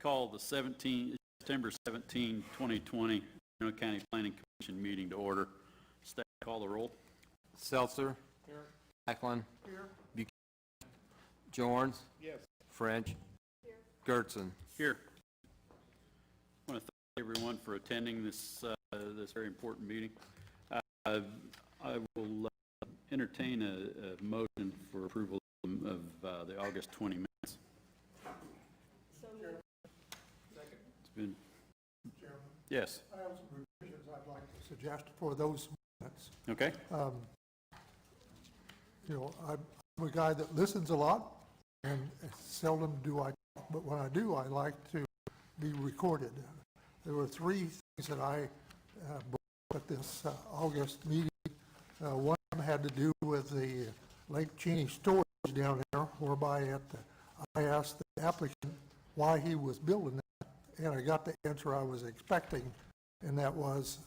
Call the September 17, 2020 Reno County Planning Commission meeting to order. Staff, call the roll. Seltzer. Here. Ackland. Here. Buchanan. Jorns. Yes. French. Here. Gertson. Here. I want to thank everyone for attending this this very important meeting. I will entertain a motion for approval of the August 20 minutes. So moved. Second. It's been. Chairman? Yes. I have some revisions I'd like to suggest for those minutes. Okay. You know, I'm a guy that listens a lot, and seldom do I talk, but when I do, I like to be recorded. There were three things that I brought up at this August meeting. One of them had to do with the Lake Cheney storage down there, whereby I asked the applicant why he was building that, and I got the answer I was expecting, and that was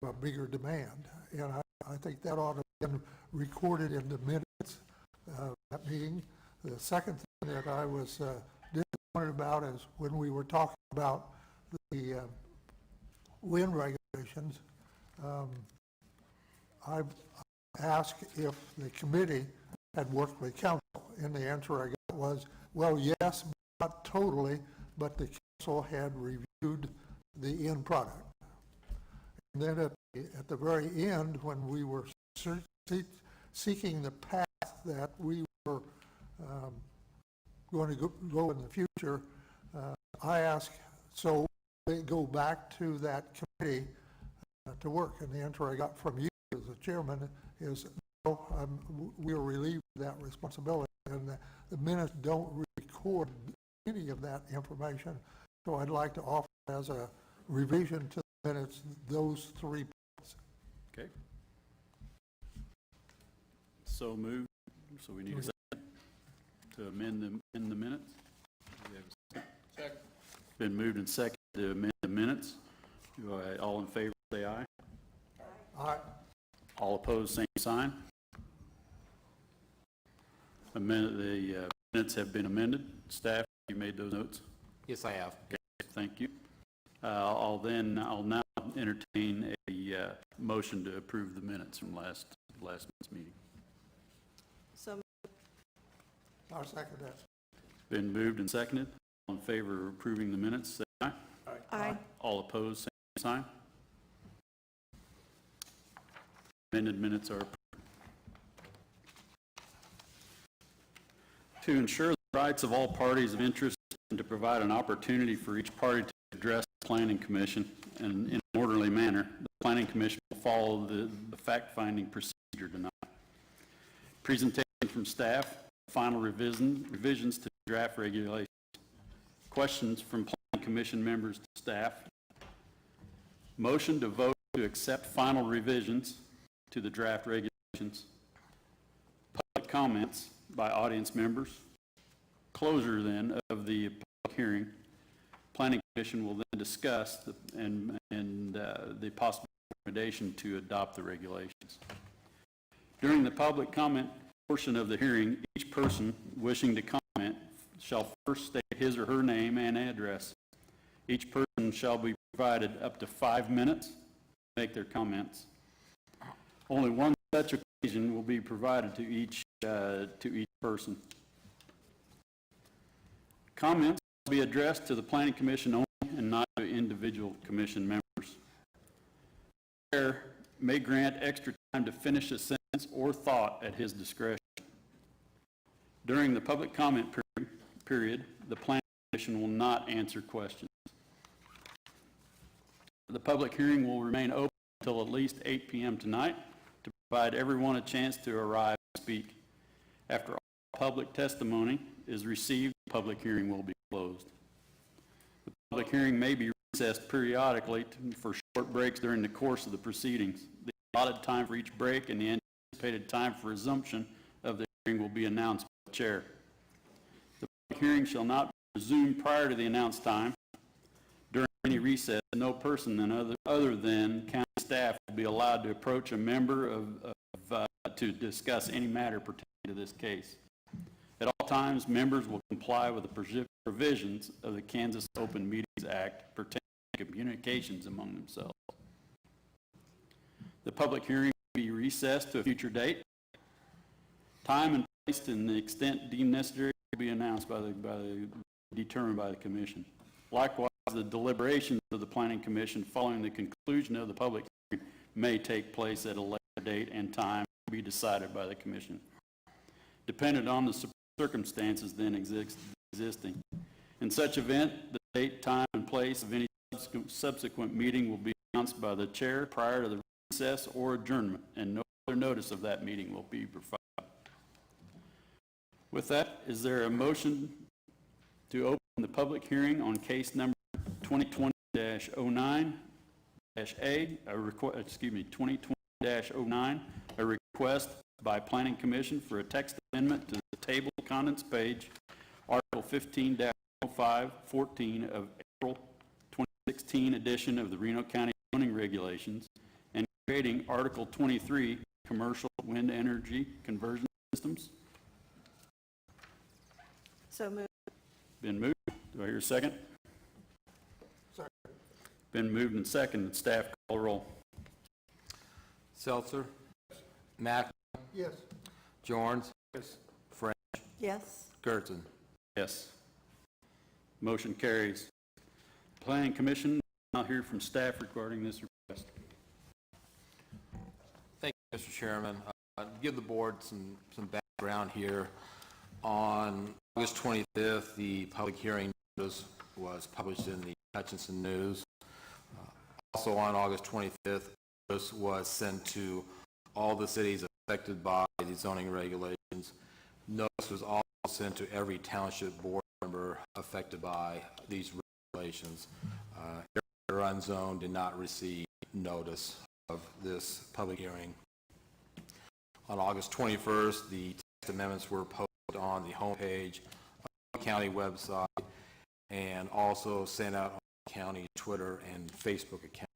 a bigger demand. And I think that ought to have been recorded in the minutes of that meeting. The second thing that I was disappointed about is when we were talking about the wind regulations, I've asked if the committee had worked with council, and the answer I got was, well, yes, not totally, but the council had reviewed the end product. And then at the very end, when we were seeking the path that we were going to go in the future, I asked, so they go back to that committee to work, and the answer I got from you as the chairman is, no, we are relieved of that responsibility, and the minutes don't record any of that information, so I'd like to offer as a revision to the minutes those 3 points. Okay. So moved. So we need a second to amend the minutes. Second. Been moved and seconded to amend the minutes. All in favor, say aye. Aye. All opposed, same sign. The minutes have been amended. Staff, you made those notes? Yes, I have. Okay, thank you. I'll now entertain a motion to approve the minutes from last month's meeting. So I'll second that. Been moved and seconded. All in favor of approving the minutes, say aye. Aye. All opposed, same sign. Amended minutes are approved. To ensure the rights of all parties of interest and to provide an opportunity for each party to address the Planning Commission in an orderly manner, the Planning Commission will follow the fact-finding procedure tonight. Presentation from staff, final revisions to draft regulations, questions from Planning Commission members to staff, motion to vote to accept final revisions to the draft regulations, public comments by audience members, closure then of the public hearing. Planning Commission will then discuss the possible recommendation to adopt the regulations. During the public comment portion of the hearing, each person wishing to comment shall first state his or her name and address. Each person shall be provided up to 5 minutes to make their comments. Only one such occasion will be provided to each person. Comments will be addressed to the Planning Commission only and not to individual commission members. The chair may grant extra time to finish a sentence or thought at his discretion. During the public comment period, the Planning Commission will not answer questions. The public hearing will remain open until at least 8 p.m. tonight to provide everyone a chance to arrive and speak. After all public testimony is received, the public hearing will be closed. The public hearing may be recessed periodically for short breaks during the course of the proceedings. The allotted time for each break and the anticipated time for resumption of the hearing will be announced by the chair. The public hearing shall not be resumed prior to the announced time. During any recess, no person other than county staff will be allowed to approach a member to discuss any matter pertaining to this case. At all all times, members will comply with the provisions of the Kansas Open Meetings Act pertaining to communications among themselves. The public hearing will be recessed to a future date. Time and place and the extent deemed necessary will be announced determined by the commission. Likewise, the deliberations of the Planning Commission following the conclusion of the public hearing may take place at a later date and time to be decided by the commission, dependent on the circumstances then existing. In such event, the date, time, and place of any subsequent meeting will be announced by the chair prior to the recess or adjournment, and no other notice of that meeting will be provided. With that, is there a motion to open the public hearing on case number 2020-09-A, 2020-09, a request by Planning Commission for a text amendment to the table of contents page, Article 15-05-14 of April 2016 edition of the Reno County zoning regulations, and creating Article 23, commercial wind energy conversion systems? So moved. Been moved. Do I hear a second? Second. Been moved and seconded. Staff, call the roll. Seltzer. Mack. Yes. Jorns. French. Yes. Gertson. Yes. Motion carries. Planning Commission, I'll hear from staff regarding this request. Thank you, Mr. Chairman. Give the board some background here. On August 25th, the public hearing notice was published in the Hutchinson News. Also on August 25th, notice was sent to all the cities affected by the zoning regulations. Notice was also sent to every township board member affected by these regulations. Area unzoned did not receive notice of this public hearing. On August 21st, the text amendments were posted on the homepage of the county website and also sent out on county Twitter and Facebook accounts.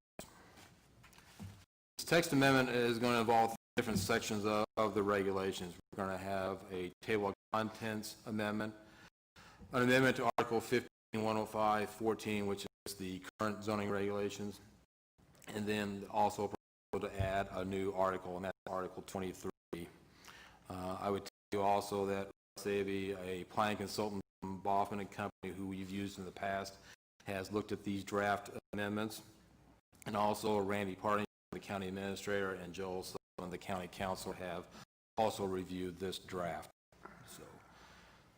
This text amendment is going to involve different sections of the regulations. We're going to have a table of contents amendment, an amendment to Article 15-105-14, which is the current zoning regulations, and then also to add a new article, and that's Article 23. I would tell you also that Savvy, a planning consultant from Baughman and Company who we've used in the past, has looked at these draft amendments, and also Randy Parting, the county administrator, and Joel Sullivan, the county council, have also reviewed this draft.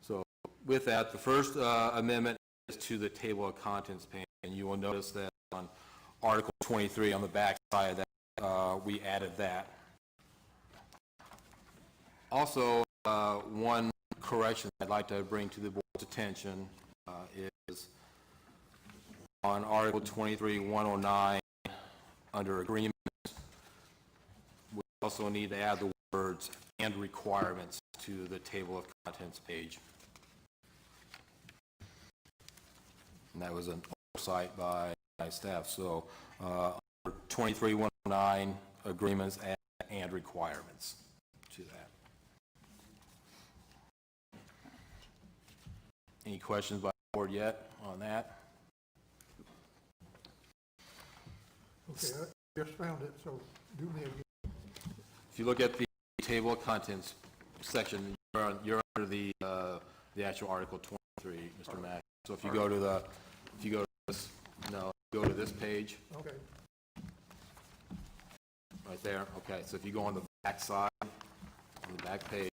So with that, the first amendment is to the table of contents page, and you will notice that on Article 23 on the back side of that, we added that. Also, one correction I'd like to bring to the board's attention is on Article 23-109 under agreements. We also need to add the words "and requirements" to the table of contents page. And that was an oversight by staff. So 23-109 agreements and requirements to that. Any questions by the board yet on that? Okay, I just found it, so do me again. If you look at the table of contents section, you're under the actual Article 23, Mr. Mack. So if you go to this page Okay. right there. Okay, so if you go on the back side, on the back page,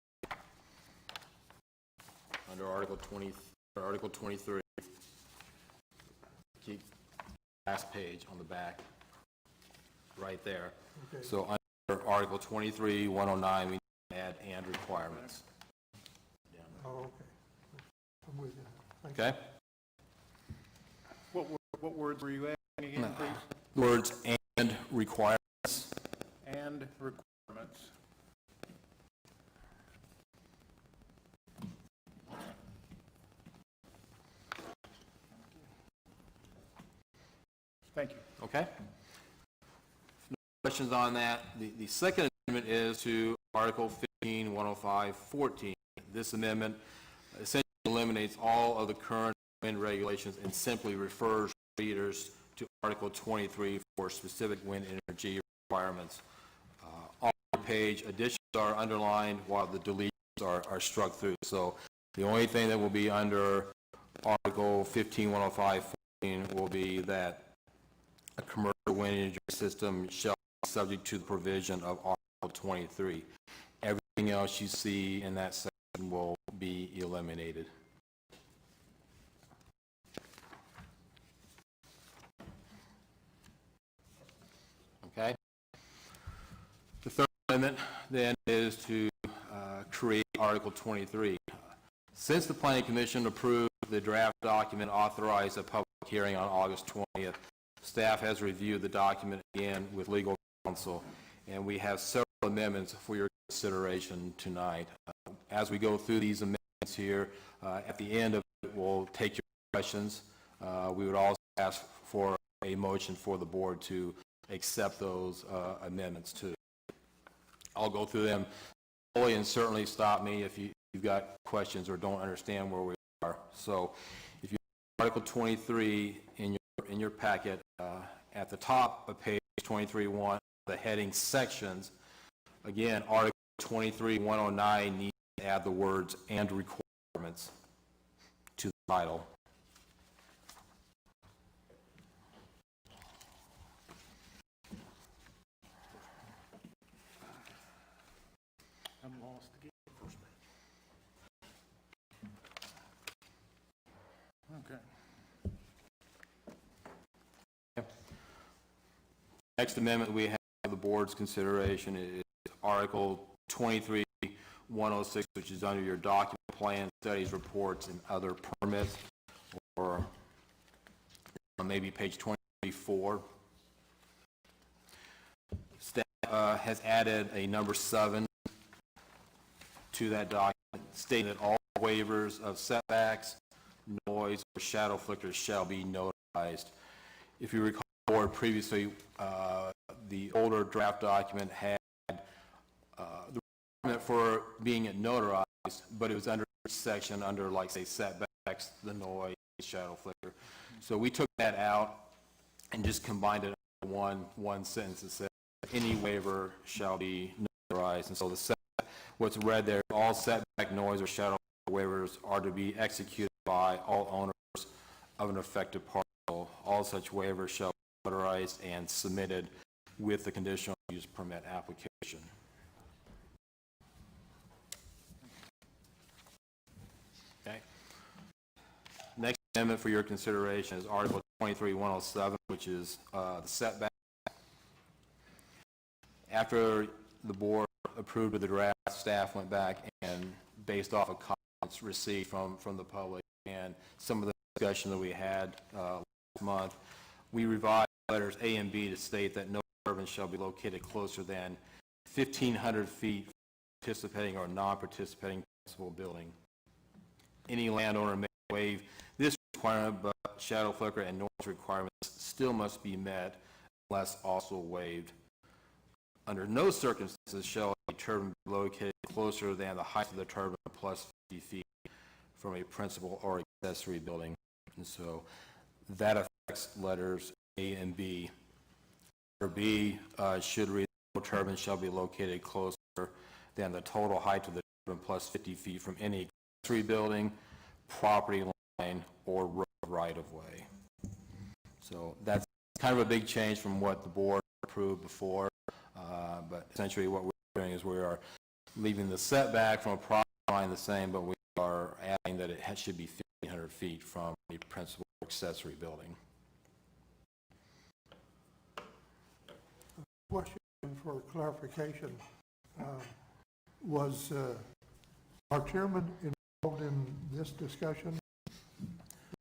under Article 23, keep last page on the back, right there. Okay. So under Article 23-109, we add "and requirements." Oh, okay. I'm with you. Thank Okay? What words were you adding again, please? Words "and requirements." And requirements. Thank you. Okay? No questions on that. The second amendment is to Article 15-105-14. This amendment eliminates all of the current wind regulations and simply refers readers to Article 23 for specific wind energy requirements. On the page, additions are underlined while the deletions are struck through. So the only thing that will be under Article 15-105-14 will be that a commercial wind energy system shall be subject to the provision of Article 23. Everything else you see in that section will be eliminated. Okay? The third amendment then is to create Article 23. Since the Planning Commission approved the draft document, authorized a public hearing on August 20th, staff has reviewed the document again with legal counsel, and we have several amendments for your consideration tonight. As we go through these amendments here, at the end of it, we'll take your questions. We would also ask for a motion for the board to accept those amendments too. I'll go through them slowly, and certainly stop me if you've got questions or don't understand where we are. So if you Article 23 in your packet, at the top of page 23.1, the heading sections, again, Article 23.109 needs to add the words "and requirements" to the title. I'm lost again. Okay. Next amendment we have for the board's consideration is Article 23.106, which is under your document, plan, studies, reports, and other permits, or maybe page 24. Staff has added a number 7 to that document, stating that all waivers of setbacks, noise, or shadow flickers shall be notarized. If you recall, board previously, the older draft document had the requirement for being notarized, but it was under each section under, like, say, setbacks, the noise, shadow flicker. So we took that out and just combined it into one sentence that said any waiver shall be notarized. And so what's read there, all setback, noise, or shadow waivers are to be executed by all owners of an affected parcel. All such waivers shall be notarized and submitted with the conditional use permit application. Okay. Next amendment for your consideration is Article 23.107, which is the setback. After the board approved of the draft, staff went back and, based off of comments received from the public and some of the discussion that we had last month, we revised letters A and B to state that no turbine shall be located closer than 1,500 feet from participating or non-participating principal building. Any landowner may waive this requirement, but shadow flicker and noise requirements still must be met unless also waived. Under no circumstances shall a turbine be located closer than the height of the turbine plus 50 feet from a principal or accessory building. And so that affects letters A and B. Letter B should read, no turbine shall be located closer than the total height of the turbine plus 50 feet from any accessory building, property line, or road right-of-way. So that's kind of a big change from what the board approved before. But essentially what we're doing is we are leaving the setback from a property line the same, but we are adding that it should be 1,500 feet from a principal or accessory building. Question for clarification. Was our chairman involved in this discussion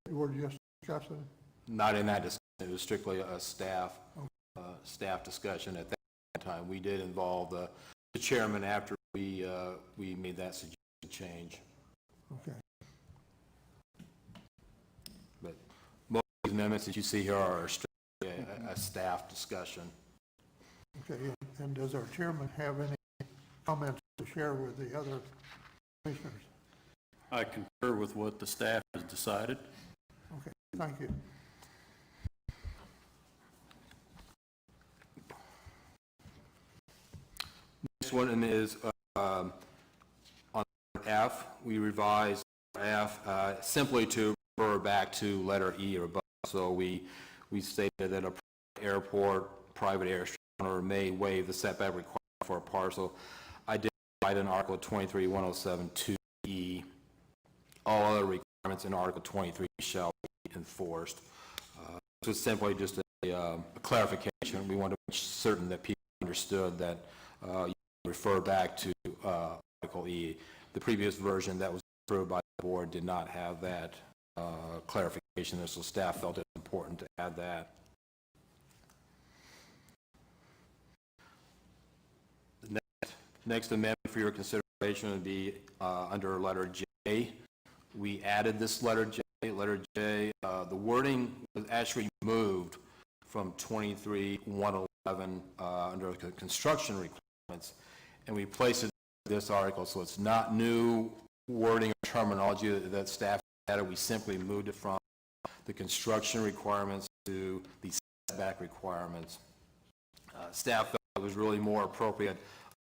that we're just discussing? Not in that discussion. It was strictly a staff discussion at that time. We did involve the chairman after we made that suggested change. Okay. But most of these amendments that you see here are strictly a staff discussion. Okay, and does our chairman have any comments to share with the other commissioners? I concur with what the staff has decided. Okay, thank you. Next one is on F. We revised F simply to refer back to letter E or above. So we stated that a private airstrip owner may waive the setback requirement for a parcel identified in Article 23-107-2E. All other requirements in Article 23 shall be enforced. This was simply just a clarification. We want to make certain that people understood that you refer back to Article E. The previous version that was approved by the board did not have that clarification, so staff felt it important to add that. Next amendment for your consideration would be under letter J. We added this letter J. Letter J, the wording was actually moved from 23-111 under the construction requirements, and we placed it in this article, so it's not new wording or terminology that staff added. We simply moved it from the construction requirements to the setback requirements. Staff felt it was really more appropriate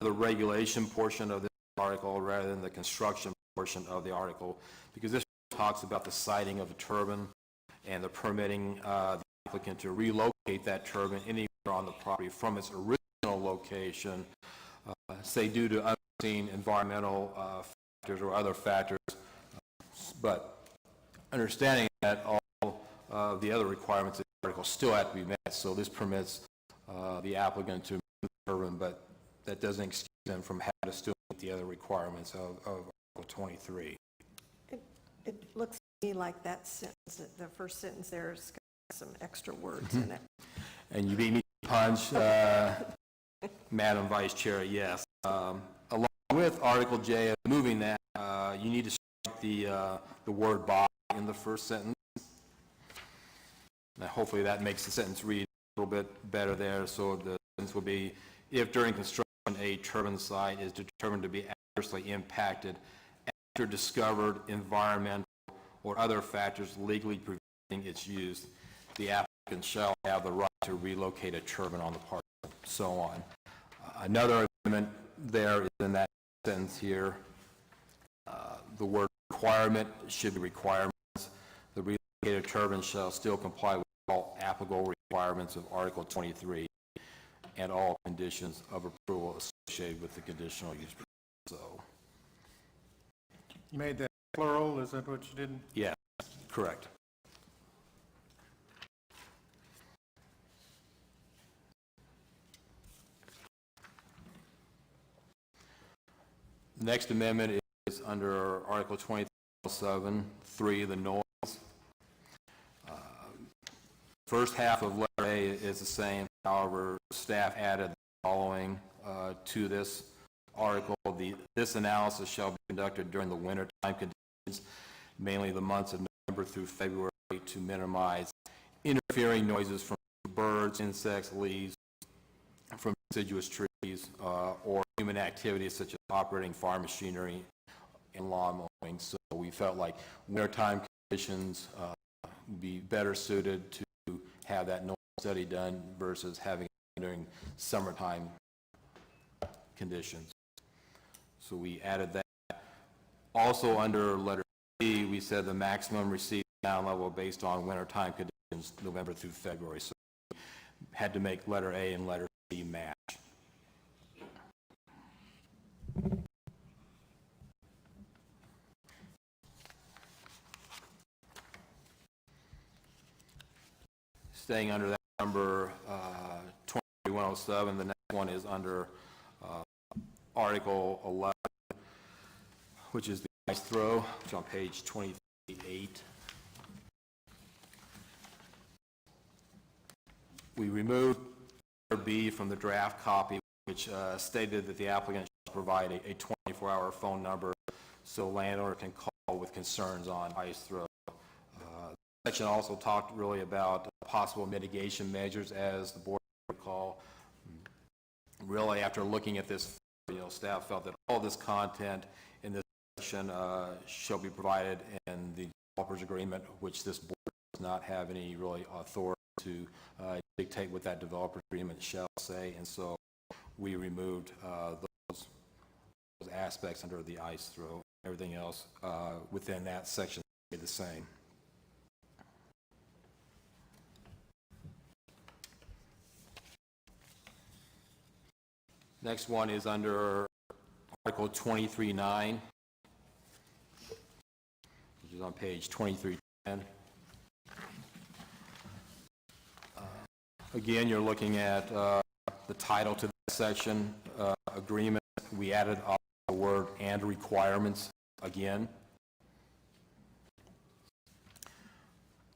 the regulation portion of this article rather than the construction portion of the article, because this talks about the siting of a turbine and the permitting the applicant to relocate that turbine anywhere on the property from its original location, say due to unforeseen environmental factors or other factors, but understanding that all of the other requirements of the article still have to be met, so this permits the applicant to move the turbine, but that doesn't excuse them from having to still meet the other requirements of Article 23. It looks to me like that sentence, the first sentence there has got some extra words in it. And you beat me to the punch, Madam Vice Chair, yes. Along with Article J, moving that, you need to strike the word "by" in the first sentence. Now, hopefully that makes the sentence read a little bit better there. So the sentence will be, if during construction a turbine site is determined to be adversely impacted after discovered environmental or other factors legally preventing its use, the applicant shall have the right to relocate a turbine on the parcel, so on. Another amendment there is in that sentence here. The word requirement should be requirements. The relocated turbine shall still comply with all applicable requirements of Article 23 and all conditions of approval associated with the conditional use. So, You made that plural, is that what you did? yeah, correct. Next amendment is under Article 23-7-3, the noise. First half of letter A is the same. However, staff added the following to this article. This analysis shall be conducted during the winter time conditions, mainly the months of November through February, to minimize interfering noises from birds, insects, leaves, from deciduous trees, or human activities such as operating farm machinery and lawn mowing. So we felt like wintertime conditions would be better suited to have that noise study done versus having it during summertime conditions. So we added that. Also under letter B, we said the maximum received sound level based on wintertime conditions, November through February. So we had to make letter A and letter C match. Staying under that number 23-107, the next one is under Article 11, which is the ice throw, which is on page 28. We removed letter B from the draft copy, which stated that the applicant should provide a 24-hour phone number so landowner can call with concerns on ice throw. The section also talked really about possible mitigation measures, as the board will recall. Really, after looking at this, staff felt that all this content in this section shall be provided in the developer's agreement, which this board does not have any really authority to dictate what that developer's agreement shall say, and so we removed those aspects under the ice throw. Everything else within that section stayed the same. Next one is under Article 23.9, which is on page 2310. Again, you're looking at the title to that section, agreement. We added the word "and requirements" again.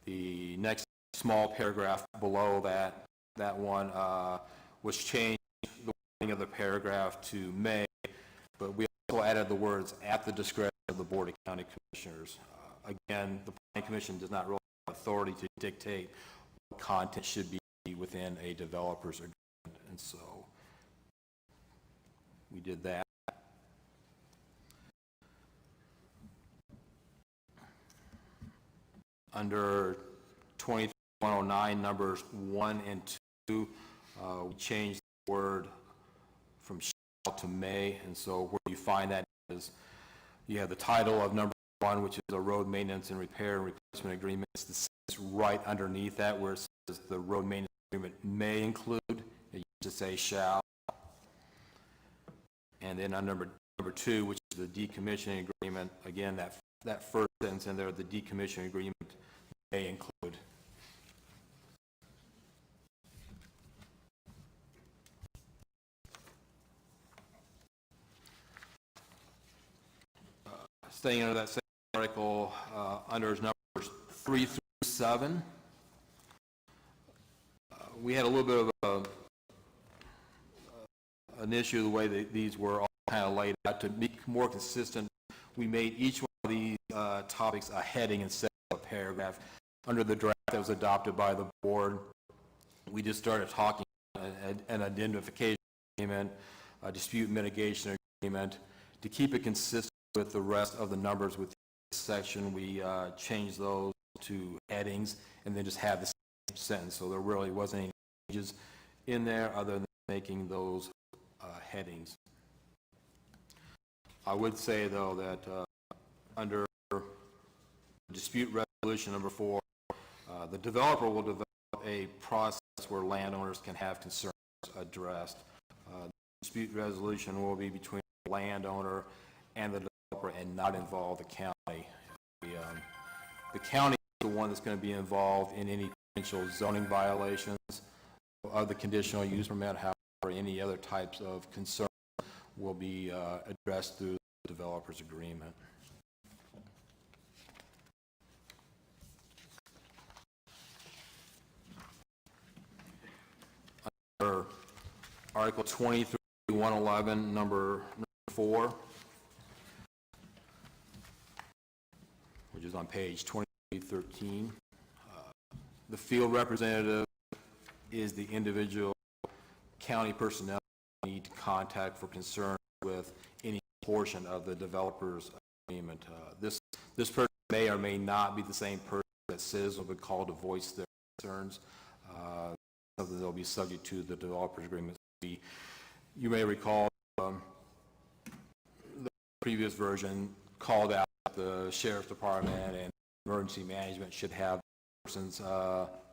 The next small paragraph below that one was changed the wording of the paragraph to "may," but we also added the words "at the discretion of the Board of County Commissioners." Again, the Planning Commission does not really have authority to dictate what content should be within a developer's agreement, and so we did that. Under 23.109, numbers 1 and 2, we changed the word from "shall" to "may," and so where you find that is you have the title of number 1, which is a road maintenance and repair and replacement agreement. It's right underneath that where it says the road maintenance agreement may include, it used to say "shall." And then on number 2, which is the decommissioning agreement, again, that first sentence in there, the decommissioning agreement may include. Staying under that same article, under numbers 3 through 7, we had a little bit of an issue the way that these were all kind of laid out. To be more consistent, we made each one of these topics a heading instead of a paragraph. Under the draft that was adopted by the board, we just started talking an identification agreement, a dispute mitigation agreement. To keep it consistent with the rest of the numbers within this section, we changed those to headings and then just had the same sentence. So there really wasn't any changes in there other than making those headings. I would say, though, that under dispute resolution number 4, the developer will develop a process where landowners can have concerns addressed. Dispute resolution will be between the landowner and the developer and not involve the county. The county is the one that's going to be involved in any potential zoning violations of the conditional use permit. However, any other types of concerns will be addressed through the developer's agreement. Under Article 23.111, number 4, which is on page 2313, the field representative is the individual county personnel need to contact for concern with any portion of the developer's agreement. This person may or may not be the same person that citizens will be called to voice their concerns. Something they'll be subject to the developer's agreement. You may recall the previous version called out the sheriff's department and emergency management should have the person's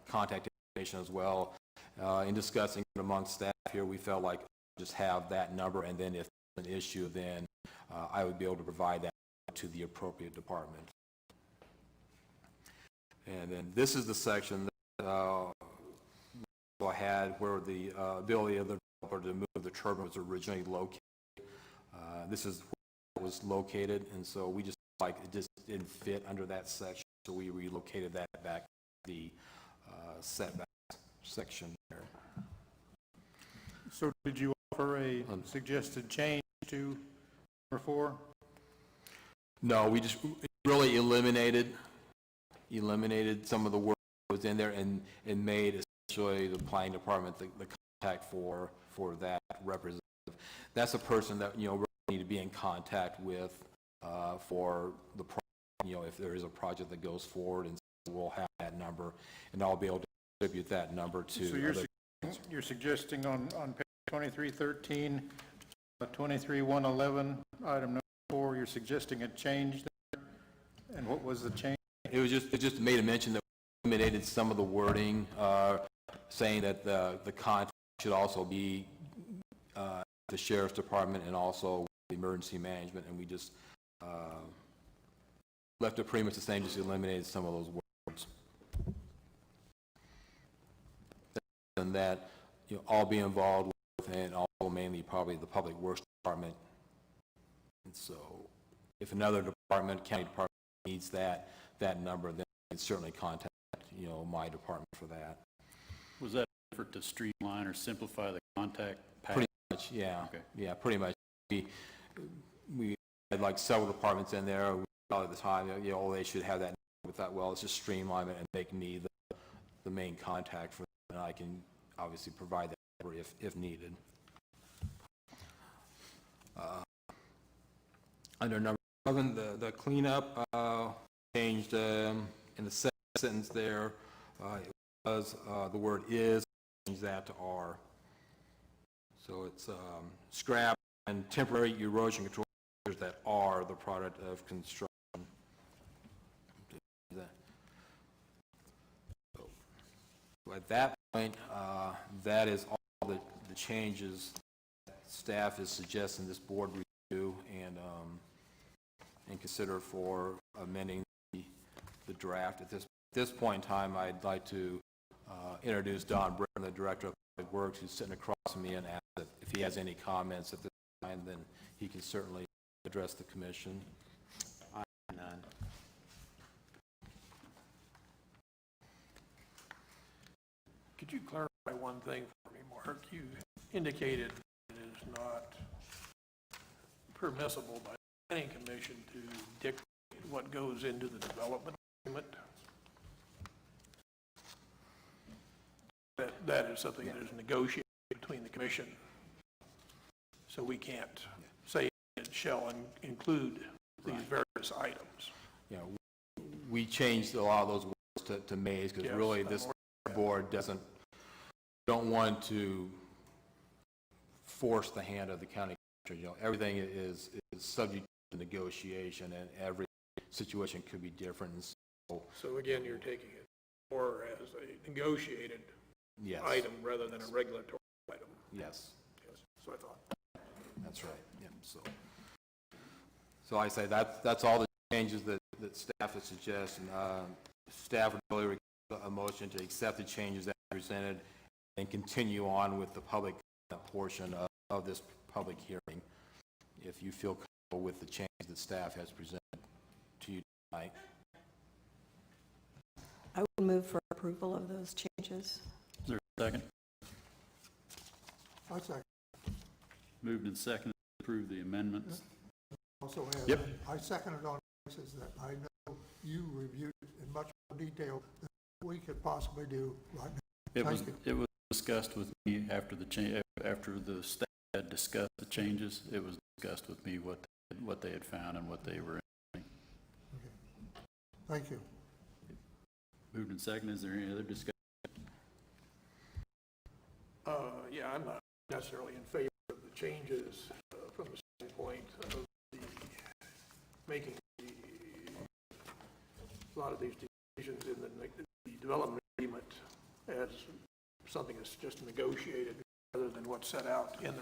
contact information as well. In discussing it amongst staff here, we felt like just have that number, and then if there's an issue, then I would be able to provide that to the appropriate department. And then this is the section that I had where the ability of the developer to move the turbine was originally located. This is where it was located, and so we just like it just didn't fit under that section, so we relocated that back to the setback section there. So did you offer a suggested change to number 4? No, we just really eliminated some of the work that was in there and made essentially the planning department the contact for that representative. That's a person that really need to be in contact with for the, if there is a project that goes forward, and we'll have that number, and I'll be able to distribute that number to. So you're suggesting on page 2313, 23111, item number 4, you're suggesting a change there? And what was the change? It just made a mention that we eliminated some of the wording, saying that the contact should also be the sheriff's department and also the emergency management, and we just left it pretty much the same, just eliminated some of those words. And that, all be involved with, and also mainly probably the public works department. And so if another department, county department needs that number, then you can certainly contact, my department for that. Was that an effort to streamline or simplify the contact path? Pretty much, yeah. Okay. Yeah, pretty much. We had like several departments in there. We thought at the time, they should have that. With that, well, let's just streamline it and make me the main contact for them, and I can obviously provide that number if needed. Under number 11, the cleanup changed in the second sentence there. It was the word is, change that to are. So it's scrap and temporary erosion control measures that are the product of construction. So at that point, that is all the changes that staff is suggesting this board review and consider for amending the draft. At this point in time, I'd like to introduce Don Britton, the Director of Public Works, who's sitting across from me, and ask if he has any comments at this time, then he can certainly address the commission. I have none. Could you clarify one thing for me, Mark? You indicated it is not permissible by the Planning Commission to dictate what goes into the development agreement. That is something that is negotiated between the commission. So we can't say it shall include these various items. We changed a lot of those words to mays, because really this board don't want to force the hand of the county commissioner. Everything is subject to negotiation, and every situation could be different. And so again, you're taking it more as a negotiated yes. item rather than a regulatory item. Yes. Yes, so I thought. That's right. Yeah. So I say that's all the changes that staff has suggested. Staff would really request a motion to accept the changes that are presented and continue on with the public portion of this public hearing, if you feel comfortable with the changes that staff has presented to you tonight. I would move for approval of those changes. Is there a second? I second. Moved and seconded to approve the amendments. Also add, Yep. I seconded on the basis that I know you reviewed it in much more detail than we could possibly do right now. It was discussed with me after the staff had discussed the changes. It was discussed with me what they had found and what they were doing. Okay. Thank you. Moved and seconded. Is there any other discussion? Yeah, I'm not necessarily in favor of the changes from the standpoint of making a lot of these decisions in the development agreement as something that's just negotiated rather than what's set out in the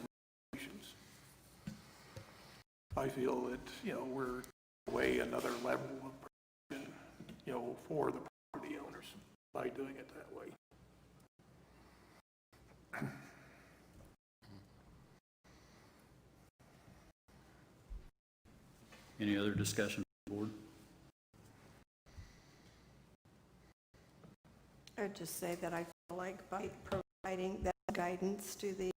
regulations. I feel that, we're way another level of protection, for the property owners by doing it that way. Any other discussion from the board? I'd just say that I feel like by providing that guidance to the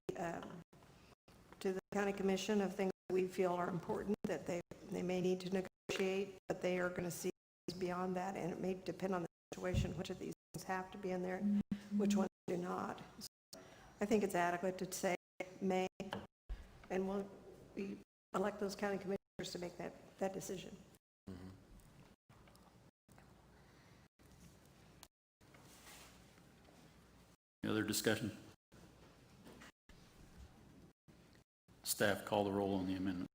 county commission of things that we feel are important, that they may need to negotiate, but they are going to see beyond that, and it may depend on the situation, which of these things have to be in there, which ones do not. So I think it's adequate to say may, and we elect those county commissioners to make that that decision. Any other discussion? Staff call the roll on the amendment.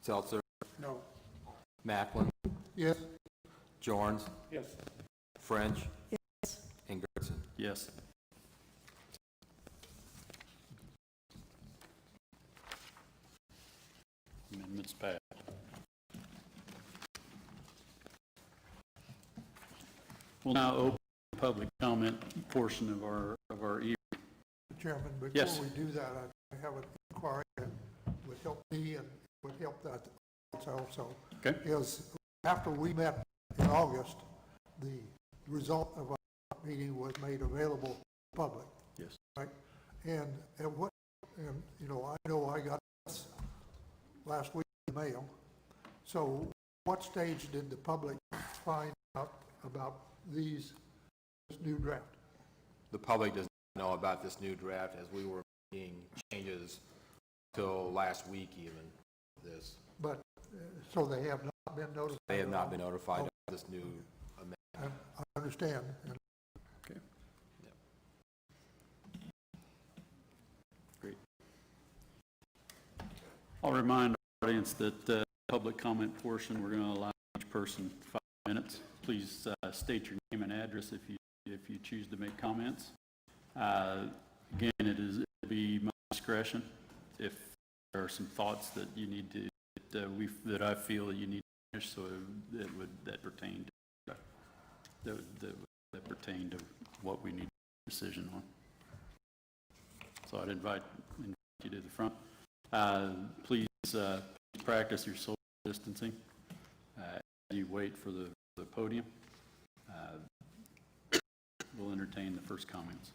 Seltzer, No. Macklin, Yes, Jorns, Yes. French, Yes. and Gertson. Yes. Amendments passed. We'll now open the public comment portion of our evening. Chairman, Yes. before we do that, I have an inquiry that would help me and would help that also. Okay. Is after we met in August, the result of our meeting was made available to the public, Yes. right? And at what, and you know I got this last week in the mail. So what stage did the public find out about this new draft? The public does not know about this new draft as we were making changes till last week even, this. But, so they have not been notified? They have at not all? been notified of this new amendment. I understand. And Okay. Great. I'll remind our audience that public comment portion, we're going to allow each person 5 minutes. Please state your name and address if you choose to make comments. Again, it'll be my discretion if there are some thoughts that you need to that I feel that you need to finish, so that pertain to what we need a decision on. So I'd invite you to the front. Please practice your social distancing as you wait for the podium. We'll entertain the first comments.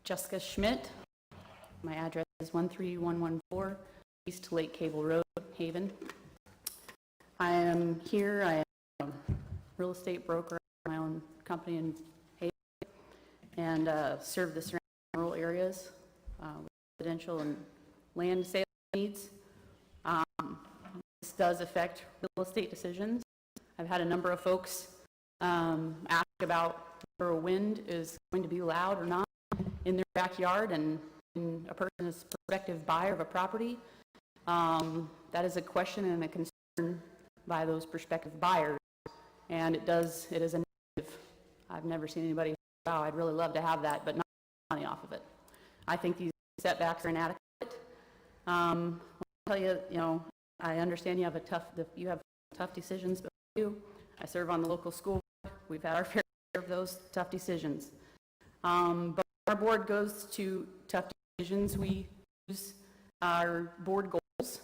Jessica Schmidt. My address is 13114 East Lake Cable Road, Haven. I am here. I am a real estate broker, my own company in Haven, and serve the surrounding rural areas with residential and land sales needs. This does affect real estate decisions. I've had a number of folks ask about whether a wind is going to be loud or not in their backyard and in a person's prospective buyer of a property. That is a question and a concern by those prospective buyers, and it is a negative. I've never seen anybody say, wow, I'd really love to have that, but not money off of it. I think these setbacks are inadequate. I'll tell you, I understand you have tough decisions, but I do. I serve on the local school board. We've had our fair share of those tough decisions. But our board goes to tough decisions. We use our board goals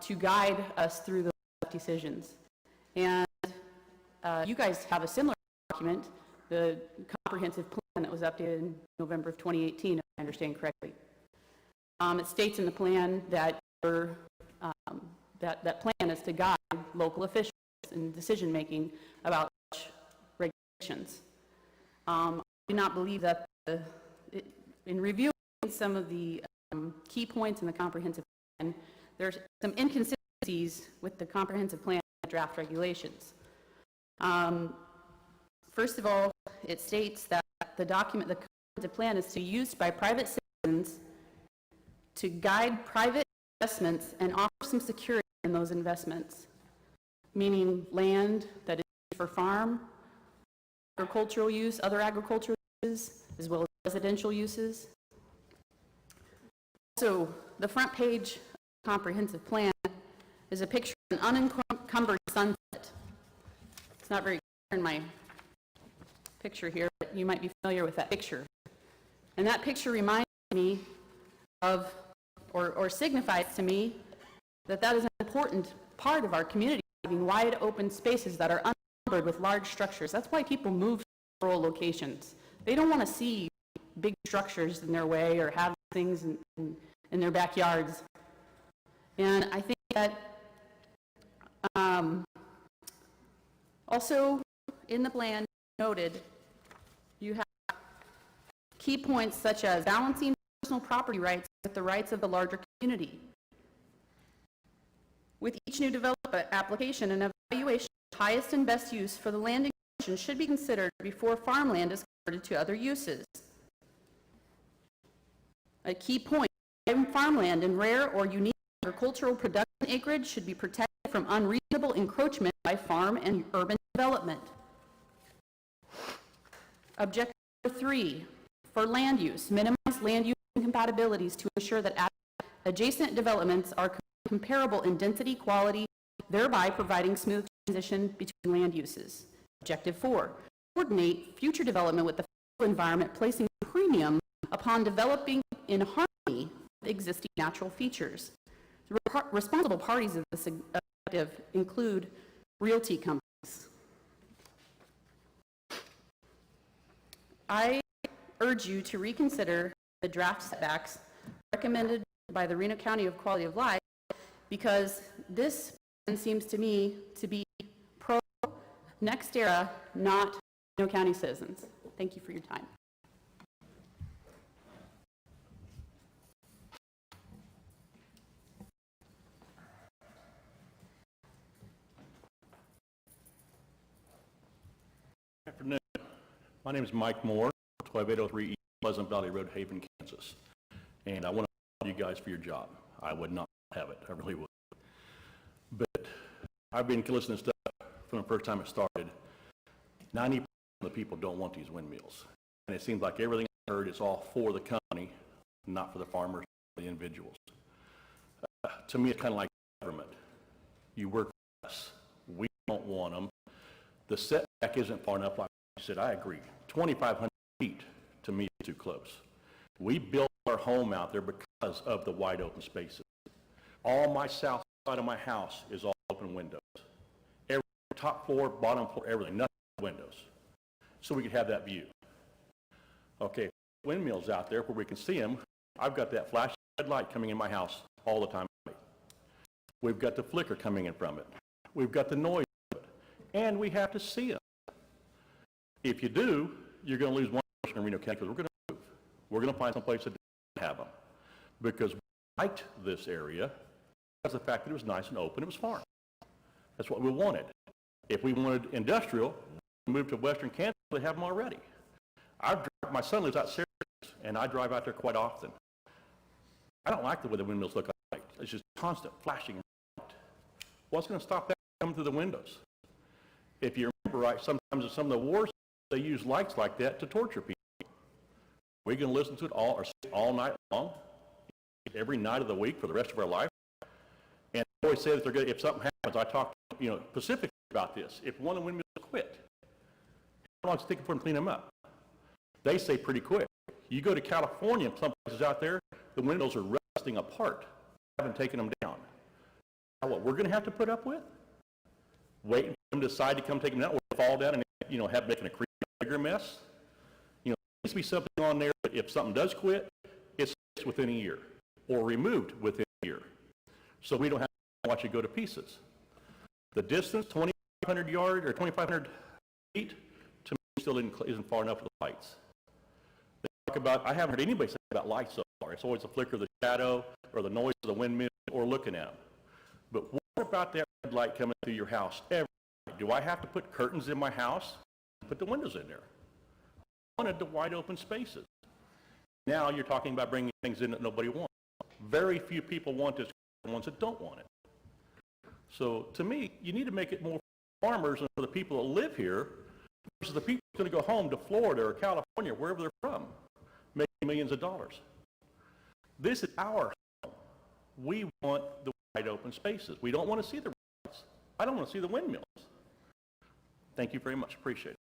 to guide us through those tough decisions. And you guys have a similar document, the comprehensive plan that was updated in November of 2018, if I understand correctly. It states in the plan that that plan is to guide local officials in decision-making about such regulations. I do not believe that in reviewing some of the key points in the comprehensive plan, there's some inconsistencies with the comprehensive plan and draft regulations. First of all, it states that the comprehensive plan is to be used by private citizens to guide private investments and offer some security in those investments, meaning land that is used for farm, agricultural use, other agricultural uses, as well as residential uses. Also, the front page of the comprehensive plan is a picture of an unencumbered sunset. It's not very clear in my picture here, but you might be familiar with that picture. And that picture reminds me of, or signifies to me, that is an important part of our community, having wide open spaces that are unencumbered with large structures. That's why people move to rural locations. They don't want to see big structures in their way or have things in their backyards. And I think that also in the plan noted Key points such as balancing personal property rights with the rights of the larger community. With each new development application, an evaluation of highest and best use for the land in question should be considered before farmland is converted to other uses. A key point, farmland in rare or unique agricultural production acreage should be protected from unreasonable encroachment by farm and urban development. Objective number 3, for land use, minimize land use incompatibilities to ensure that adjacent developments are comparable in density, quality, thereby providing smooth transition between land uses. Objective 4, coordinate future development with the physical environment, placing a premium upon developing in harmony with existing natural features. The responsible parties of this objective include realty companies. I urge you to reconsider the draft setbacks recommended by the Reno County of Quality of Life, because this plan seems to me to be pro next era, not Reno County citizens. Thank you for your time. Good afternoon. My name is Mike Moore, 12803 East Pleasant Valley Road, Haven, Kansas. And I want to thank you guys for your job. I would not have it. I really would. But I've been listening to stuff from the first time it started. 90% of the people don't want these windmills. And it seems like everything I heard is all for the company, not for the farmers, the individuals. To me, it's kind of like government. You work for us. We don't want them. The setback isn't far enough. Like I said, I agree. 2,500 feet to me is too close. We built our home out there because of the wide open spaces. All my south side of my house is all open windows. Every top floor, bottom floor, everything, nothing but windows. So we could have that view. Okay, windmills out there where we can see them. I've got that flashing red light coming in my house all the time. We've got the flicker coming in from it. We've got the noise of it. And we have to see them. If you do, you're going to lose one person in Reno County because we're going to move. We're going to find some place that doesn't have them. Because we liked this area because of the fact that it was nice and open, it was farm. That's what we wanted. If we wanted industrial, we moved to western Kansas, they have them already. My son lives out Syracuse, and I drive out there quite often. I don't like the way the windmills look at night. It's just constant flashing. What's going to stop that coming through the windows? If you remember right, sometimes in some of the wars, they use lights like that to torture people. We're going to listen to it all night long, every night of the week for the rest of our life. And I always say that they're good. If something happens, I talk, specifically about this. If one of the windmills quit, how long does it take for them to clean them up? They say pretty quick. You go to California, some places out there, the windows are rusting apart. I haven't taken them down. Now what we're going to have to put up with? Waiting for them to decide to come take them down, or fall down and have making a bigger mess. There needs to be something on there that if something does quit, it's within a year or removed within a year, so we don't have to watch it go to pieces. The distance, 2,500 yards or 2,500 feet, to me still isn't far enough for the lights. They talk about, I haven't heard anybody say about lights so far. It's always the flicker of the shadow or the noise of the windmill or looking at them. But what about that red light coming through your house every night? Do I have to put curtains in my house? Put the windows in there. I wanted the wide open spaces. Now you're talking about bringing things in that nobody wants. Very few people want this, the ones that don't want it. So to me, you need to make it more for farmers and for the people that live here versus the people who are going to go home to Florida or California, wherever they're from, making millions of dollars. This is our home. We want the wide open spaces. We don't want to see the lights. I don't want to see the windmills. Thank you very much. Appreciate it.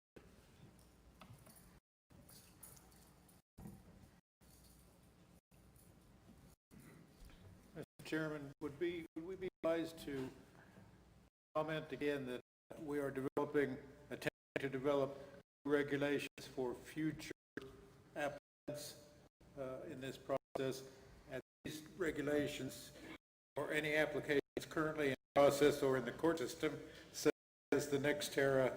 Mr. Chairman, would we be advised to comment again that we are attempting to develop regulations for future applicants in this process, and these regulations or any applications currently in process or in the court system, such as the Nextera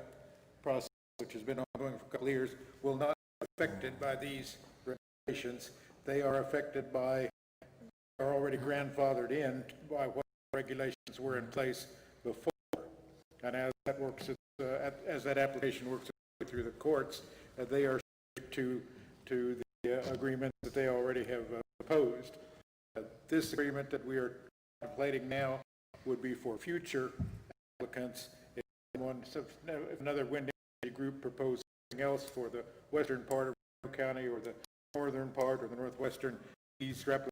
process, which has been ongoing for a couple of years, will not affected by these regulations. They are affected by, are already grandfathered in by what regulations were in place before. And as that works, as that application works through the courts, they are subject to the agreement that they already have proposed. This agreement that we are contemplating now would be for future applicants. If another wind energy group proposed something else for the western part of Reno County or the northern part or the northwestern, these regs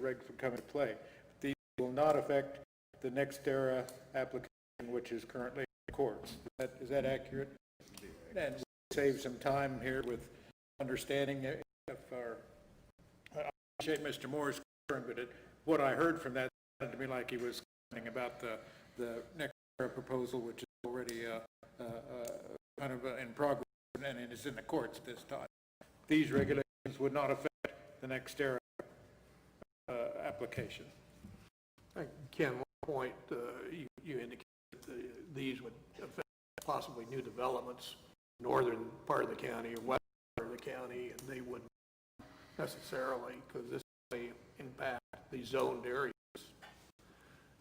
would come into play. These will not affect the NextEra application, which is currently in courts. Is that accurate? And we save some time here with understanding of our, I appreciate Mr. Moore's concern, but what I heard from that sounded to me like he was commenting about the NextEra proposal, which is already kind of in progress and is in the courts at this time. These regulations would not affect the NextEra application. Ken, one point, you indicated that these would affect possibly new developments, northern part of the county or western part of the county, and they wouldn't necessarily, because this may impact the zoned areas,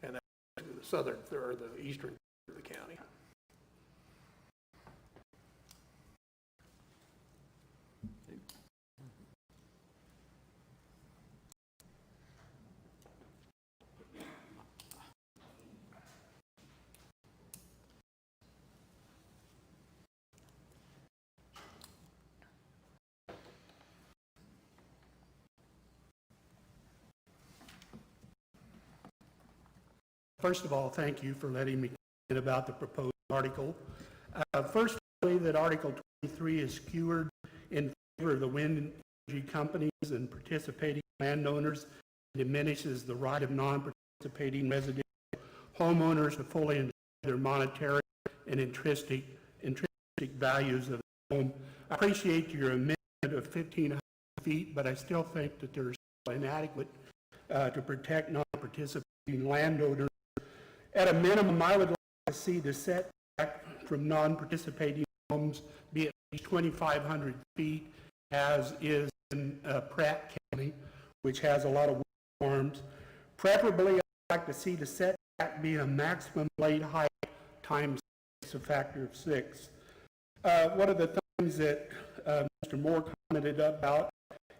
and that's the southern or the eastern part of the county. First of all, thank you for letting me comment about the proposed article. First, I believe that Article 23 is skewed in favor of the wind energy companies and participating landowners, and diminishes the right of non-participating residential homeowners to fully enjoy their monetary and intrinsic values of the home. I appreciate your amendment of 1,500 feet, but I still think that they're still inadequate to protect non-participating landowners. At a minimum, I would like to see the setback from non-participating homes be at least 2,500 feet, as is in Pratt County, which has a lot of farms. Preferably, I'd like to see the setback be a maximum blade height times a factor of 6. One of the things that Mr. Moore commented about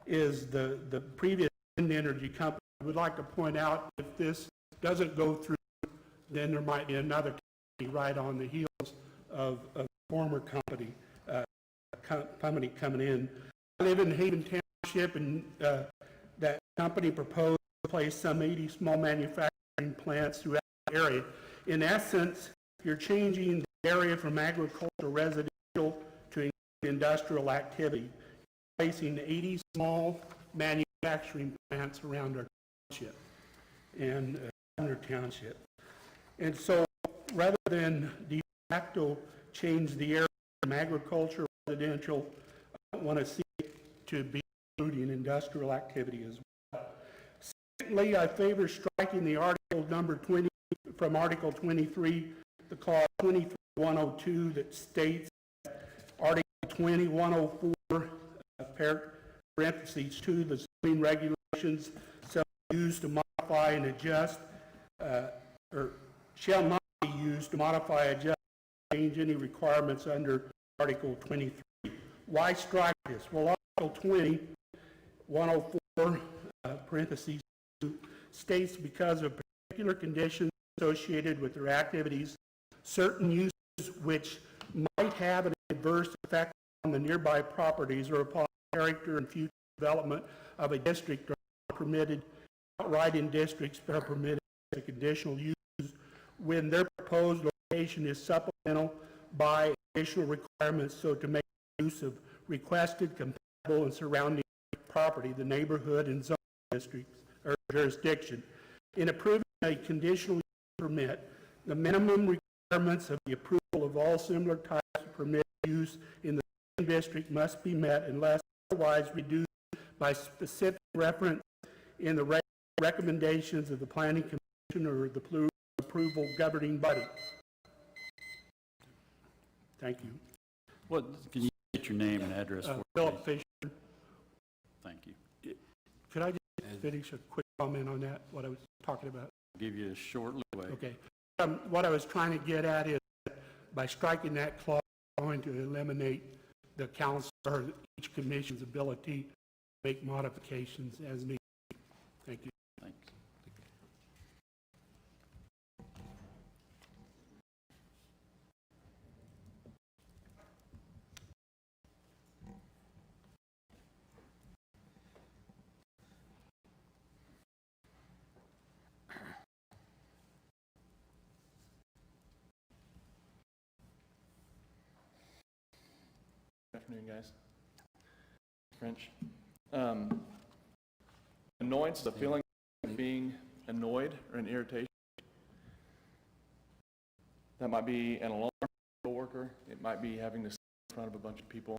is the previous wind energy company. I would like to point out, if this doesn't go through, then there might be another company right on the heels of a former company coming in. I live in Haven Township, and that company proposed to place some 80 small manufacturing plants throughout the area. In essence, you're changing the area from agricultural residential to industrial activity, placing 80 small manufacturing plants around our township and under township. And so, rather than de facto change the area from agriculture residential, I want to see it to be including industrial activity as well. Secondly, I favor striking the article number 20 from Article 23, the clause 23.102 that states that Article 20.104, parentheses 2, the zoning regulations shall be used to modify and adjust, or shall not be used to modify, adjust, change any requirements under Article 23. Why strike this? Well, Article 20.104, parentheses 2, states because of particular conditions associated with their activities, certain uses which might have an adverse effect on the nearby properties or upon the character and future development of a district are not permitted outright in districts, but are permitted as a conditional use when their proposed location is supplemental by additional requirements so to make use of requested, compatible, and surrounding property, the neighborhood and zoning districts or jurisdiction. In approving a conditional use permit, the minimum requirements of the approval of all similar types of permitted use in the same district must be met unless otherwise reduced by specific reference in the recommendations of the Planning Commission or the approval governing body. Thank you. What, can you get state your name and address for me. Philip Fisher. Thank you. Could I just finish a quick comment on that, what I was talking about? Give you a short leeway. Okay. What I was trying to get at is that by striking that clause, we're going to eliminate the council or each commission's ability to make modifications as needed. Thank you. Thanks. Good afternoon, guys. French. Annoyance is a feeling of being annoyed or an irritation. That might be an alarm coworker. It might be having to sit in front of a bunch of people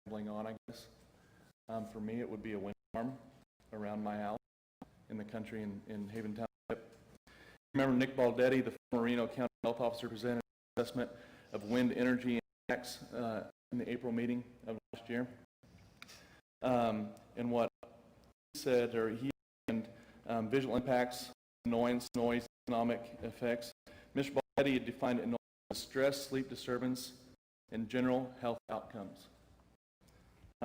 rambling on, I guess. For me, it would be a wind farm around my house in the country in Haven Township. Remember Nick Baldetti, the former Reno County Health Officer, presented an assessment of wind energy impacts in the April meeting of last year. And what he said, or he mentioned visual impacts, annoyance, noise, economic effects. Mr. Baldetti had defined annoyance as stress, sleep disturbance, and general health outcomes.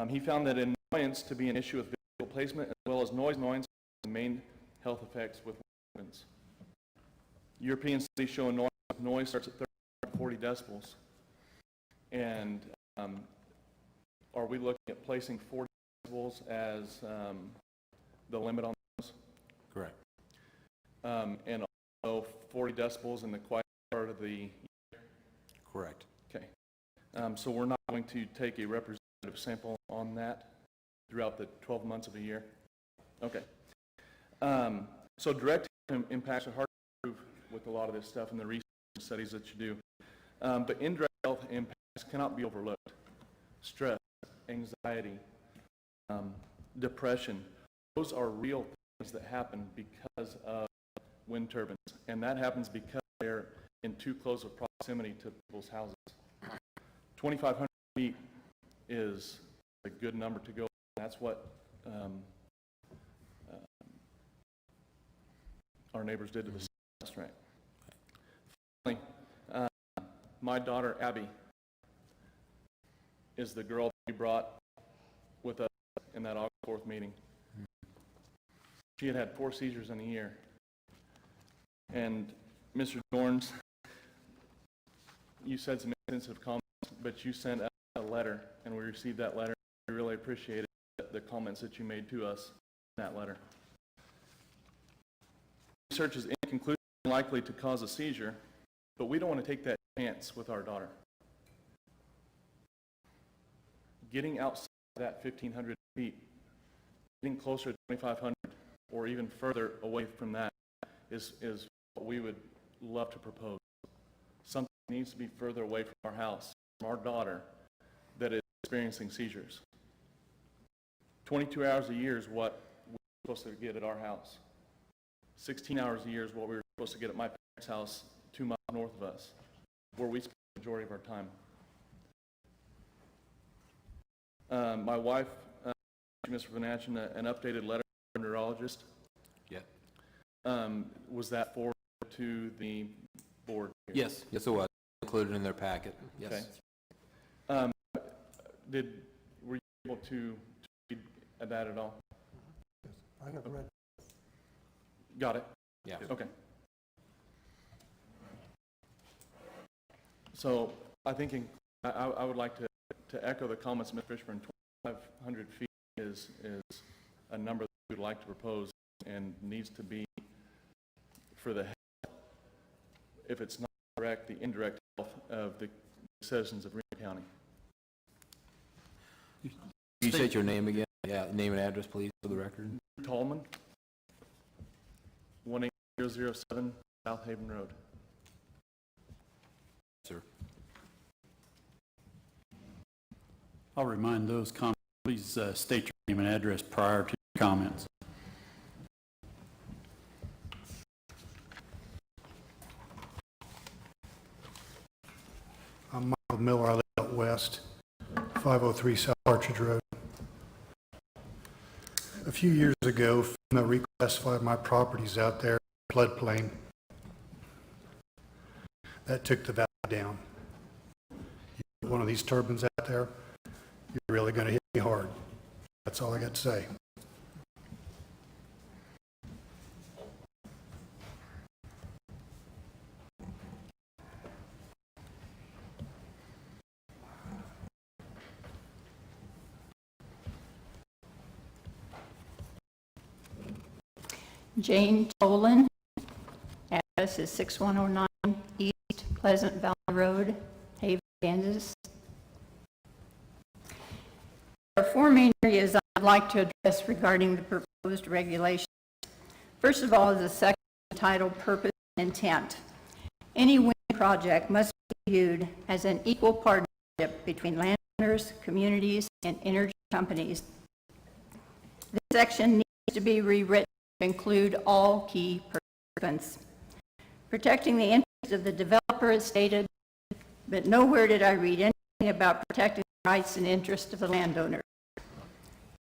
He found that annoyance to be an issue with visual placement as well as noise. Annoyance are the main health effects with winds. European studies show noise starts at 30 to 40 decibels. And are we looking at placing 40 decibels as the limit on those? Correct. And also 40 decibels in the quiet part of the year? Correct. Okay. So we're not going to take a representative sample on that throughout the 12 months of a year? Okay. So direct impacts are hard to prove with a lot of this stuff in the research studies that you do. But indirect health impacts cannot be overlooked. Stress, anxiety, depression, those are real things that happen because of wind turbines. And that happens because they're in too close of proximity to people's houses. 2,500 feet is a good number to go. That's what our neighbors did to the restaurant. Finally, my daughter Abby is the girl that we brought with us in that August 4th meeting. She had 4 seizures in a year. And Mr. Dorns, you said some insensitive comments, but you sent us a letter, and we received that letter. We really appreciated the comments that you made to us in that letter. Research is inconclusive and likely to cause a seizure, but we don't want to take that chance with our daughter. Getting outside that 1,500 feet, getting closer to 2,500, or even further away from that is what we would love to propose. Something needs to be further away from our house, from our daughter, that is experiencing seizures. 22 hours a year is what we're supposed to get at our house. 16 hours a year is what we were supposed to get at my parents' house 2 miles north of us, where we spend the majority of our time. My wife, Ms. Vanachin, an updated letter from a neurologist. Yeah. Was that forwarded to the board? Yes, yes it was. Included in their packet. Yes. Okay. Were you able to read that at all? I have read. Got it? Yeah. Okay. So I think I would like to echo the comments of Mr. Fishburne. 2,500 feet is a number that we would like to propose and needs to be for the health, if it's not direct, the indirect health of the citizens of Reno County. You state your name again? Yeah, name and address, please, for the record. Tallman, 18007 South Haven Road. Sir. I'll remind those comments, please state your name and address prior to your comments. I'm Michael Miller, I live out west. 503 South Partridge Road. A few years ago, FEMA reclassified my properties out there in floodplain. That took the value down. You put one of these turbines out there, you're really going to hit me hard. That's all I got to say. Jane Tolan, address is 6109 East Pleasant Valley Road, Haven, Kansas. There are four main areas I'd like to address regarding the proposed regulations. First of all is the section entitled Purpose and Intent. Any wind project must be viewed as an equal partnership between landowners, communities, and energy companies. This section needs to be rewritten to include all key participants. Protecting the interests of the developer is stated, but nowhere did I read anything about protecting the rights and interests of the landowner.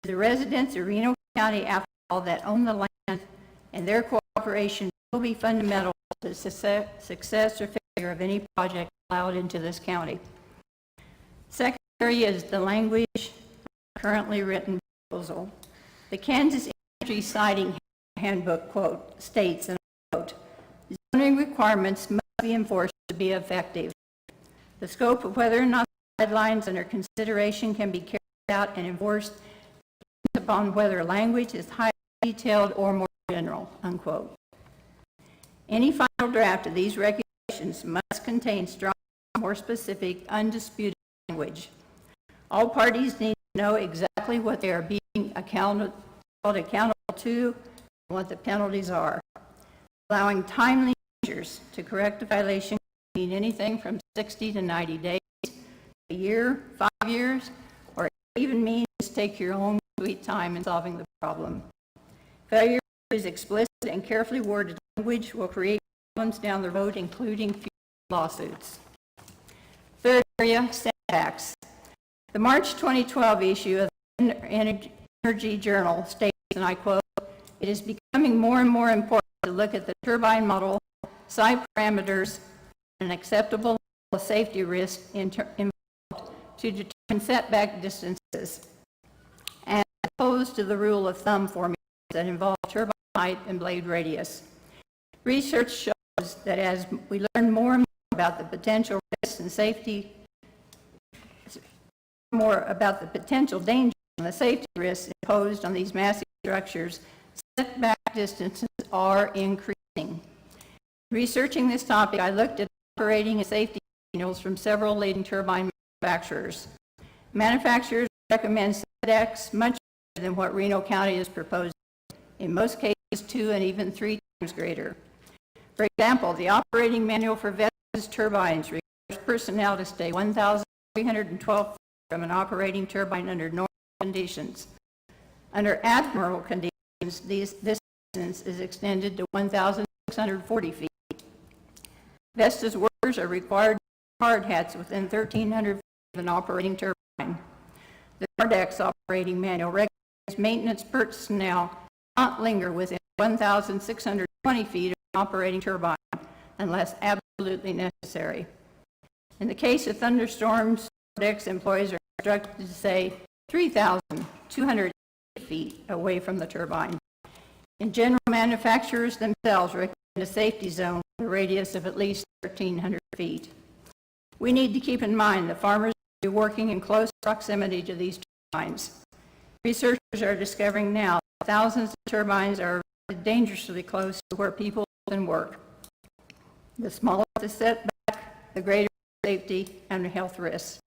The residents of Reno County, after all, that own the land, and their cooperation will be fundamental to the success or failure of any project allowed into this county. Second area is the language currently written proposal. The Kansas Energy Siting Handbook, quote, states, and I quote, zoning requirements must be enforced to be effective. The scope of whether or not the guidelines under consideration can be carried out and enforced depends upon whether language is highly detailed or more general, unquote. Any final draft of these regulations must contain strong, more specific, undisputed language. All parties need to know exactly what they are being held accountable to and what the penalties are. Allowing timely measures to correct a violation can mean anything from 60 to 90 days, a year, 5 years, or it even means take your own sweet time in solving the problem. Failure to use explicit and carefully worded language will create problems down the road, including future lawsuits. Third area, setbacks. The March 2012 issue of the Energy Journal states, and I quote, "It is becoming more and more important to look at the turbine model, site parameters, and acceptable level of safety risk involved to determine setback distances, as opposed to the rule of thumb formulas that involve turbine height and blade radius. Research shows that as we learn more and more about the potential risks and safety, more about the potential danger and the safety risks imposed on these massive structures, setback distances are increasing. Researching this topic, I looked at operating and safety manuals from several leading turbine manufacturers. Manufacturers recommend setbacks much greater than what Reno County is proposing, in most cases 2 and even 3 times greater. For example, the operating manual for Vestas turbines requires personnel to stay 1,312 feet from an operating turbine under normal conditions. Under abnormal conditions, this distance is extended to 1,640 feet. Vestas workers are required to wear hard hats within 1,300 feet of an operating turbine. The Nordex operating manual recommends maintenance personnel not linger within 1,620 feet of an operating turbine unless absolutely necessary. In the case of thunderstorms, Nordex employees are instructed to stay 3,200 feet away from the turbine. In general, manufacturers themselves recommend a safety zone with a radius of at least 1,300 feet. We need to keep in mind that farmers will be working in close proximity to these turbines. Researchers are discovering now that thousands of turbines are dangerously close to where people live and work. The smaller the setback, the greater safety and health risks.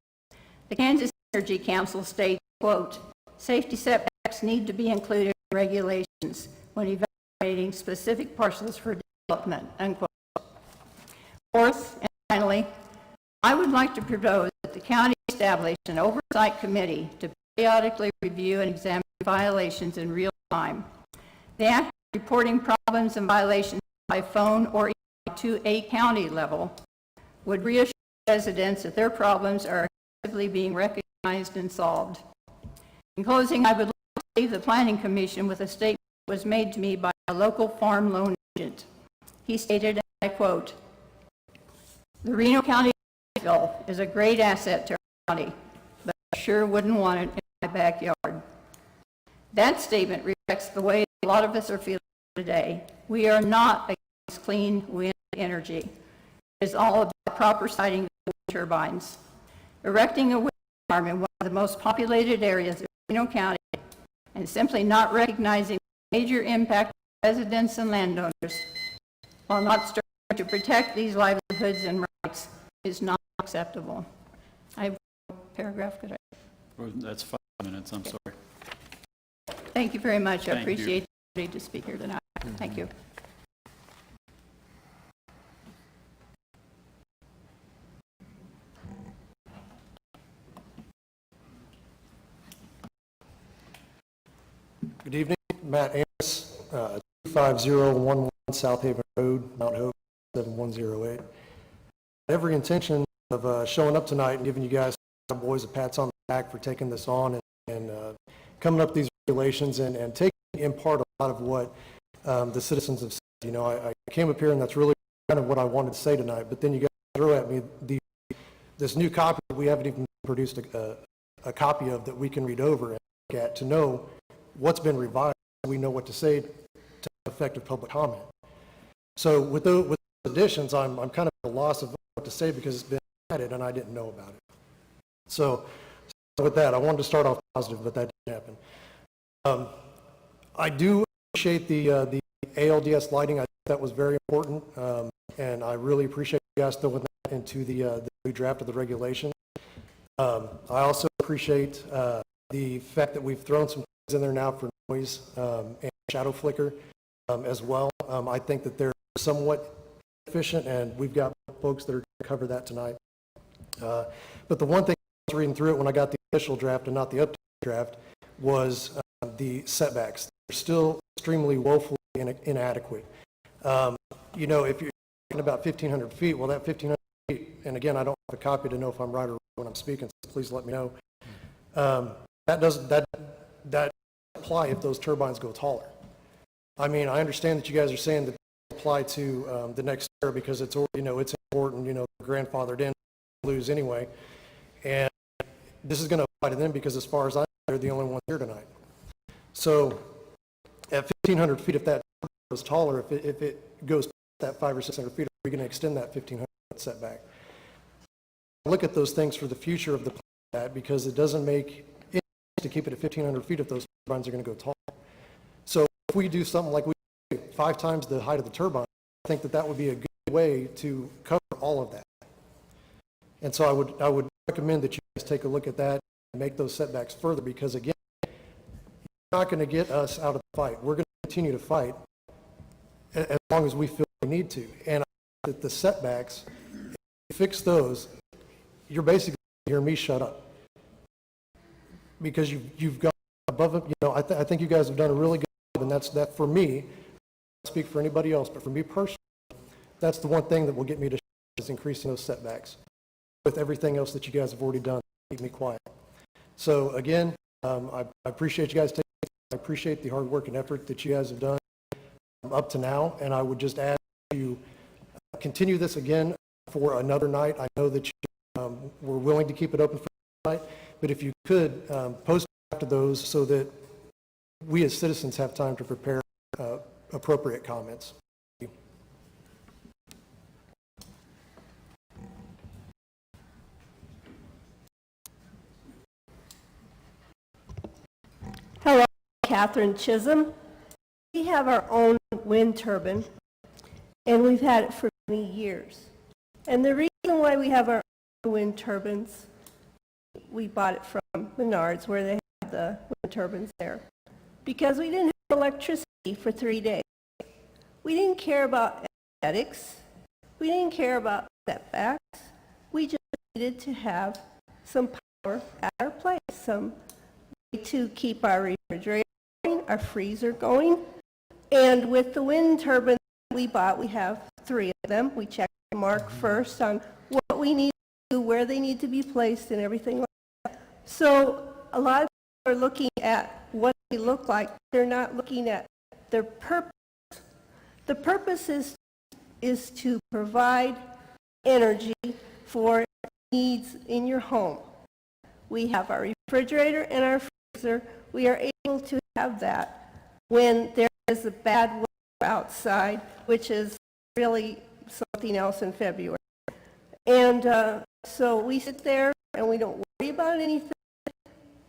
The Kansas Energy Council states, quote, safety setbacks need to be included in regulations when evaluating specific parcels for development, unquote. Fourth, and finally, I would like to propose that the county establish an oversight committee to periodically review and examine violations in real time. The act of reporting problems and violations by phone or email to a county level would reassure residents that their problems are effectively being recognized recognized and solved. In closing, I would like to leave the Planning Commission with a statement that was made to me by a local farm loan agent. He stated, and I quote, "The Reno County landfill is a great asset to our county, but I sure wouldn't want it in my backyard." That statement reflects the way a lot of us are feeling today. We are not against clean wind energy. It is all about proper siting of wind turbines. Erecting a wind farm in one of the most populated areas of Reno County and simply not recognizing the major impact on residents and landowners while not starting to protect these livelihoods and rights is not acceptable. I have a paragraph, could I? Well, that's 5 minutes, I'm sorry. Thank you very much. I Thank you. appreciate the opportunity to speak here tonight. Thank you. Good evening, Matt Amos, 25011 South Haven Road, Mount Hope, 7108. Every intention of showing up tonight and giving you guys, boys, a pats on the back for taking this on and coming up with these regulations and taking in part a lot of what the citizens have said. You know, I came up here and that's really kind of what I wanted to say tonight, but then you guys throw at me this new copy that we haven't even produced a copy of that we can read over and look at to know what's been revised. We know what to say to have effective public comment. So with those additions, I'm kind of at a loss of what to say because it's been added and I didn't know about it. So with that, I wanted to start off positive, but that didn't happen. I do appreciate the ALDS lighting. I think that was very important, and I really appreciate you guys throwing that into the new draft of the regulation. I also appreciate the fact that we've thrown some things in there now for noise and shadow flicker as well. I think that they're somewhat efficient, and we've got folks that are going to cover that tonight. But the one thing I was reading through it when I got the initial draft and not the updated draft was the setbacks. They're still extremely woefully inadequate. You know, if you're talking about 1,500 feet, well, that 1,500 feet, and again, I don't have a copy to know if I'm right or wrong when I'm speaking, so please let me know. That apply if those turbines go taller. I mean, I understand that you guys are saying that they apply to the next year because it's, you know, it's important, you know, grandfathered in, lose anyway. And this is going to apply to them because as far as I know, they're the only ones here tonight. So at 1,500 feet, if that goes taller, if it goes that 500 or 600 feet, are we going to extend that 1,500 foot setback? Look at those things for the future of the plant because it doesn't make it to keep it at 1,500 feet if those turbines are going to go tall. So if we do something like we do 5 times the height of the turbine, I think that that would be a good way to cover all of that. And so I would recommend that you guys take a look at that and make those setbacks further because, again, you're not going to get us out of the fight. We're going to continue to fight as long as we feel we need to. And I think that the setbacks, if you fix those, you're basically going to hear me shut up because you've gone above it. You know, I think you guys have done a really good job, and that for me, I don't speak for anybody else, but for me personally, that's the one thing that will get me to is increasing those setbacks with everything else that you guys have already done to keep me quiet. So again, I appreciate you guys taking it. I appreciate the hard work and effort that you guys have done up to now, and I would just ask you continue this again for another night. I know that you were willing to keep it open for tonight, but if you could post after those so that we as citizens have time to prepare appropriate comments. Hello, Catherine Chisholm. We have our own wind turbine, and we've had it for many years. And the reason why we have our own wind turbines, we bought it from Menards, where they have the wind turbines there, because we didn't have electricity for 3 days. We didn't care about aesthetics. We didn't care about setbacks. We just needed to have some power at our place, some way to keep our refrigerator going, our freezer going. And with the wind turbine we bought, we have 3 of them. We checked the mark first on what we need to do, where they need to be placed, and everything like that. So a lot of people are looking at what they look like. They're not looking at their purpose. The purpose is to provide energy for needs in your home. We have our refrigerator and our freezer. We are able to have that when there is a bad weather outside, which is really something else in February. And so we sit there and we don't worry about anything.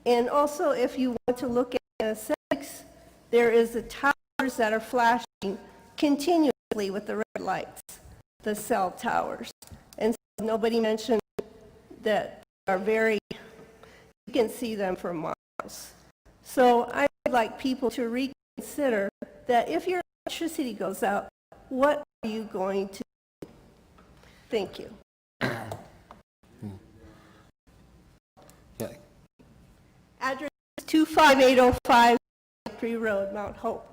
And also, if you want to look at aesthetics, there is the towers that are flashing continuously with the red lights, the cell towers. And so nobody mentioned that they are very, you can see them for miles. So I would like people to reconsider that if your electricity goes out, what are you going to do? Thank you. Yeah. Address is 25805 Factory Road, Mount Hope.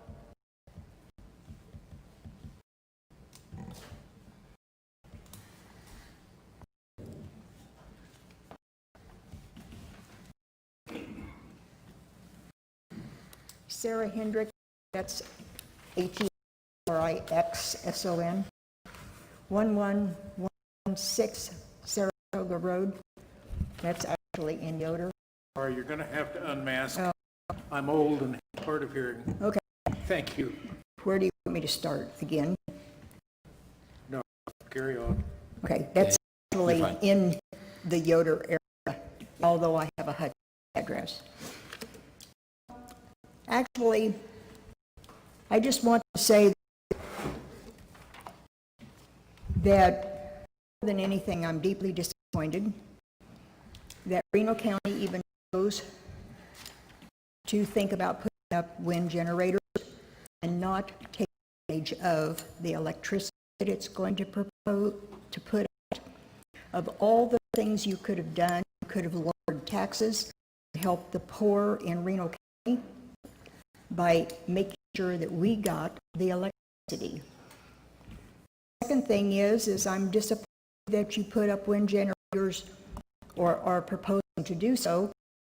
Sarah Hendrick, that's Herixson, 1116 Saratoga Road. That's actually in Yoder. All right, you're going to have to unmask. I'm old and hard of hearing. Okay, Thank you. where do you want me to start again? No, carry on. Okay, that's actually fine. in the Yoder area, although I have a HUD address. Actually, I just want to say that more than anything, I'm deeply disappointed that Reno County even chose to think about putting up wind generators and not take advantage of the electricity that it's going to propose to put out. Of all the things you could have done, you could have lowered taxes to help the poor in Reno County by making sure that we got the electricity. Second thing is I'm disappointed that you put up wind generators or are proposing to do so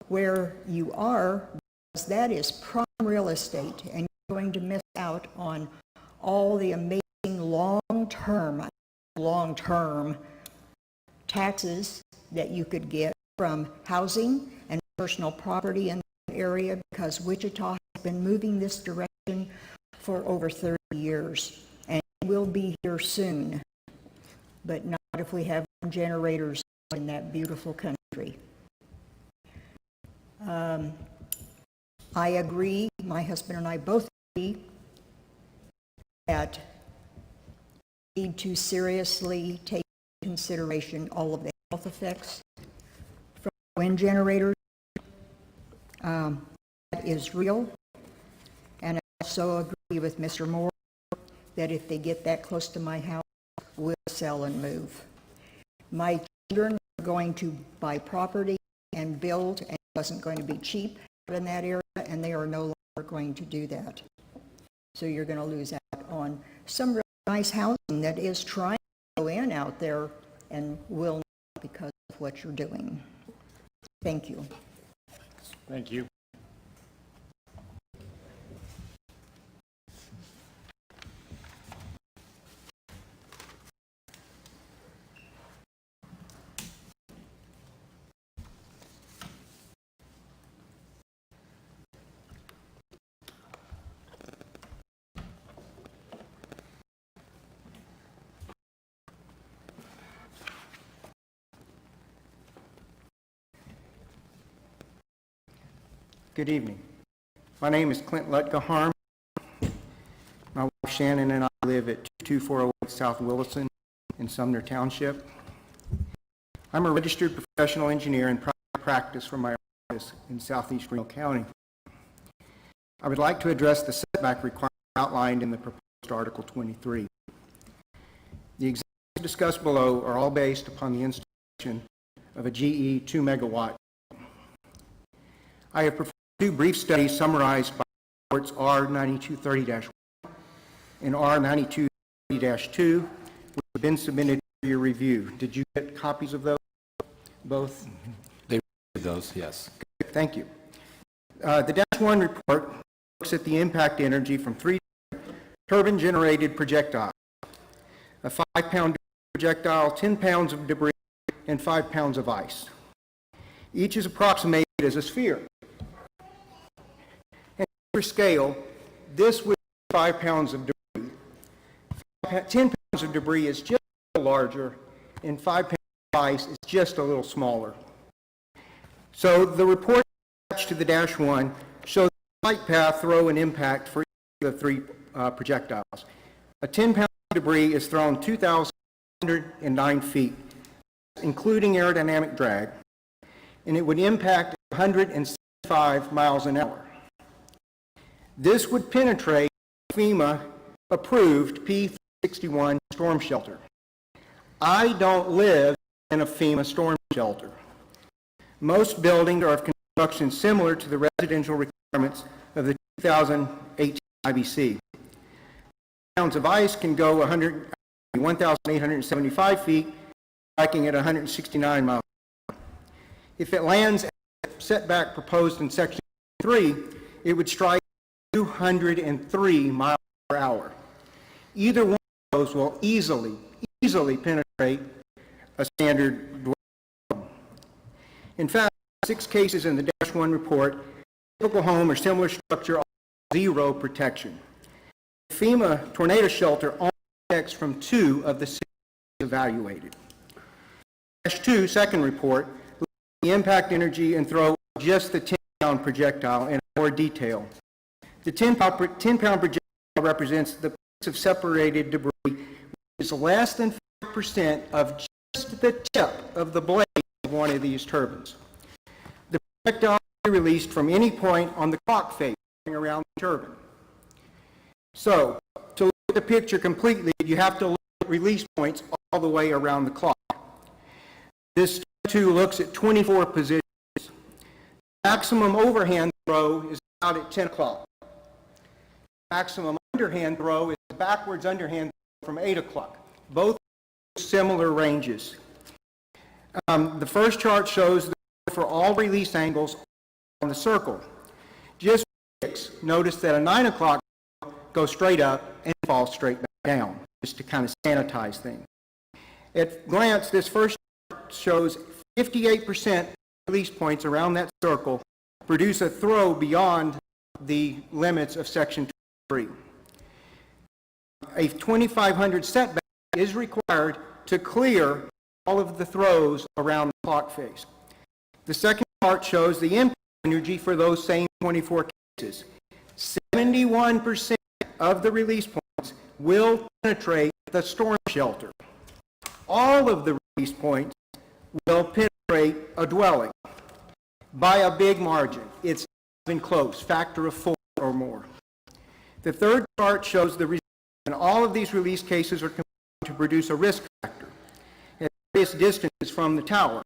where you are, because that is prime real estate and you're going to miss out on all the amazing long-term taxes that you could get from housing and personal property in the area, because Wichita has been moving this direction for over 30 years and will be here soon, but not if we have generators in that beautiful country. I agree, my husband and I both agree that we need to seriously take into consideration all of the health effects from wind generators. That is real. And I also agree with Mr. Moore that if they get that close to my house, we'll sell and move. My children are going to buy property and build, and it wasn't going to be cheap in that area, and they are no longer going to do that. So you're going to lose out on some really nice housing that is trying to go in out there and will not because of what you're doing. Thank you. Thank you. Good evening. My name is Clint Lutgaharm. My wife Shannon and I live at 2408 South Williston in Sumner Township. I'm a registered professional engineer in private practice from my office in southeast Reno County. I would like to address the setback requirement outlined in the proposed Article 23. The examples discussed below are all based upon the installation of a GE 2 megawatt. I have performed two brief studies summarized by reports R9230-1 and R9230-2, which have been submitted for your review. Did you get copies of those? Both? They reviewed those, yes. Thank you. The Dash 1 report looks at the impact energy from 3 turbine-generated projectiles: a 5-pound projectile, 10 pounds of debris, and 5 pounds of ice. Each is approximated as a sphere. And for scale, this would be 5 pounds of debris. 10 pounds of debris is just a little larger, and 5 pounds of ice is just a little smaller. So the report attached to the Dash 1 shows the flight path, throw, and impact for each of the 3 projectiles. A 10-pound debris is thrown 2,109 feet, including aerodynamic drag, and it would impact 165 miles an hour. This would penetrate FEMA-approved P61 storm shelter. I don't live in a FEMA storm shelter. Most buildings are of construction similar to the residential requirements of the 2018 IBC. Pounds of ice can go 1,875 feet, striking at 169 miles. If it lands at the setback proposed in Section 3, it would strike 203 miles per hour. Either one of those will easily penetrate a standard dwelling. In fact, 6 cases in the Dash 1 report, typical home or similar structure offers 0 protection. FEMA tornado shelter only protects from 2 of the 6 evaluated. Dash 2, second report, looks at the impact energy and throw just the 10-pound projectile in more detail. The 10-pound projectile represents the piece of separated debris, which is less than 5% of just the tip of the blade of one of these turbines. The projectile can be released from any point on the clock face around the turbine. So, to look at the picture completely, you have to look at release points all the way around the clock. This 2 looks at 24 positions. Maximum overhand throw is about at 10 o'clock. Maximum underhand throw is backwards underhand throw from 8 o'clock. Both similar ranges. The first chart shows for all release angles on the circle. Just notice that a 9 o'clock goes straight up and falls straight back down, just to kind of sanitize things. At glance, this first chart shows 58% release points around that circle produce a throw beyond the limits of Section 3. A 2,500 setback is required to clear all of the throws around the clock face. The second chart shows the impact energy for those same 24 cases. 71% of the release points will penetrate the storm shelter. All of the release points will penetrate a dwelling by a big margin. It's even close, factor of 4 or more. The third chart shows the result, and all of these release cases are combined to produce a risk factor at various distances from the tower.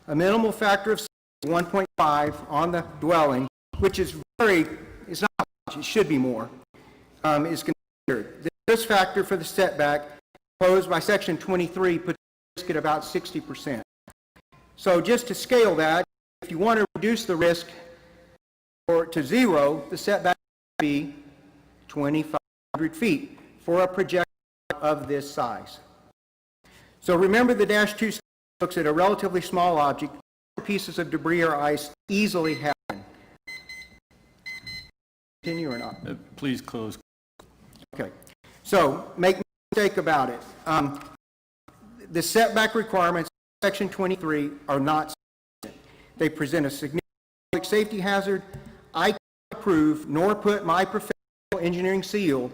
A minimal factor of 1.5 on the dwelling, which is it's not much, it should be more, is considered. The risk factor for the setback proposed by Section 23 puts the risk at about 60%. So just to scale that, if you want to reduce the risk to 0, the setback would be 2,500 feet for a projectile of this size. So remember, the Dash 2 looks at a relatively small object. Pieces of debris or ice easily happen. Continue or not? Please close. Okay. So make no mistake about it. The setback requirements of Section 23 are not sufficient. They present a significant public safety hazard. I can't approve nor put my professional engineering seal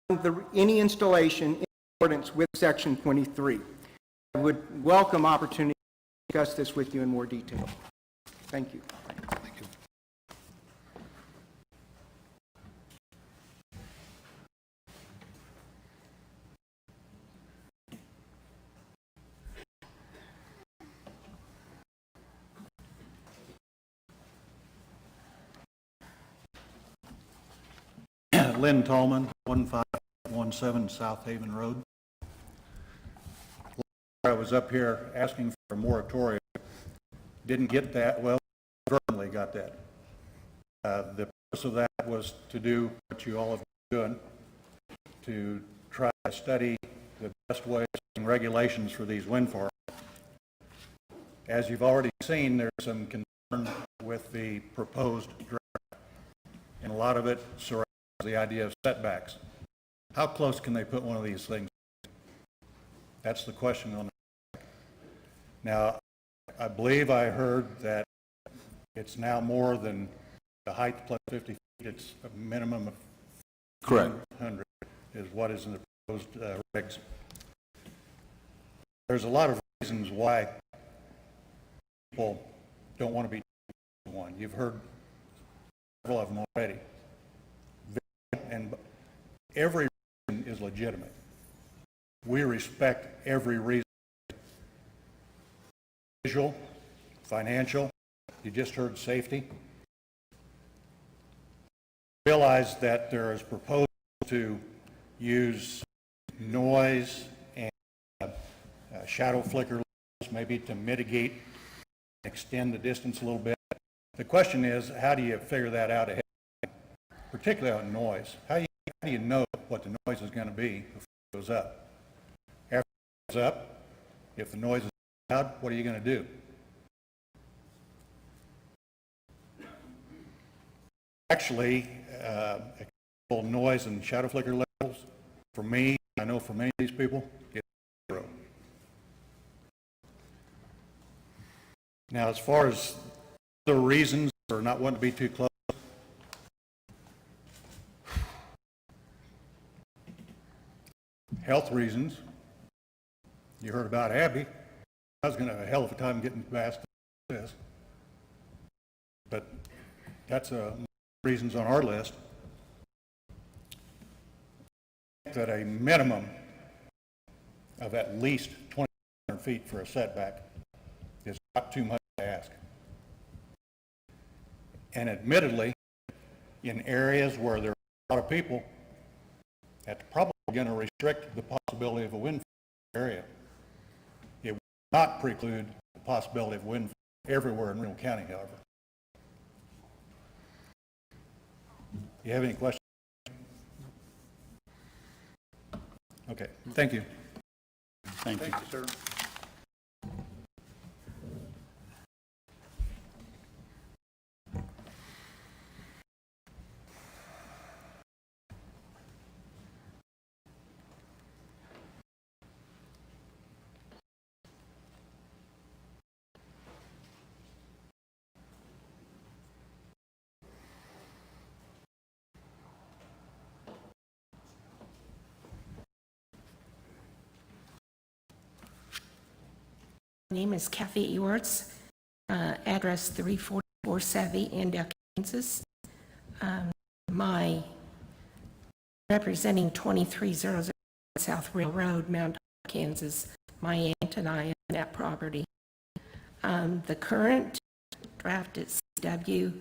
on any installation in accordance with Section 23. I would welcome opportunity to discuss this with you in more detail. Thank you. Lynn Tallman, 1517 South Haven Road. I was up here asking for a moratorium didn't get that, well, certainly got that. The purpose of that was to do what you all have been doing, to try to study the best ways and regulations for these wind farms. As you've already seen, there's some concern with the proposed draft, and a lot of it surrounds the idea of setbacks. How close can they put one of these things? That's the question on the. Now, I believe I heard that it's now more than the height plus 50 feet. It's a minimum of Correct. 100 is what is in the proposed regs. There's a lot of reasons why people don't want to be one. You've heard several of them already. And every reason is legitimate. We respect every reason. Visual, financial, you just heard safety. Realize that there is proposal to use noise and shadow flicker levels maybe to mitigate, extend the distance a little bit. The question is, how do you figure that out ahead, particularly on noise? How do you know what the noise is going to be before it goes up? After it goes up, if the noise is loud, what are you going to do? Actually, noise and shadow flicker levels, for me, I know for many of these people, it's 0. Now, as far as the reasons for not wanting to be too close, health reasons. You heard about Abby. I was going to have a hell of a time getting past this. But that's reasons on our list. That a minimum of at least 2,200 feet for a setback is not too much to ask. And admittedly, in areas where there are a lot of people, that's probably going to restrict the possibility of a wind farm area. It will not preclude the possibility of wind farm everywhere in Reno County, however. Do you have any questions? Okay, thank you. Thank you. Thank you, sir. My name is Kathy Ewarts, address 344 Savvy, Andale, Kansas. My representing 2300 South Railroad, Mount Hope, Kansas. My aunt and I own that property. The current draft at CWECS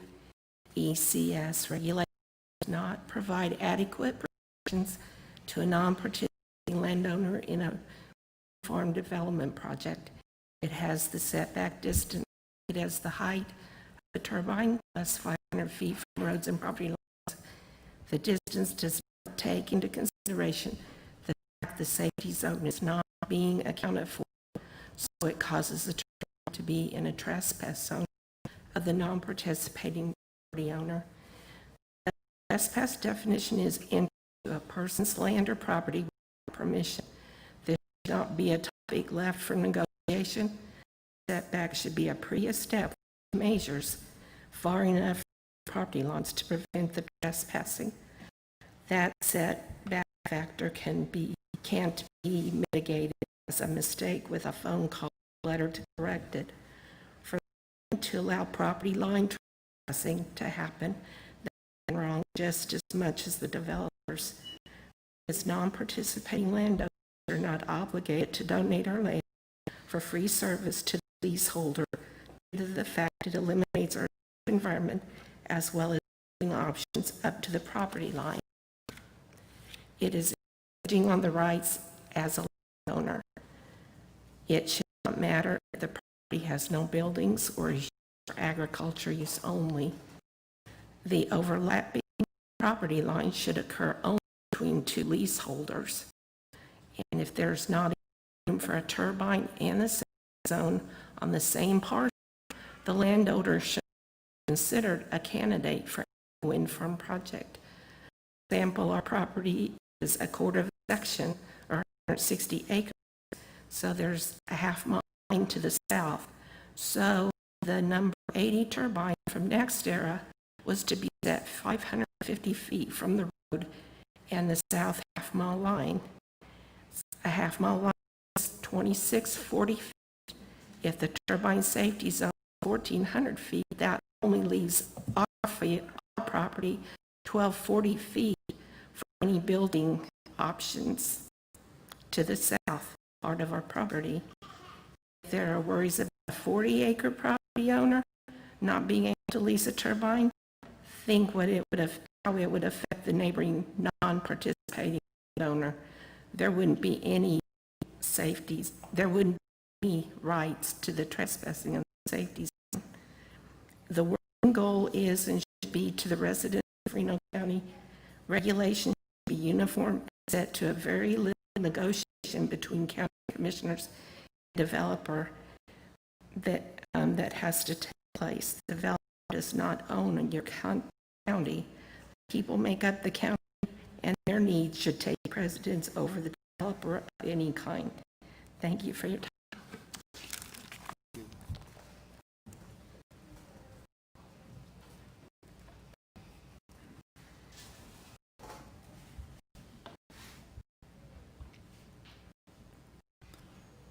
regulations does not provide adequate protections to a non-participating landowner in a farm development project. It has the setback distance, it has the height of the turbine, plus 500 feet from roads and property lines. The distance does not take into consideration the fact the safety zone is not being accounted for, so it causes the turbine to be in a trespass zone of the non-participating property owner. The trespass definition is into a person's land or property without permission. This should not be a topic left for negotiation. Setback should be a pre-established measures far enough from property lines to prevent the trespassing. That setback factor can't be mitigated as a mistake with a phone call or letter to correct it. For to allow property line trespassing to happen, that's wrong just as much as the developers. As non-participating landowners are not obligated to donate our land for free service to the leaseholder due to the fact it eliminates our environment as well as options up to the property line. It is infringing on the rights as a landowner. It should not matter if the property has no buildings or is used for agriculture use only. The overlapping property line should occur only between two leaseholders. And if there's not room for a turbine and a safe zone on the same parcel, the landowner should be considered a candidate for a wind farm project. For example, our property is a quarter of a section, or 160 acres, so there's a half mile line to the south. So the number 80 turbine from NextEra was to be set 550 feet from the road and the south half mile line. A half mile line is 2640 feet. If the turbine safety zone is 1,400 feet, that only leaves our property 1,240 feet for any building options to the south part of our property. If there are worries about a 40-acre property owner not being able to lease a turbine, think how it would affect the neighboring non-participating owner. There wouldn't be any safeties. There wouldn't be any rights to the trespassing and safety zone. The working goal is and should be to the residents of Reno County. Regulations should be uniform and set to a very little negotiation between county commissioners and developer that has to take place. The developer does not own your county. People make up the county, and their needs should take precedence over the developer of any kind. Thank you for your time.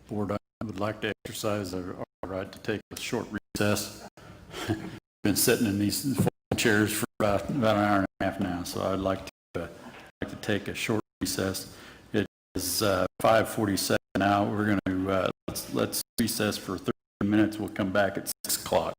Board, I would like to exercise our right to take a short recess. Been sitting in these chairs for about an hour and a half now, so I'd like to take a short recess. It is 5:47 now. We're going to let's recess for 30 minutes. We'll come back at 6 o'clock.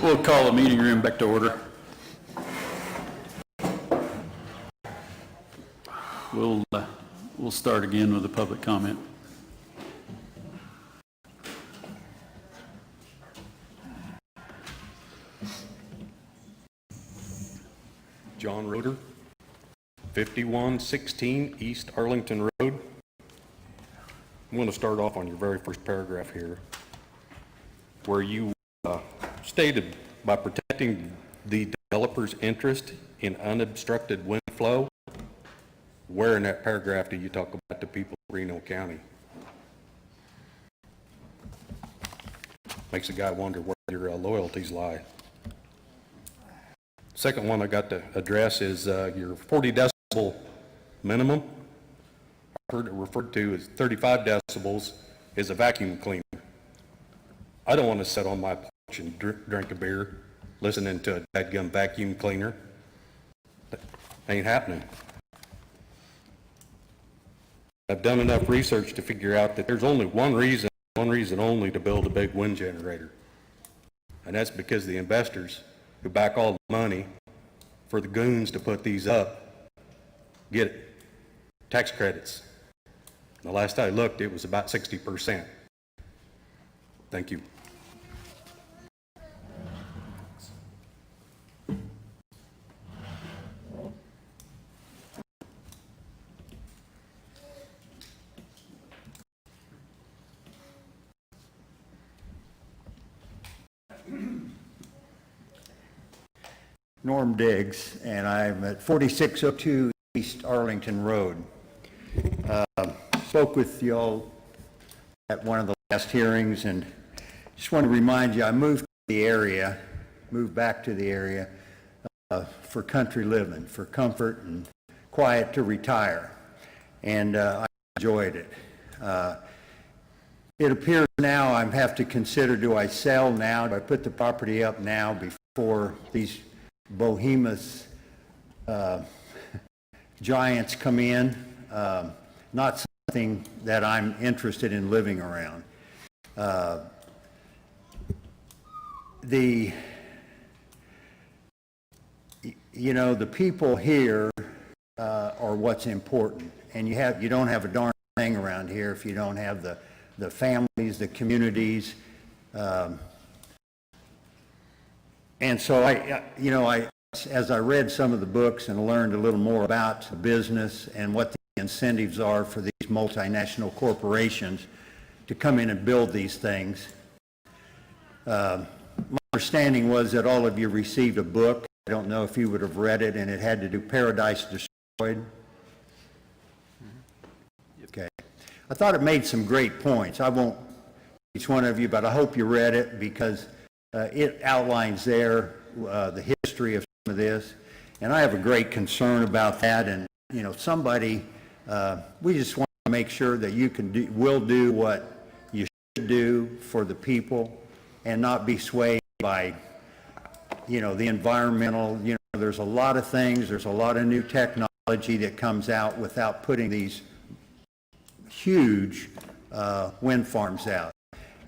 We'll call the meeting room back to order. We'll start again with the public comment. John Roeder, 5116 East Arlington Road. I'm going to start off on your very first paragraph here, where you stated, by protecting the developer's interest in unobstructed wind flow. Where in that paragraph do you talk about the people of Reno County? Makes a guy wonder where your loyalties lie. Second one I got to address is your 40 decibel minimum. I've heard it referred to as 35 decibels is a vacuum cleaner. I don't want to sit on my porch and drink a beer listening to a dadgum vacuum cleaner. That ain't happening. I've done enough research to figure out that there's only one reason only to build a big wind generator. And that's because the investors who back all the money for the goons to put these up get it. Tax credits. The last I looked, it was about 60%. Thank you. Norm Diggs, and I'm at 4602 East Arlington Road. Spoke with y'all at one of the last hearings, and just want to remind you, I moved back to the area for country living, for comfort and quiet to retire, and I enjoyed it. It appears now I have to consider, do I sell now? Do I put the property up now before these behemoth giants come in? Not something that I'm interested in living around. The people here are what's important, and you don't have a darn thing around here if you don't have the families, the communities, and so as I read some of the books and learned a little more about the business and what the incentives are for these multinational corporations to come in and build these things, my understanding was that all of you received a book. I don't know if you would have read it, and it had to do Paradise Destroyed. Okay. I thought it made some great points. I won't each one of you, but I hope you read it, because it outlines there the history of some of this, and I have a great concern about that. And we just want to make sure that you will do what you should do for the people, and not be swayed by the environmental. There's a lot of things. There's a lot of new technology that comes out without putting these huge wind farms out.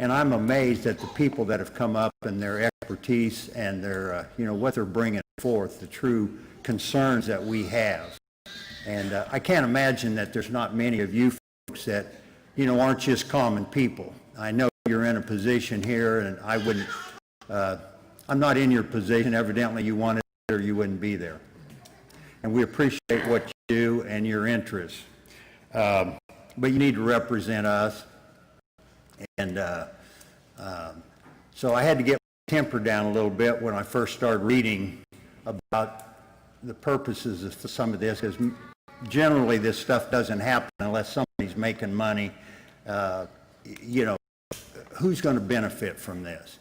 And I'm amazed at the people that have come up and their expertise and their, what they're bringing forth, the true concerns that we have. And I can't imagine that there's not many of you folks that, aren't just common people. I know you're in a position here, and I wouldn't, I'm not in your position. Evidently you wanted it, or you wouldn't be there. And we appreciate what you do and your interests. But you need to represent us. And so I had to get my temper down a little bit when I first started reading about the purposes of some of this, because generally this stuff doesn't happen unless somebody's making money. Who's going to benefit from this?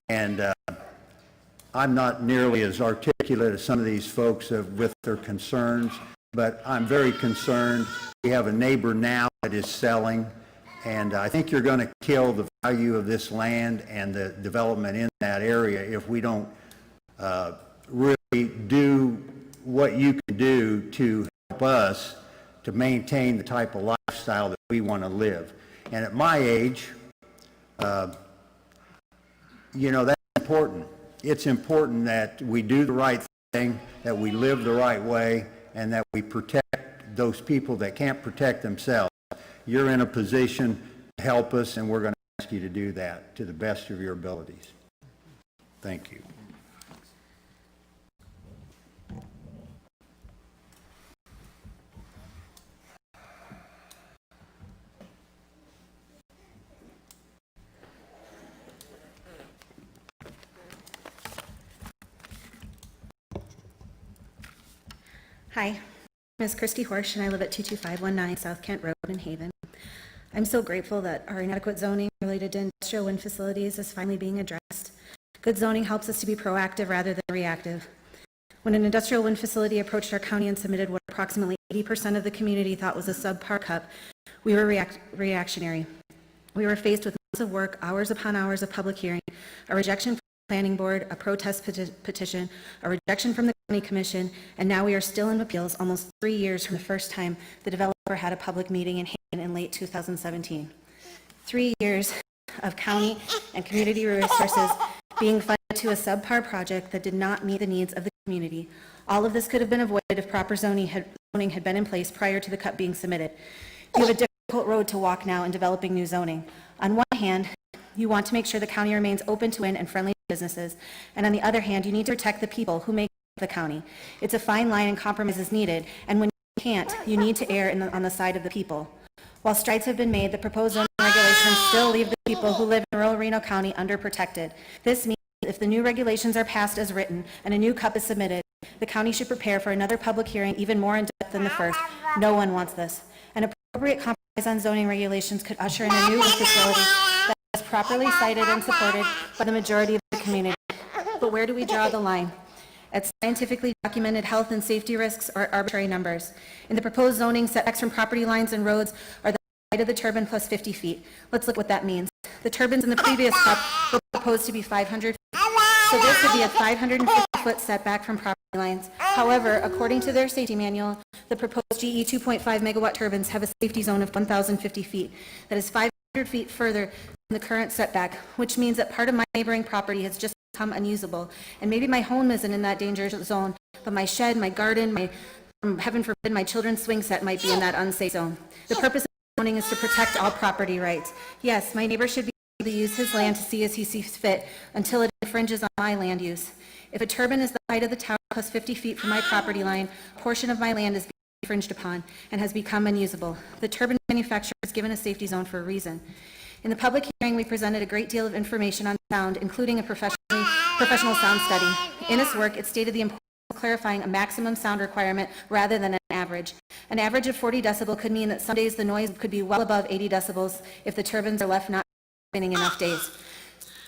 And I'm not nearly as articulate as some of these folks with their concerns, but I'm very concerned. We have a neighbor now that is selling, and I think you're going to kill the value of this land and the development in that area if we don't really do what you can do to help us to maintain the type of lifestyle that we want to live. And at my age, that's important. it's important that we do the right thing, that we live the right way, and that we protect those people that can't protect themselves. You're in a position to help us, and we're going to ask you to do that to the best of your abilities. Thank you. Hi, my name is Christy Horsch, and I live at 22519 South Kent Road in Haven. I'm so grateful that our inadequate zoning related to industrial wind facilities is finally being addressed. Good zoning helps us to be proactive rather than reactive. When an industrial wind facility approached our county and submitted what approximately 80% of the community thought was a subpar CUP, we were reactionary. We were faced with months of work, hours upon hours of public hearing, a rejection from the planning board, a protest petition, a rejection from the county commission, and now we are still in appeals almost 3 years from the first time the developer had a public meeting in Haven in late 2017. 3 years of county and community resources being funded to a subpar project that did not meet the needs of the community. All of this could have been avoided if proper zoning had been in place prior to the CUP being submitted. You have a difficult road to walk now in developing new zoning. On one hand, you want to make sure the county remains open to wind and friendly to businesses, and on the other hand, you need to protect the people who make the county. It's a fine line and compromise is needed, and when you can't, you need to err on the side of the people. While strides have been made, the proposed zoning regulations still leave the people who live in rural Reno County underprotected. This means if the new regulations are passed as written and a new CUP is submitted, the county should prepare for another public hearing even more in depth than the first. No one wants this. An appropriate compromise on zoning regulations could usher in a new facility that is properly cited and supported by the majority of the community. But where do we draw the line? At scientifically documented health and safety risks or arbitrary numbers. In the proposed zoning, setbacks from property lines and roads are the height of the turbine plus 50 feet. Let's look what that means. The turbines in the previous CUP were proposed to be 500 feet. So this would be a 550-foot setback from property lines. However, according to their safety manual, the proposed GE 2.5 megawatt turbines have a safety zone of 1,050 feet. That is 500 feet further than the current setback, which means that part of my neighboring property has just become unusable. And maybe my home isn't in that danger zone, but my shed, my garden, heaven forbid, my children's swing set might be in that unsafe zone. The purpose of zoning is to protect all property rights. Yes, my neighbor should be able to use his land to see as he sees fit until it infringes on my land use. If a turbine is the height of the tower plus 50 feet from my property line, a portion of my land is being infringed upon and has become unusable. The turbine manufacturer is given a safety zone for a reason. In the public hearing, we presented a great deal of information on sound, including a professional sound study. In its work, it stated the importance of clarifying a maximum sound requirement rather than an average. An average of 40 decibel could mean that some days the noise could be well above 80 decibels if the turbines are left not spinning enough days.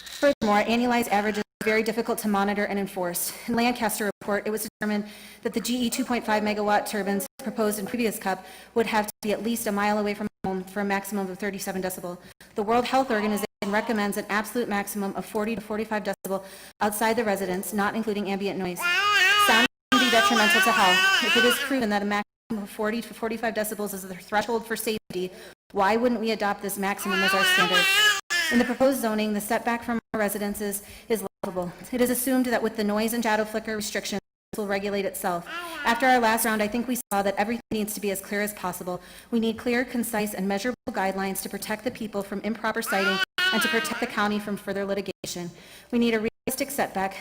Furthermore, annualized averages are very difficult to monitor and enforce. In Lancaster report, it was determined that the GE 2.5 megawatt turbines proposed in previous CUP would have to be at least a mile away from home for a maximum of 37 decibel. The World Health Organization recommends an absolute maximum of 40 to 45 decibel outside the residence, not including ambient noise. Sound can be detrimental to health. If it is proven that a maximum of 40 to 45 decibels is the threshold for safety, why wouldn't we adopt this maximum as our standard? In the proposed zoning, the setback from our residences is laughable. It is assumed that with the noise and shadow flicker restrictions, this will regulate itself. After our last round, I think we saw that everything needs to be as clear as possible. We need clear, concise, and measurable guidelines to protect the people from improper siting and to protect the county from further litigation. We need a realistic setback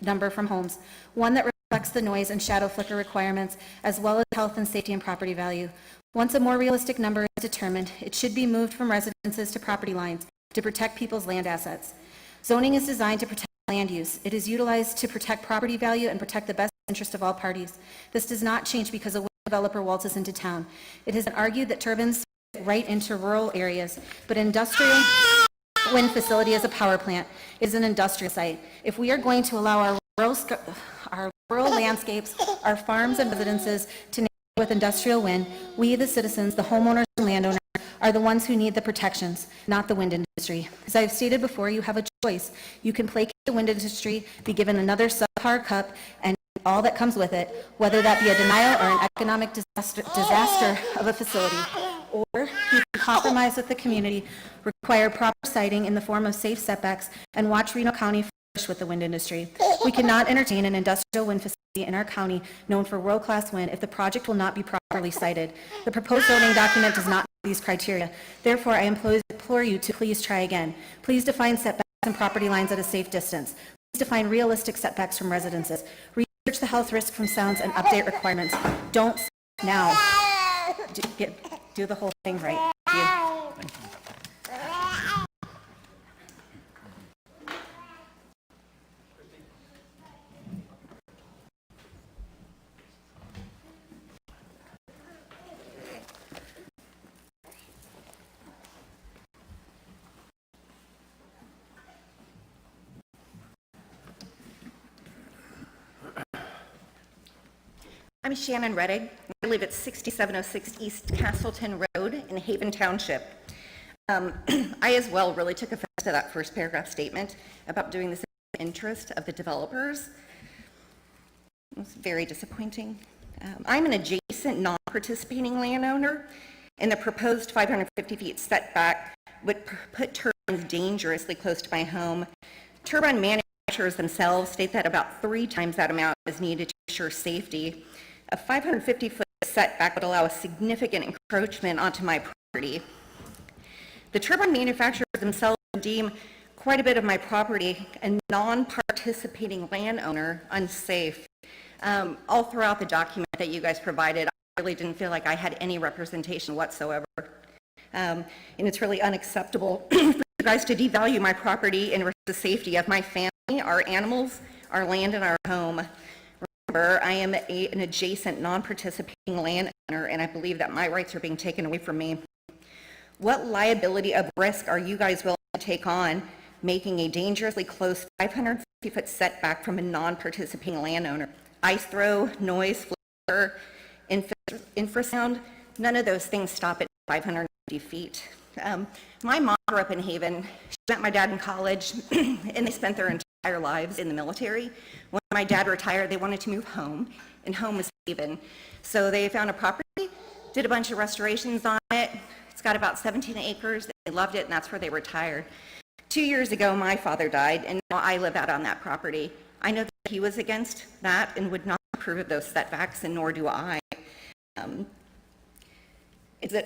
number from homes, one that reflects the noise and shadow flicker requirements, as well as health and safety and property value. Once a more realistic number is determined, it should be moved from residences to property lines to protect people's land assets. Zoning is designed to protect land use. It is utilized to protect property value and protect the best interest of all parties. This does not change because a wind developer waltzes into town. It has been argued that turbines fit right into rural areas, but industrial wind facility is a power plant. It is an industrial site. If we are going to allow our rural landscapes, our farms and residences to neighbor with industrial wind, we, the citizens, the homeowners and landowners, are the ones who need the protections, not the wind industry. As I've stated before, you have a choice. You can placate the wind industry, be given another subpar CUP, and all that comes with it, whether that be a denial or an economic disaster of a facility. Or you can compromise with the community, require proper siting in the form of safe setbacks, and watch Reno County with the wind industry. We cannot entertain an industrial wind facility in our county known for world-class wind if the project will not be properly cited. The proposed zoning document does not meet these criteria. Therefore, I implore you to please try again. Please define setbacks and property lines at a safe distance. Please define realistic setbacks from residences. Research the health risk from sounds and update requirements. Don't now. Do the whole thing right. Thank you. I'm Shannon Reddig. I live at 6706 East Castleton Road in Haven Township. I as well really took offense to that first paragraph statement about doing this in the interest of the developers. It was very disappointing. I'm an adjacent non-participating landowner, and the proposed 550 feet setback would put turbines dangerously close to my home. Turbine manufacturers themselves state that about 3 times that amount is needed to ensure safety. A 550-foot setback would allow a significant encroachment onto my property. The turbine manufacturers themselves deem quite a bit of my property a non-participating landowner unsafe. All throughout the document that you guys provided, I really didn't feel like I had any representation whatsoever. And it's really unacceptable for you guys to devalue my property and risk the safety of my family, our animals, our land, and our home. Remember, I am an adjacent non-participating landowner, and I believe that my rights are being taken away from me. What liability of risk are you guys willing to take on making a dangerously close 550-foot setback from a non-participating landowner? Ice throw, noise, flicker, infrasound, none of those things stop at 550 feet. My mom grew up in Haven. She met my dad in college, and they spent their entire lives in the military. When my dad retired, they wanted to move home, and home was Haven. So they found a property, did a bunch of restorations on it. It's got about 17 acres. They loved it, and that's where they retired. 2 years ago, my father died, and now I live out on that property. I know that he was against that and would not approve of those setbacks, and nor do I. It's a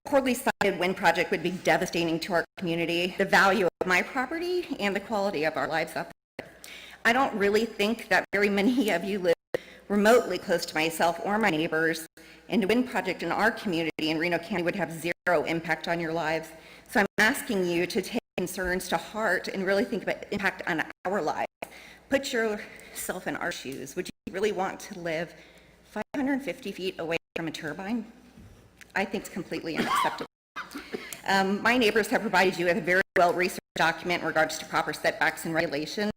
poorly sited wind project would be devastating to our community, the value of my property, and the quality of our lives up there. I don't really think that very many of you live remotely close to myself or my neighbors, and a wind project in our community in Reno County would have zero impact on your lives. So I'm asking you to take concerns to heart and really think about impact on our lives. Put yourself in our shoes. Would you really want to live 550 feet away from a turbine? I think it's completely unacceptable. My neighbors have provided you with a very well-researched document in regards to proper setbacks and regulations.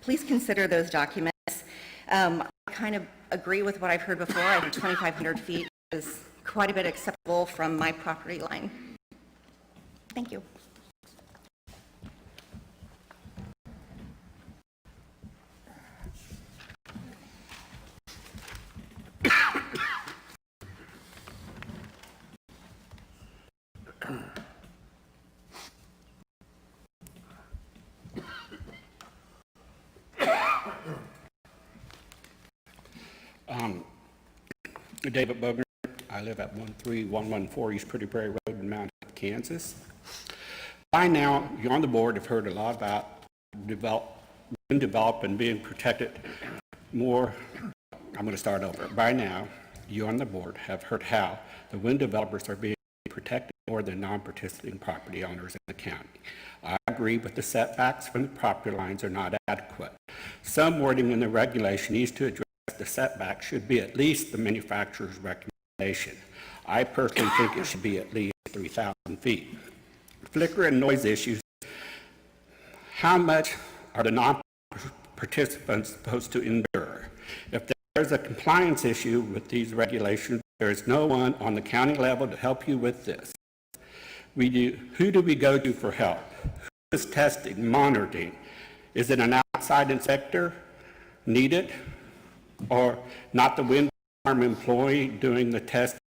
Please consider those documents. I kind of agree with what I've heard before. I think 2,500 feet is quite a bit acceptable from my property line. Thank you. David Bogner. I live at 13114 East Pretty Prairie Road in Mount Hope, Kansas. By now, you on the board have heard a lot about wind development being protected more. I'm going to start over. By now, you on the board have heard how the wind developers are being protected more than non-participating property owners in the county. I agree with the setbacks from the property lines are not adequate. Some wording in the regulation needs to address the setback should be at least the manufacturer's recommendation. I personally think it should be at least 3,000 feet. Flicker and noise issues. How much are the non-participants supposed to endure? If there's a compliance issue with these regulations, there is no one on the county level to help you with this. Who do we go to for help? Who is testing, monitoring? Is it an outside inspector needed? Or not the wind farm employee doing the testing?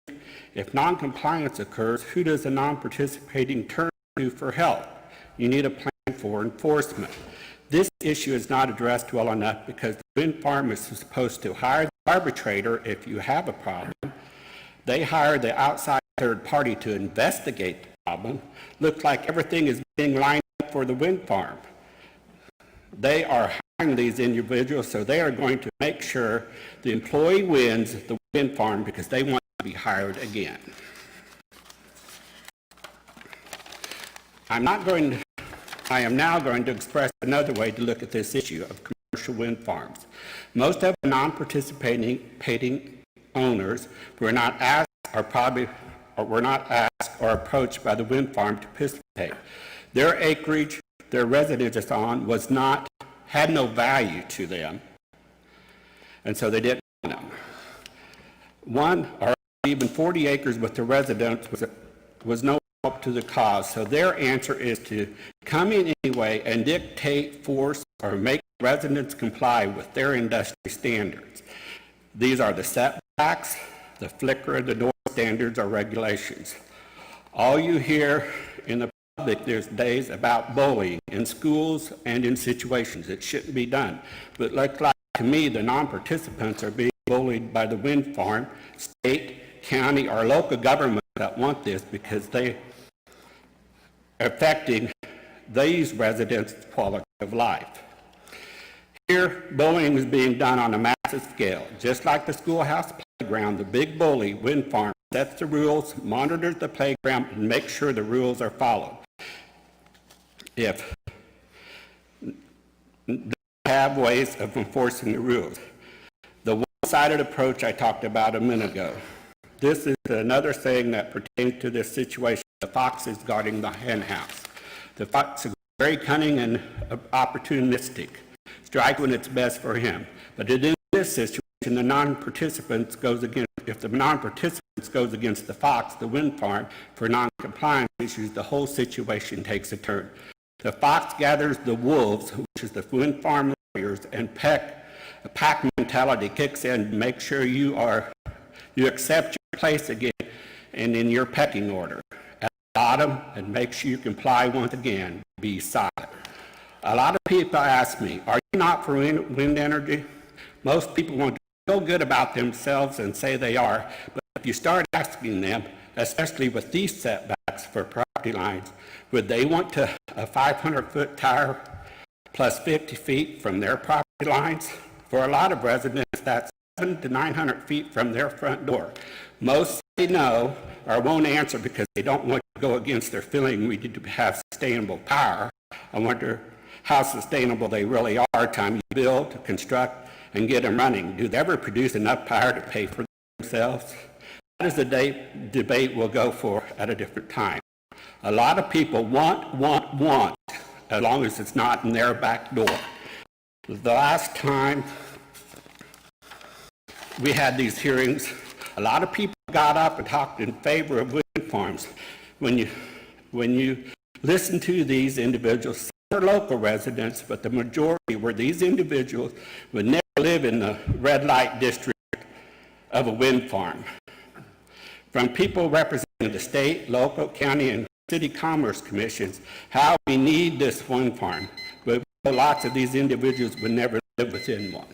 If non-compliance occurs, who does a non-participating turn to for help? You need a plan for enforcement. This issue is not addressed well enough because the wind farm is supposed to hire the arbitrator if you have a problem. They hire the outside third party to investigate the problem. Looks like everything is being lined up for the wind farm. They are hiring these individuals, so they are going to make sure the employee wins the wind farm because they want to be hired again. I am now going to express another way to look at this issue of commercial wind farms. Most of the non-participating owners were not asked or approached by the wind farm to participate. Their acreage, their residence on had no value to them, and so they didn't want them. One or even 40 acres with the residence was no help to the cause, so their answer is to come in anyway and dictate, force, or make residents comply with their industry standards. These are the setbacks, the flicker of the door standards or regulations. All you hear in the public these days about bullying in schools and in situations it shouldn't be done. But it looks like to me the non-participants are being bullied by the wind farm, state, county, or local government that want this because they are affecting these residents' quality of life. Here, bullying is being done on a massive scale. Just like the schoolhouse playground, the big bully, wind farm, sets the rules, monitors the playground, and makes sure the rules are followed. If they have ways of enforcing the rules. The one-sided approach I talked about a minute ago. This is another thing that pertains to this situation. The fox is guarding the hen house. The fox is very cunning and opportunistic. Strike when it's best for him. But in this situation, the non-participants goes against, if the non-participants goes against the fox, the wind farm, for non-compliance issues, the whole situation takes a turn. The fox gathers the wolves, which is the wind farm lawyers, and a pack mentality kicks in to make sure you accept your place again and in your pecking order. At the bottom, and make sure you comply once again, be silent. A lot of people ask me, are you not for wind energy? Most people want to feel good about themselves and say they are, but if you start asking them, especially with these setbacks for property lines, would they want a 500-foot tower plus 50 feet from their property lines? For a lot of residents, that's 700 to 900 feet from their front door. Most say no or won't answer because they don't want to go against their feeling we need to have sustainable power. I wonder how sustainable they really are, time you build, construct, and get them running. Do they ever produce enough power to pay for themselves? That is a debate we'll go for at a different time. A lot of people want, as long as it's not in their back door. The last time we had these hearings, a lot of people got up and talked in favor of wind farms. When you listen to these individuals, some are local residents, but the majority were these individuals would never live in the red light district of a wind farm. From people representing the state, local, county, and city commerce commissions, how we need this wind farm, but lots of these individuals would never live within one.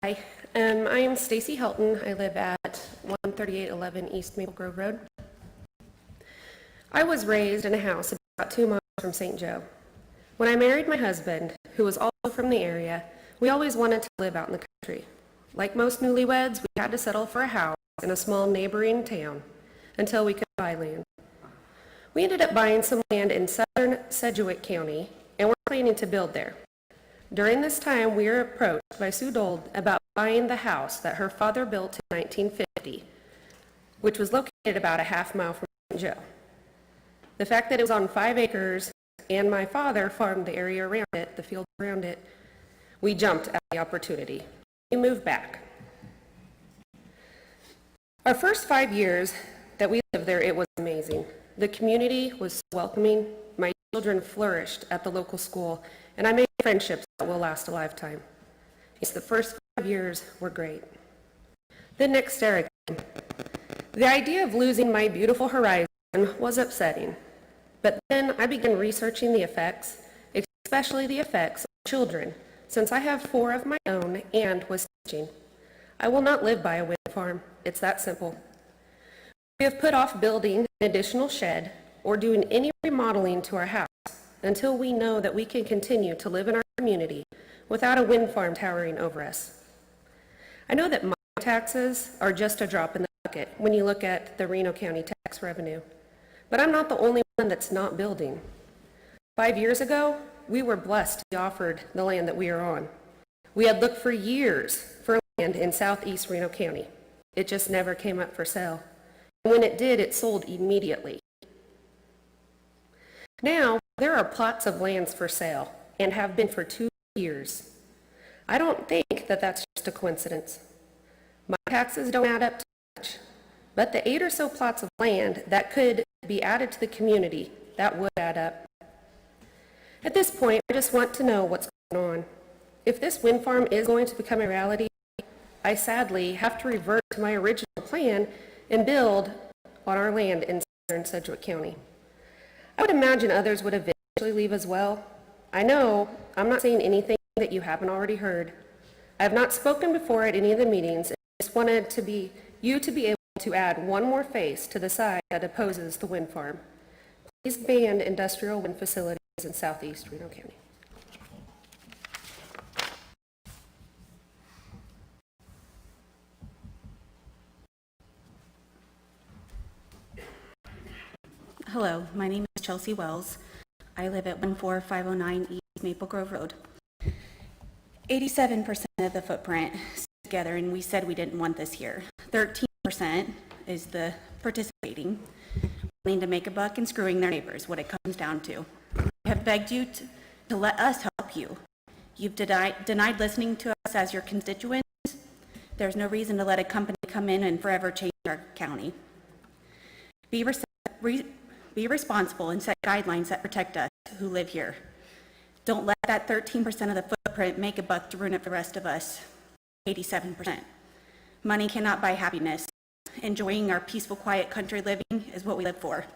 Hi, I am Stacy Helton. I live at 13811 East Maple Grove Road. I was raised in a house about 2 miles from St. Joe. When I married my husband, who was also from the area, we always wanted to live out in the country. Like most newlyweds, we had to settle for a house in a small neighboring town until we could buy land. We ended up buying some land in southern Sedgwick County, and we're planning to build there. During this time, we were approached by Sue Dold about buying the house that her father built in 1950, which was located about a half mile from St. Joe. The fact that it was on 5 acres and my father farmed the area around it, the field around it, we jumped at the opportunity. We moved back. Our first 5 years that we lived there, it was amazing. The community was so welcoming, my children flourished at the local school, and I made friendships that will last a lifetime. Yes, the first 5 years were great. Then next era came. The idea of losing my beautiful horizon was upsetting, but then I began researching the effects, especially the effects on children, since I have 4 of my own and was teaching. I will not live by a wind farm. It's that simple. We have put off building an additional shed or doing any remodeling to our house until we know that we can continue to live in our community without a wind farm towering over us. I know that my taxes are just a drop in the bucket when you look at the Reno County tax revenue, but I'm not the only one that's not building. 5 years ago, we were blessed to be offered the land that we are on. We had looked for years for land in southeast Reno County. It just never came up for sale. And when it did, it sold immediately. Now, there are plots of lands for sale and have been for 2 years. I don't think that that's just a coincidence. My taxes don't add up to much, but the 8 or so plots of land that could be added to the community, that would add up. At this point, I just want to know what's going on. If this wind farm is going to become a reality, I sadly have to revert to my original plan and build on our land in southern Sedgwick County. I would imagine others would eventually leave as well. I know I'm not saying anything that you haven't already heard. I have not spoken before at any of the meetings, and I just wanted you to be able to add one more face to the side that opposes the wind farm. Please ban industrial wind facilities in southeast Reno County. Hello, my name is Chelsea Wells. I live at 14509 East Maple Grove Road. 87% of the footprint is together, and we said we didn't want this here. 13% is the participating, wanting to make a buck and screwing their neighbors, what it comes down to. We have begged you to let us help you. You've denied listening to us as your constituents. There's no reason to let a company come in and forever change our county. Be responsible and set guidelines that protect us who live here. Don't let that 13% of the footprint make a buck to ruin it for the rest of us, 87%. Money cannot buy happiness. Enjoying our peaceful, quiet country living is what we live for.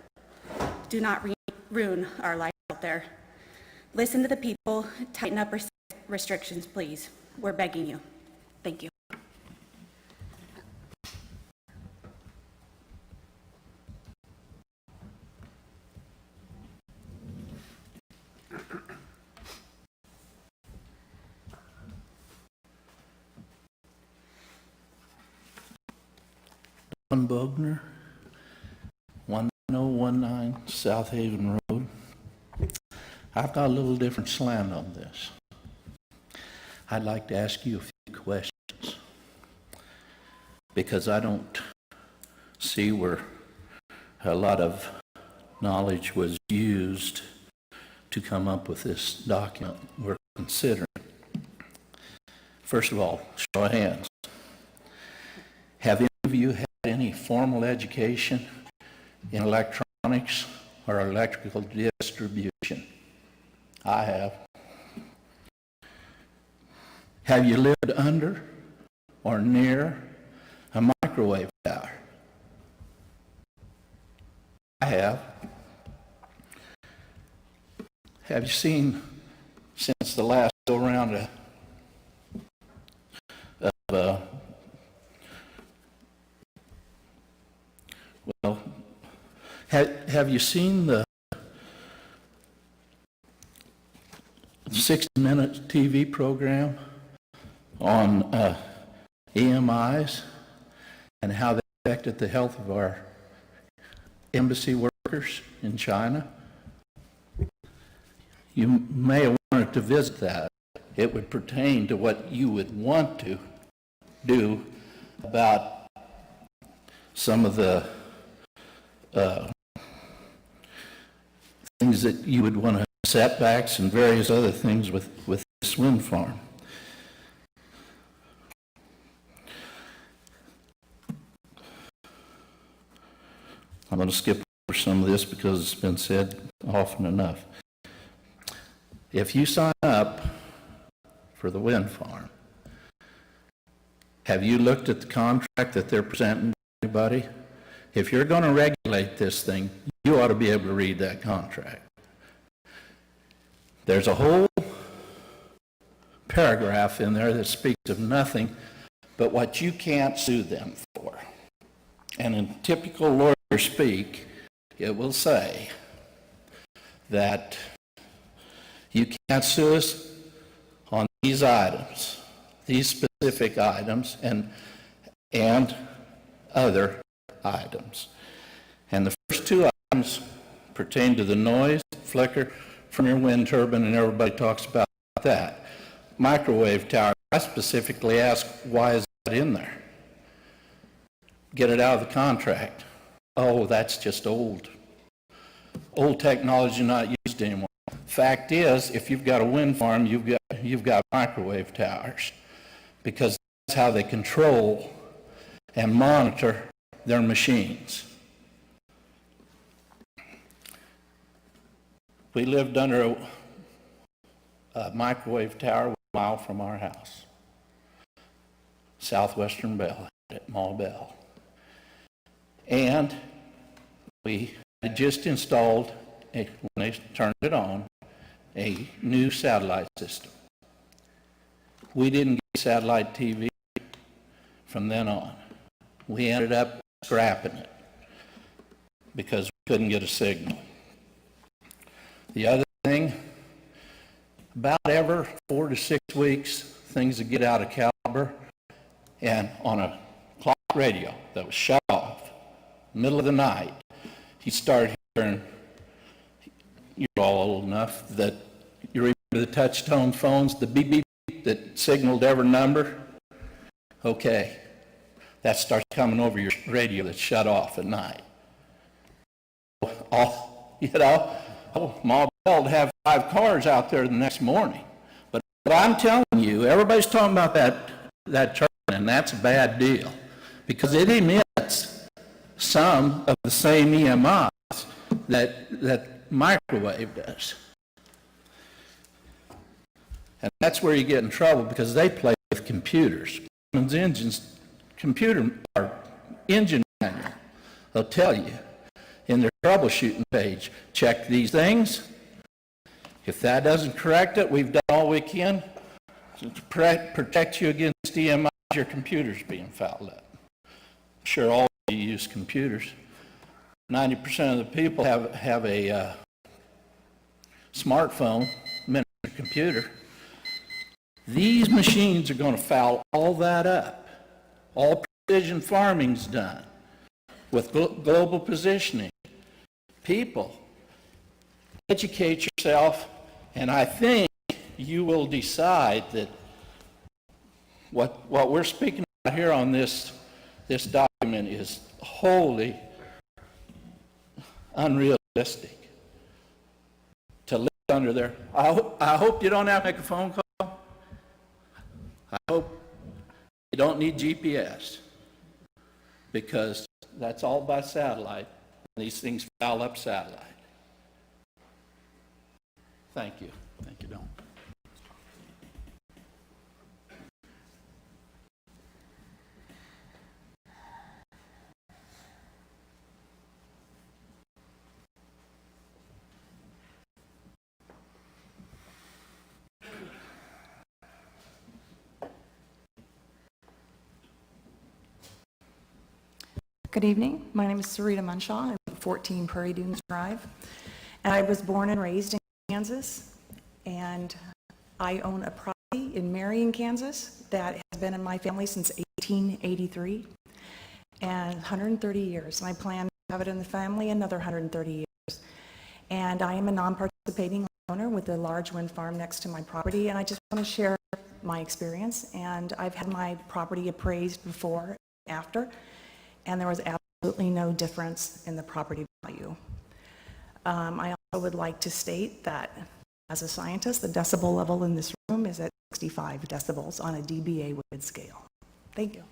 Do not ruin our life out there. Listen to the people, tighten up restrictions, please. We're begging you. Thank you. Don Bogner, 1019 South Haven Road. I've got a little different slant on this. I'd like to ask you a few questions because I don't see where a lot of knowledge was used to come up with this document we're considering. First of all, show of hands. Have any of you had any formal education in electronics or electrical distribution? I have. Have you lived under or near a microwave tower? I have. Have you seen, since the last go-round of well, have you seen the 60-minute TV program on EMIs and how they affected the health of our embassy workers in China? You may have wanted to visit that. It would pertain to what you would want to do about some of the things that you would want to, setbacks and various other things with this wind farm. I'm going to skip over some of this because it's been said often enough. If you sign up for the wind farm, have you looked at the contract that they're presenting to anybody? If you're going to regulate this thing, you ought to be able to read that contract. There's a whole paragraph in there that speaks of nothing but what you can't sue them for. And in typical lawyer speak, it will say that you can't sue us on these items, these specific items, and other items. And the first two items pertain to the noise, flicker from your wind turbine, and everybody talks about that. Microwave tower, I specifically asked, why is that in there? Get it out of the contract. Oh, that's just old technology not used anymore. Fact is, if you've got a wind farm, you've got microwave towers, because that's how they control and monitor their machines. We lived under a microwave tower a mile from our house. Southwestern Bell at Mall Bell. And we had just installed, when they turned it on, a new satellite system. We didn't get satellite TV from then on. We ended up scrapping it because we couldn't get a signal. The other thing, about every 4 to 6 weeks, things would get out of caliber, and on a clock radio that was shut off, middle of the night, he started hearing, you're all old enough, that you remember the touch-tone phones, the beep beep that signaled every number? Okay, that starts coming over your radio that's shut off at night. Mall Bell would have 5 cars out there the next morning. But I'm telling you, everybody's talking about that turbine, and that's a bad deal, because it emits some of the same EMIs that microwave does. And that's where you get in trouble, because they play with computers. Siemens engines, engine manual, they'll tell you in their troubleshooting page, check these things. If that doesn't correct it, we've done all we can to protect you against EMIs, your computer's being fouled up. I'm sure all of you use computers. 90% of the people have a smartphone, miniature computer. These machines are going to foul all that up. All precision farming's done with global positioning. People, educate yourself, and I think you will decide that what we're speaking about here on this document is wholly unrealistic. To live under there, I hope you don't have to make a phone call. I hope you don't need GPS, because that's all by satellite. These things foul up satellite. Thank you. Thank you, Don. Good evening. My name is Sarita Munshaw. I live at 14 Prairie Dunes Drive. And I was born and raised in Kansas. And I own a property in Marion, Kansas that has been in my family since 1883. And 130 years. And I plan to have it in the family another 130 years. And I am a non-participating owner with a large wind farm next to my property. And I just want to share my experience. And I've had my property appraised before and after. And there was absolutely no difference in the property value. I also would like to state that as a scientist, the decibel level in this room is at 65 decibels on a dBA weighted scale. Thank you.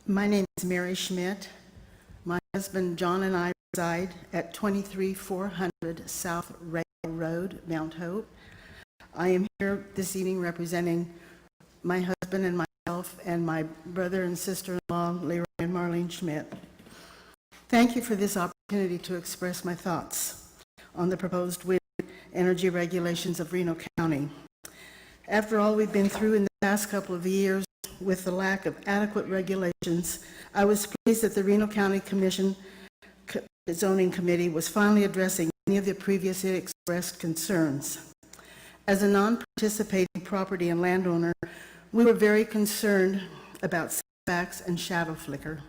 My name is Mary Schmidt. My husband John and I reside at 23400 South Reno Road, Mount Hope. I am here this evening representing my husband and myself and my brother and sister-in-law, Leroy and Marlene Schmidt. Thank you for this opportunity to express my thoughts on the proposed wind energy regulations of Reno County. After all we've been through in the past couple of years with the lack of adequate regulations, I was pleased that the Reno County Commission Zoning Committee was finally addressing many of the previously expressed concerns. As a non-participating property and landowner, we were very concerned about setbacks and shadow flicker.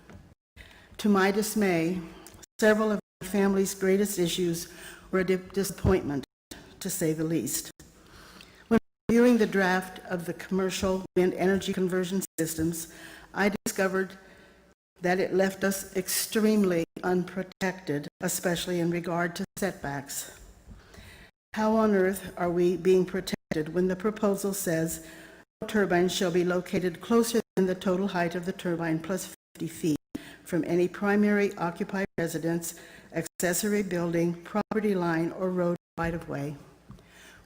To my dismay, several of my family's greatest issues were a disappointment, to say the least. When reviewing the draft of the commercial wind energy conversion systems, I discovered that it left us extremely unprotected, especially in regard to setbacks. How on earth are we being protected when the proposal says no turbine shall be located closer than the total height of the turbine plus 50 feet from any primary occupied residence, accessory building, property line, or road right-of-way?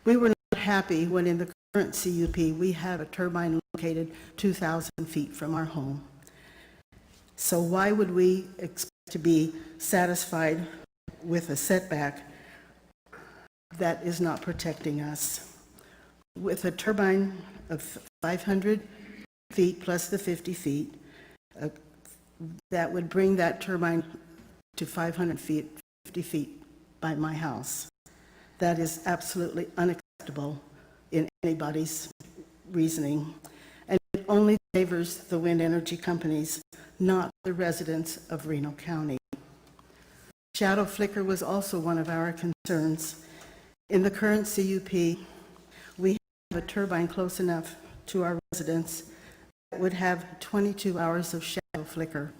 We were not happy when in the current CUP we have a turbine located 2,000 feet from our home. So why would we expect to be satisfied with a setback that is not protecting us? With a turbine of 500 feet plus the 50 feet, that would bring that turbine to 500 feet, 50 feet by my house. That is absolutely unacceptable in anybody's reasoning, and it only favors the wind energy companies, not the residents of Reno County. Shadow flicker was also one of our concerns. In the current CUP, we have a turbine close enough to our residents that would have 22 hours of shadow flicker.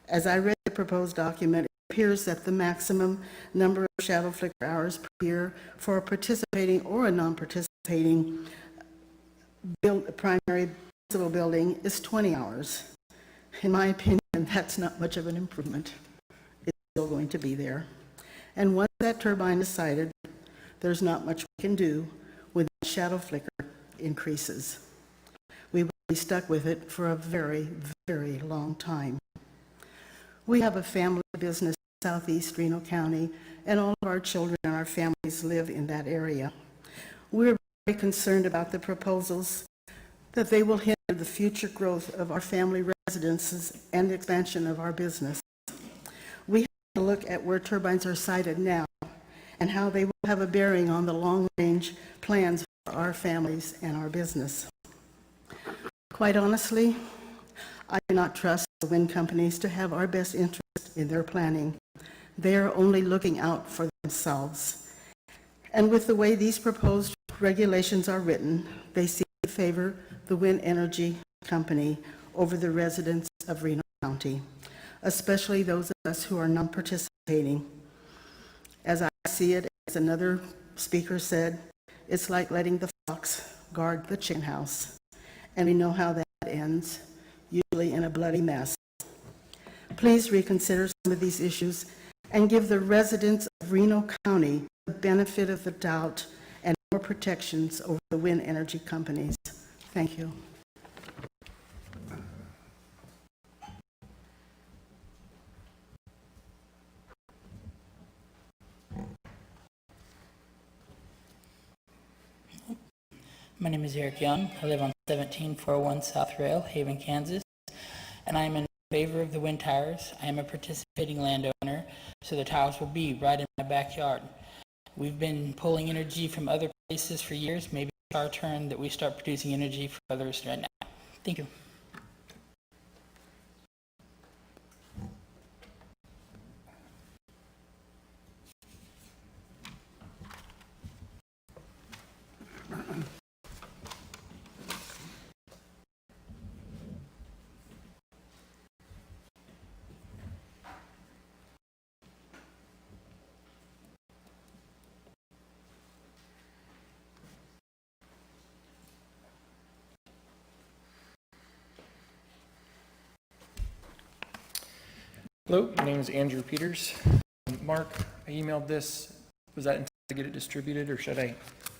As I read the proposed document, it appears that the maximum number of shadow flicker hours per year for a participating or a non-participating primary municipal building is 20 hours. In my opinion, that's not much of an improvement. It's still going to be there. And once that turbine is sited, there's not much we can do when the shadow flicker increases. We will be stuck with it for a very, very long time. We have a family business in southeast Reno County, and all of our children and our families live in that area. We're very concerned about the proposals that they will hinder the future growth of our family residences and the expansion of our business. We have to look at where turbines are sited now and how they will have a bearing on the long-range plans for our families and our business. Quite honestly, I do not trust the wind companies to have our best interest in their planning. They are only looking out for themselves. And with the way these proposed regulations are written, they seem to favor the wind energy company over the residents of Reno County, especially those of us who are non-participating. As I see it, as another speaker said, it's like letting the fox guard the chicken house. And we know how that ends, usually in a bloody mess. Please reconsider some of these issues and give the residents of Reno County the benefit of the doubt and more protections over the wind energy companies. Thank you. My name is Eric Young. I live on 17401 South Rail, Haven, Kansas, and I am in favor of the wind towers. I am a participating landowner, so the towers will be right in my backyard. We've been pulling energy from other places for years. Maybe it's our turn that we start producing energy for others right now. Thank you. Hello, my name is Andrew Peters. Mark, I emailed this. Was that intended to get it distributed, or should I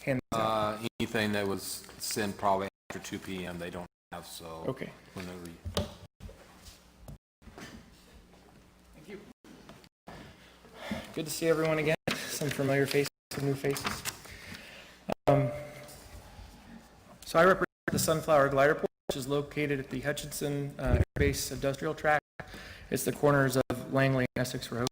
hand it out? Anything that was sent probably after 2 p.m. they don't have, so. Okay. Whenever you. Thank you. Good to see everyone again. Some familiar faces, some new faces. So I represent the Sunflower Glider Port, which is located at the Hutchinson Air Base Industrial Track. It's the corners of Langley and Essex Road.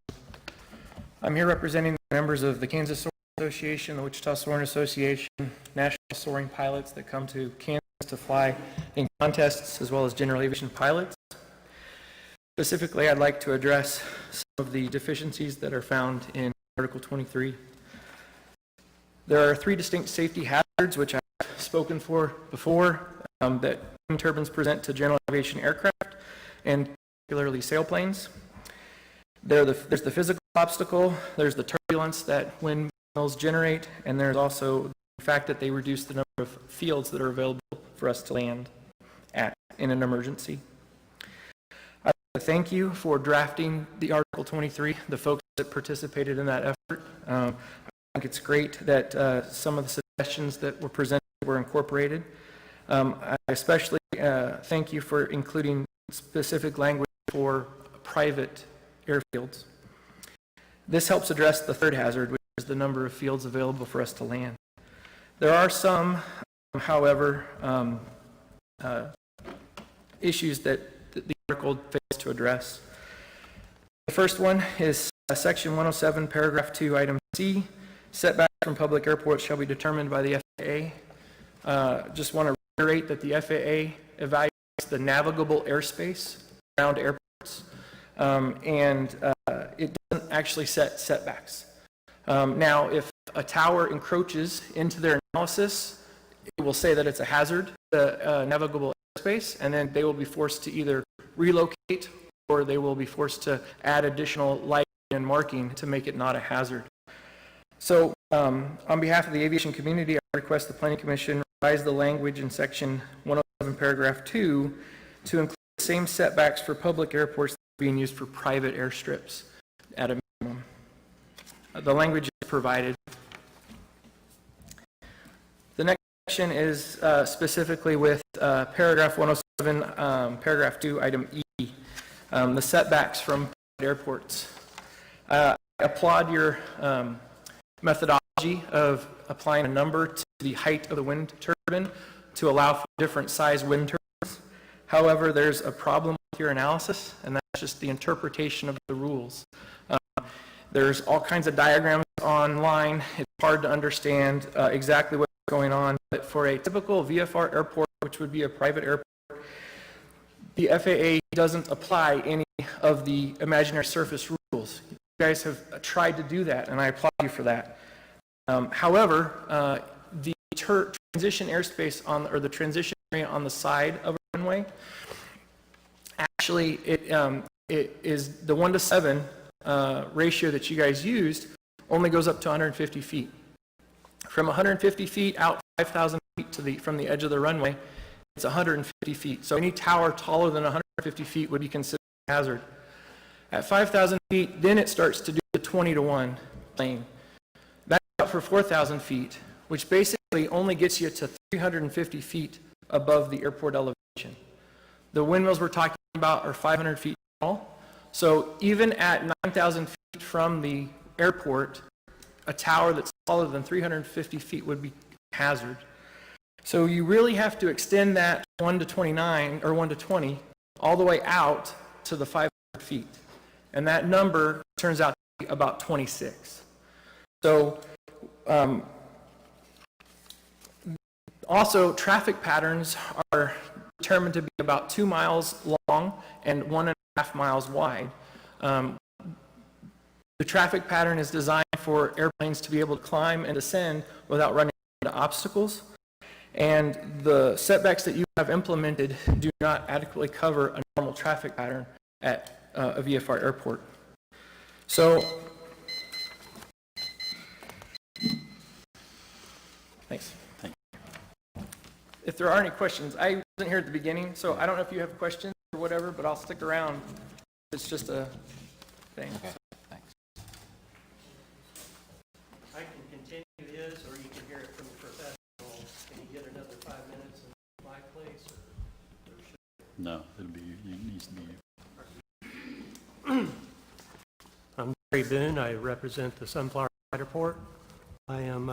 I'm here representing the members of the Kansas Soaring Association, the Wichita Soaring Association, national soaring pilots that come to Kansas to fly in contests, as well as general aviation pilots. Specifically, I'd like to address some of the deficiencies that are found in Article 23. There are 3 distinct safety hazards, which I've spoken for before, that wind turbines present to general aviation aircraft, and particularly sailplanes. There's the physical obstacle, there's the turbulence that windmills generate, and there's also the fact that they reduce the number of fields that are available for us to land at in an emergency. I'd like to thank you for drafting the Article 23, the folks that participated in that effort. I think it's great that some of the suggestions that were presented were incorporated. I especially thank you for including specific language for private airfields. This helps address the third hazard, which is the number of fields available for us to land. There are some, however, issues that the article fails to address. The first one is Section 107, Paragraph 2, Item C. Setbacks from public airports shall be determined by the FAA. Just want to reiterate that the FAA evaluates the navigable airspace around airports, and it doesn't actually set setbacks. Now, if a tower encroaches into their analysis, it will say that it's a hazard, the navigable airspace, and then they will be forced to either relocate or they will be forced to add additional lighting and marking to make it not a hazard. So, on behalf of the aviation community, I request the Planning Commission revise the language in Section 107, Paragraph 2 to include the same setbacks for public airports that are being used for private airstrips at a minimum. The language is provided. The next section is specifically with Paragraph 107, Paragraph 2, Item E, the setbacks from private airports. I applaud your methodology of applying a number to the height of the wind turbine to allow for different size wind turbines. However, there's a problem with your analysis, and that's just the interpretation of the rules. There's all kinds of diagrams online. It's hard to understand exactly what's going on, but for a typical VFR airport, which would be a private airport, the FAA doesn't apply any of the imaginary surface rules. You guys have tried to do that, and I applaud you for that. However, the transition airspace or the transition area on the side of a runway, actually, it is the 1:7 ratio that you guys used only goes up to 150 feet. From 150 feet out 5,000 feet from the edge of the runway, it's 150 feet. So any tower taller than 150 feet would be considered a hazard. At 5,000 feet, then it starts to do the 20-to-1 plane. That's up for 4,000 feet, which basically only gets you to 350 feet above the airport elevation. The windmills we're talking about are 500 feet tall. So even at 9,000 feet from the airport, a tower that's taller than 350 feet would be a hazard. So you really have to extend that 1 to 29 or 1 to 20 all the way out to the 500 feet. And that number turns out to be about 26. So also traffic patterns are determined to be about 2 miles long and 1.5 miles wide. The traffic pattern is designed for airplanes to be able to climb and descend without running into obstacles. And the setbacks that you have implemented do not adequately cover a normal traffic pattern at a VFR airport. So, thanks. Thank you. If there are any questions, I wasn't here at the beginning, so I don't know if you have questions or whatever, but I'll stick around. It's just a thing. Okay, thanks. I can continue his, or you can hear it from the professional. Can you get another 5 minutes in my place, or should No, it needs to be you. I'm Barry Boone. I represent the Sunflower Report. I am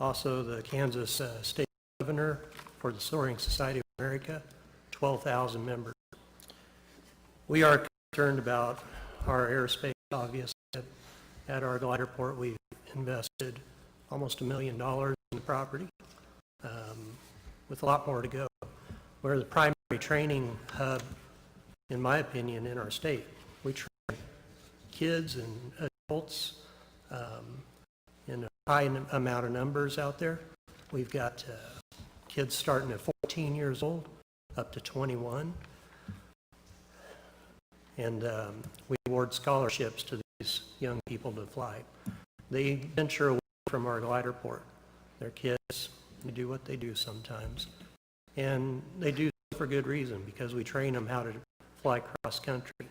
also the Kansas State Governor for the Soaring Society of America, 12,000 members. We are concerned about our airspace, obviously. At our glider port, we've invested almost $1 million in the property, with a lot more to go. We're the primary training hub, in my opinion, in our state. We train kids and adults in a high amount of numbers out there. We've got kids starting at 14 years old up to 21. And we award scholarships to these young people to fly. They venture away from our glider port. They're kids. They do what they do sometimes. And they do so for good reason, because we train them how to fly cross country.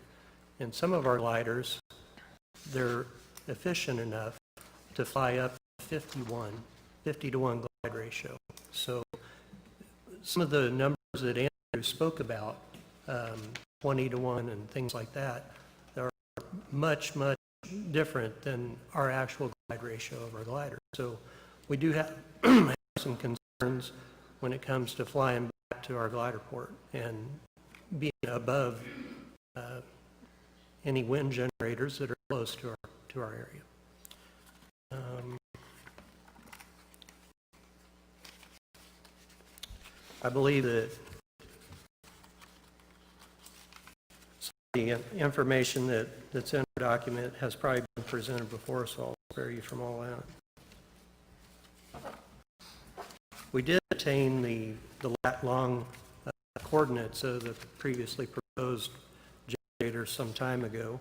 And some of our gliders, they're efficient enough to fly up to 50 to 1 glide ratio. So some of the numbers that Andrew spoke about, 20 to 1 and things like that, are much, much different than our actual glide ratio of our glider. So we do have some concerns when it comes to flying back to our glider port and being above any wind generators that are close to our area. I believe that the information that's in our document has probably been presented before, so I'll spare you from all that. We did attain the lat long coordinates of the previously proposed generator some time ago,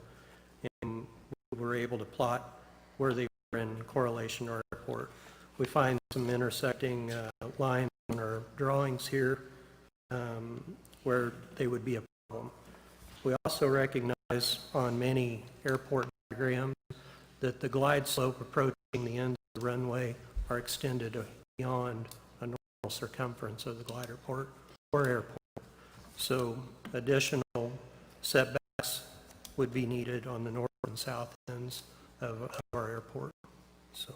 and we were able to plot where they were in correlation to our airport. We find some intersecting lines on our drawings here where they would be a problem. We also recognize on many airport diagrams that the glide slope approaching the end of the runway are extended beyond a normal circumference of the glider port or airport. So additional setbacks would be needed on the north and south ends of our airport. So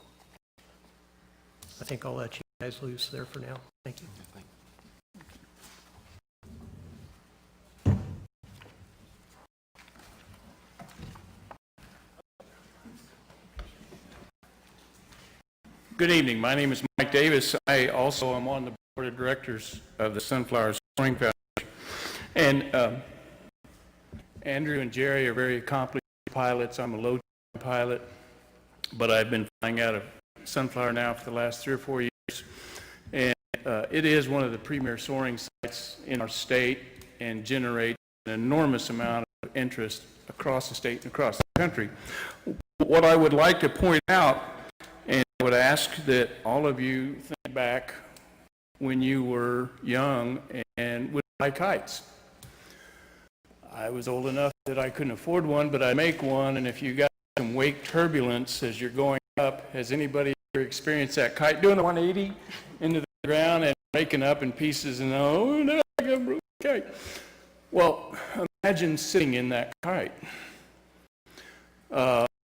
I think I'll let you guys loose there for now. Thank you. Good evening. My name is Mike Davis. I also am on the board of directors of the Sunflower Soaring Foundation. And Andrew and Jerry are very accomplished pilots. I'm a low pilot, but I've been flying out of Sunflower now for the last 3 or 4 years. And it is one of the premier soaring sites in our state and generates an enormous amount of interest across the state and across the country. What I would like to point out, and I would ask that all of you think back when you were young and would fly kites. I was old enough that I couldn't afford one, but I make one, and if you got some wake turbulence as you're going up, has anybody ever experienced that kite doing a 180 into the ground and breaking up in pieces and oh no, I got a broken kite? Well, imagine sitting in that kite.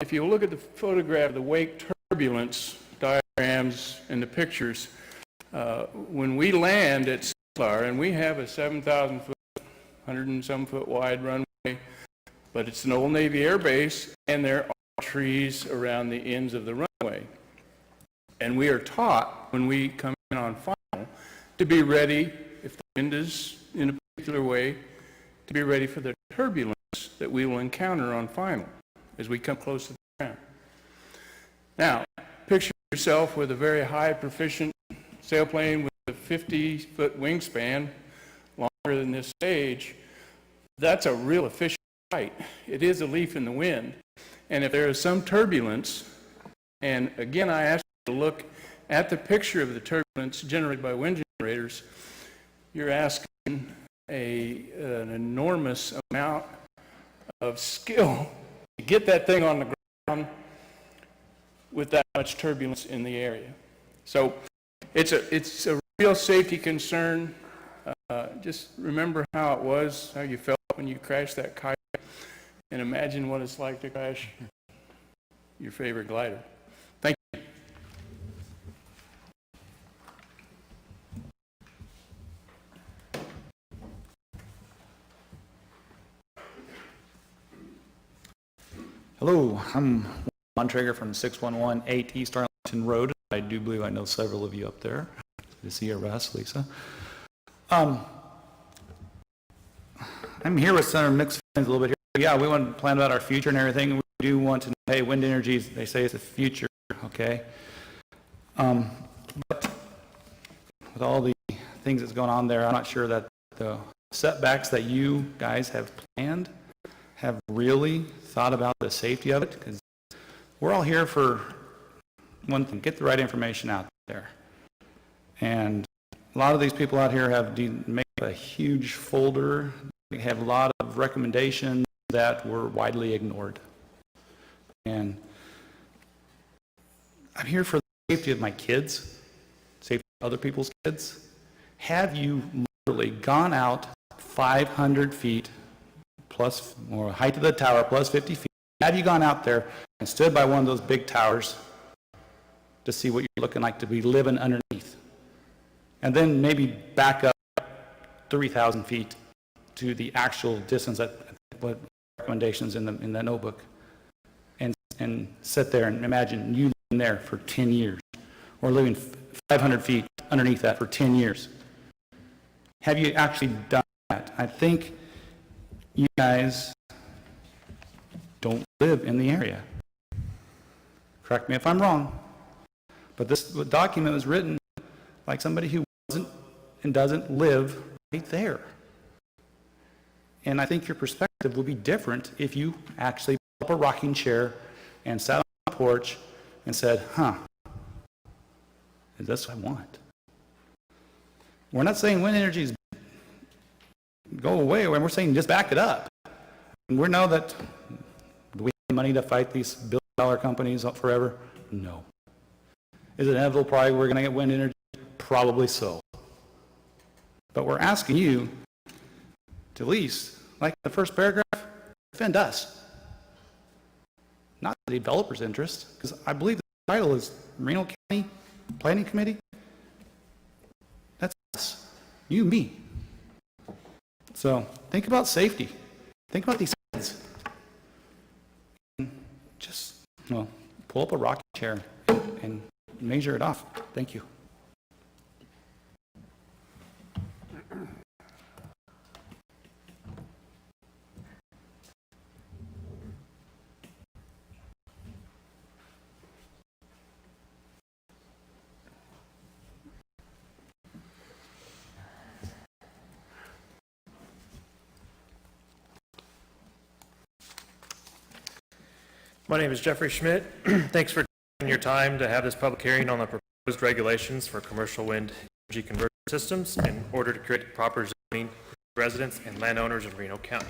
If you look at the photograph of the wake turbulence diagrams and the pictures, when we land at Sunflower, and we have a 7,000 foot, 100 and some foot wide runway, but it's an old Navy air base, and there are trees around the ends of the runway. And we are taught when we come in on final to be ready, if the wind is in a particular way, to be ready for the turbulence that we will encounter on final as we come close to the ground. Now, picture yourself with a very high proficient sailplane with a 50-foot wingspan, longer than this stage. That's a real efficient flight. It is a leaf in the wind. And if there is some turbulence, and again I ask you to look at the picture of the turbulence generated by wind generators, you're asking an enormous amount of skill to get that thing on the ground with that much turbulence in the area. So it's a real safety concern. Just remember how it was, how you felt when you crashed that kite, and imagine what it's like to crash your favorite glider. Thank you. Hello, I'm Juan Traeger from 6118 East Arlington Road. I do believe I know several of you up there. Good to see you, Russ, Lisa. I'm here with Senator Mixed a little bit here. Yeah, we want to plan about our future and everything. We do want to know, hey, wind energy, they say it's the future, okay? But with all the things that's going on there, I'm not sure that the setbacks that you guys have planned have really thought about the safety of it, because we're all here for one thing, get the right information out there. And a lot of these people out here have made a huge folder. They have a lot of recommendations that were widely ignored. And I'm here for the safety of my kids, safety of other people's kids. Have you literally gone out 500 feet plus, or height of the tower plus 50 feet? Have you gone out there and stood by one of those big towers to see what you're looking like to be living underneath? And then maybe back up 3,000 feet to the actual distance that what recommendations in the notebook, and sit there and imagine you living there for 10 years, or living 500 feet underneath that for 10 years. Have you actually done that? I think you guys don't live in the area. Correct me if I'm wrong, but this document was written like somebody who wasn't and doesn't live right there. And I think your perspective would be different if you actually pulled up a rocking chair and sat on the porch and said, is this what I want? We're not saying wind energy is go away, we're saying just back it up. And we know that, do we have money to fight these billion-dollar companies forever? No. Is it inevitable probably we're going to get wind energy? Probably so. But we're asking you to at least, like the first paragraph, defend us. Not the developer's interest, because I believe the title is Reno County Planning Committee. That's us. You, me. So think about safety. Think about these kids. And just, pull up a rocking chair and measure it off. Thank you. My name is Jeffrey Schmidt. Thanks for taking your time to have this public hearing on the proposed regulations for commercial wind energy conversion systems in order to create proper zoning for residents and landowners in Reno County.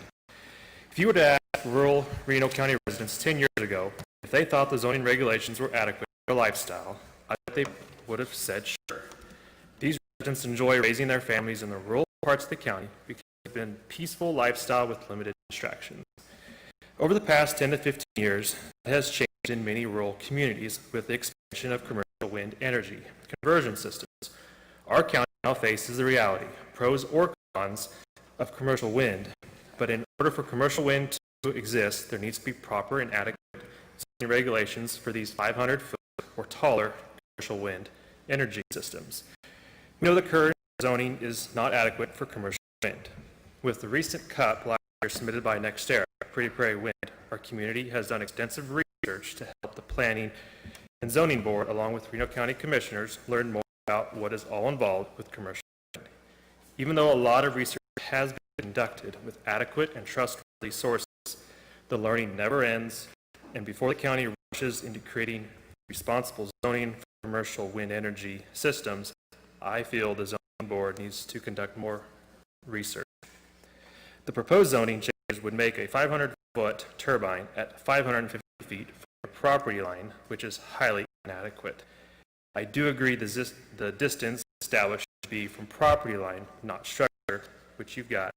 If you were to ask rural Reno County residents 10 years ago if they thought the zoning regulations were adequate for their lifestyle, I bet they would have said sure. These residents enjoy raising their families in the rural parts of the county because it's been a peaceful lifestyle with limited distractions. Over the past 10 to 15 years, it has changed in many rural communities with the expansion of commercial wind energy conversion systems. Our county now faces the reality, pros or cons, of commercial wind, but in order for commercial wind to exist, there needs to be proper and adequate zoning regulations for these 500-foot or taller commercial wind energy systems. We know the current zoning is not adequate for commercial wind. With the recent CUP last year submitted by NextEra, Pretty Prairie Wind, our community has done extensive research to help the Planning and Zoning Board, along with Reno County Commissioners, learn more about what is all involved with commercial wind. Even though a lot of research has been conducted with adequate and trustworthy sources, the learning never ends, and before the county rushes into creating responsible zoning for commercial wind energy systems, I feel the Zoning Board needs to conduct more research. The proposed zoning changes would make a 500-foot turbine at 550 feet from the property line, which is highly inadequate. I do agree the distance established should be from property line, not structure, which you've got.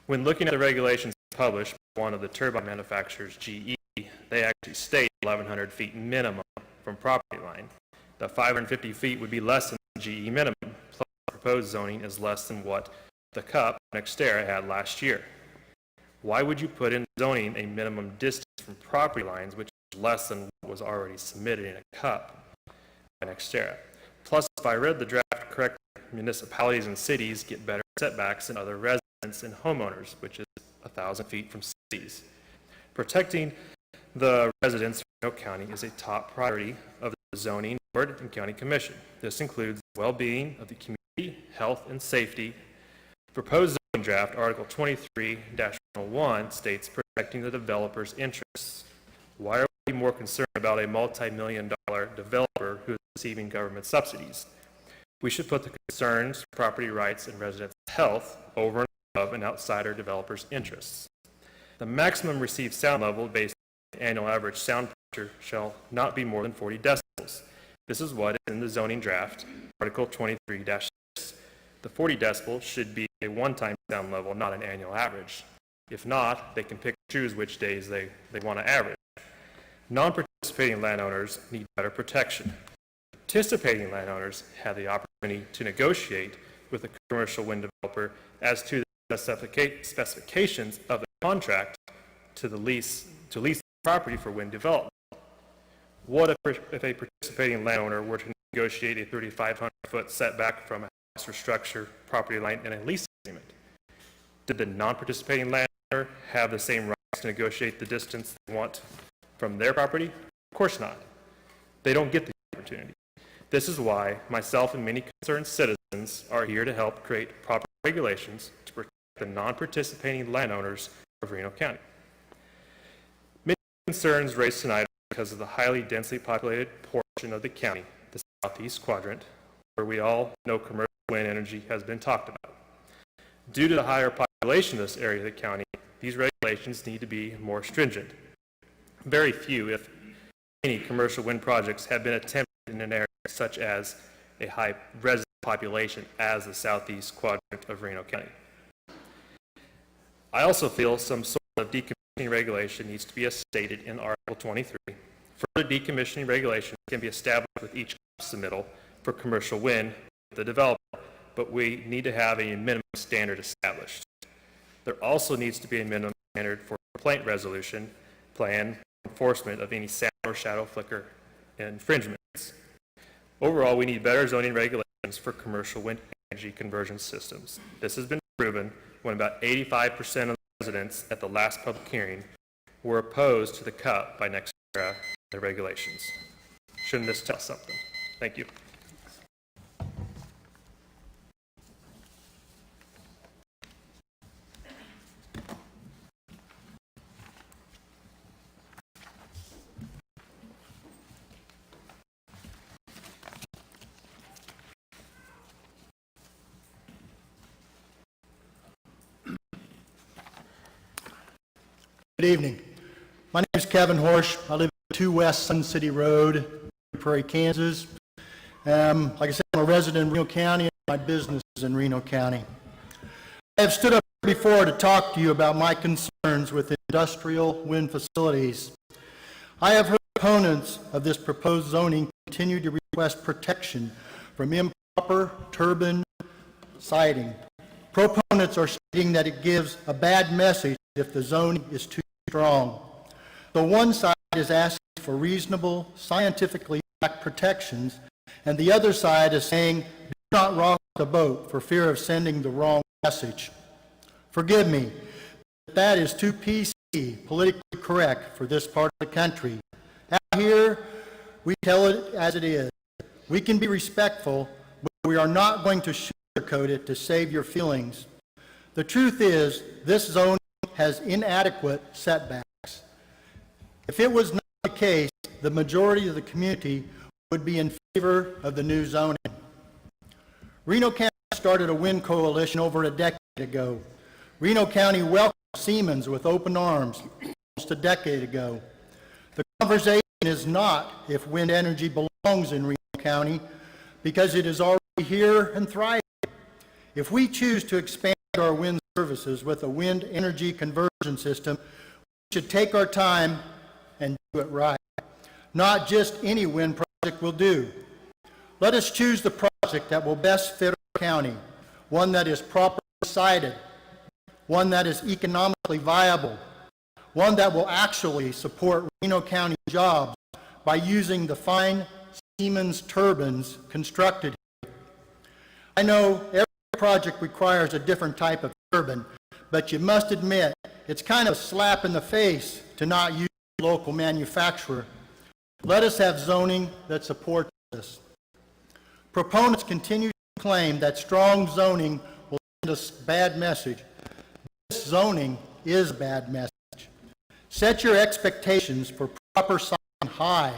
When looking at the regulations published by one of the turbine manufacturers, GE, they actually state 1,100 feet minimum from property line. The 550 feet would be less than the GE minimum, plus the proposed zoning is less than what the CUP and Xterra had last year. Why would you put in zoning a minimum distance from property lines, which is less than what was already submitted in a CUP by Xterra? Plus, if I read the draft correctly, municipalities and cities get better setbacks than other residents and homeowners, which is 1,000 feet from cities. Protecting the residents of Reno County is a top priority of the zoning board and county commission. This includes the well-being of the community, health, and safety. Proposed zoning draft, Article 23-101, states protecting the developer's interests. Why are we more concerned about a multi-million-dollar developer who is receiving government subsidies? We should put the concerns, property rights, and residents' health over and above an outsider developer's interests. The maximum received sound level based on the annual average sound pressure shall not be more than 40 decibels. This is what is in the zoning draft, Article 23-6. The 40 decibels should be a one-time sound level, not an annual average. If not, they can pick and choose which days they want to average. Non-participating landowners need better protection. Participating landowners have the opportunity to negotiate with a commercial wind developer as to the specifications of the contract to lease the property for wind development. What if a participating landowner were to negotiate a 3,500-foot setback from a house or structure property line in a lease agreement? Did the non-participating landowner have the same rights to negotiate the distance they want from their property? Of course not. They don't get the opportunity. This is why myself and many concerned citizens are here to help create proper regulations to protect the non-participating landowners of Reno County. Many concerns raised tonight are because of the highly densely populated portion of the county, the southeast quadrant, where we all know commercial wind energy has been talked about. Due to the higher population of this area of the county, these regulations need to be more stringent. Very few, if any, commercial wind projects have been attempted in an area such as a high resident population as the southeast quadrant of Reno County. I also feel some sort of decommissioning regulation needs to be as stated in Article 23. Further decommissioning regulations can be established with each submittal for commercial wind with the developer, but we need to have a minimum standard established. There also needs to be a minimum standard for complaint resolution, plan, enforcement of any sound or shadow flicker infringements. Overall, we need better zoning regulations for commercial wind energy conversion systems. This has been proven when about 85% of the residents at the last public hearing were opposed to the cut by Nextera, the regulations. Shouldn't this tell something? Thank you. Good evening. My name is Kevin Horsch. I live at 2 West Sun City Road, Prairie, Kansas. Like I said, I'm a resident in Reno County, and my business is in Reno County. I have stood up before to talk to you about my concerns with industrial wind facilities. I have heard opponents of this proposed zoning continue to request protection from improper turbine siting. Proponents are stating that it gives a bad message if the zoning is too strong. So one side is asking for reasonable, scientifically backed protections, and the other side is saying, do not rock the boat for fear of sending the wrong message. Forgive me, but that is too PC, politically correct for this part of the country. Out here, we tell it as it is. We can be respectful, but we are not going to sugarcoat it to save your feelings. The truth is, this zone has inadequate setbacks. If it was not the case, the majority of the community would be in favor of the new zoning. Reno County started a wind coalition over a decade ago. Reno County welcomed Siemens with open arms almost a decade ago. The conversation is not if wind energy belongs in Reno County, because it is already here and thriving. If we choose to expand our wind services with a wind energy conversion system, we should take our time and do it right. Not just any wind project will do. Let us choose the project that will best fit our county, one that is properly sited, one that is economically viable, one that will actually support Reno County jobs by using the fine Siemens turbines constructed here. I know every project requires a different type of turbine, but you must admit it's kind of a slap in the face to not use a local manufacturer. Let us have zoning that supports this. Proponents continue to claim that strong zoning will send us a bad message. This zoning is a bad message. Set your expectations for proper sign high.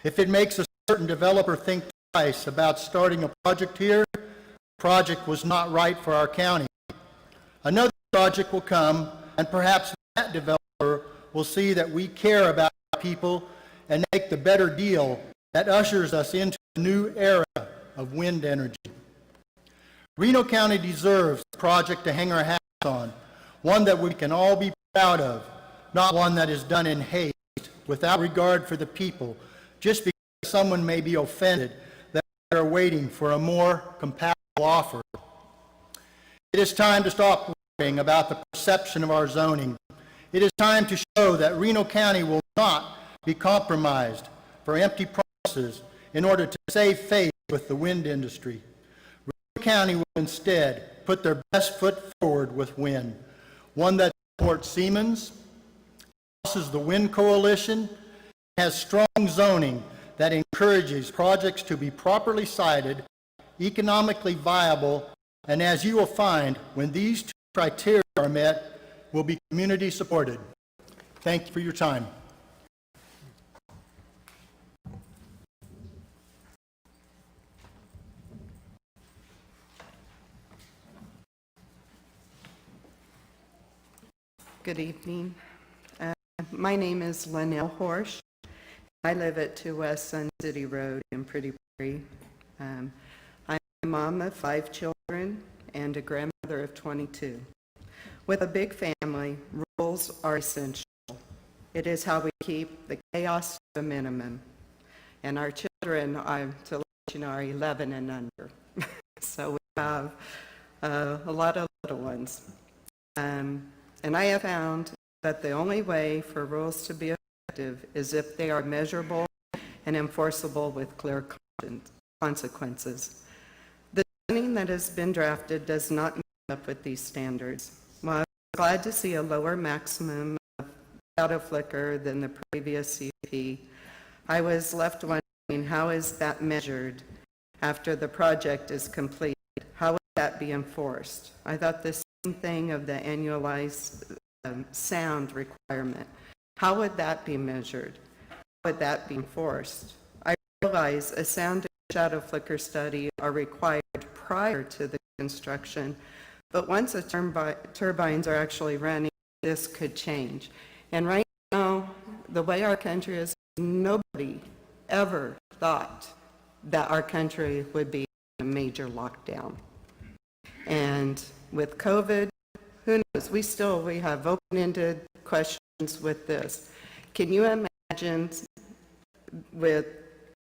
If it makes a certain developer think twice about starting a project here, the project was not right for our county. Another project will come, and perhaps that developer will see that we care about people and make the better deal that ushers us into a new era of wind energy. Reno County deserves a project to hang our hats on, one that we can all be proud of, not one that is done in haste, without regard for the people, just because someone may be offended that they are waiting for a more compatible offer. It is time to stop worrying about the perception of our zoning. It is time to show that Reno County will not be compromised for empty promises in order to save face with the wind industry. Reno County will instead put their best foot forward with wind, one that supports Siemens, houses the Wind Coalition, has strong zoning that encourages projects to be properly sited, economically viable, and as you will find, when these two criteria are met, will be community supported. Thank you for your time. Good evening. My name is Linnell Horsch. I live at 2 West Sun City Road in Pretty Prairie. I'm a mom of 5 children and a grandmother of 22. With a big family, rules are essential. It is how we keep the chaos to a minimum. And our children, to let you know, are 11 and under. So we have a lot of little ones. And I have found that the only way for rules to be effective is if they are measurable and enforceable with clear consequences. The zoning that has been drafted does not meet up with these standards. While I was glad to see a lower maximum of shadow flicker than the previous CUP, I was left wondering, how is that measured after the project is complete? How would that be enforced? I thought the same thing of the annualized sound requirement. How would that be measured? How would that be enforced? I realize a sound and shadow flicker study are required prior to the construction, but once the turbines are actually running, this could change. And right now, the way our country is, nobody ever thought that our country would be in a major lockdown. And with COVID, who knows? We have open-ended questions with this. Can you imagine with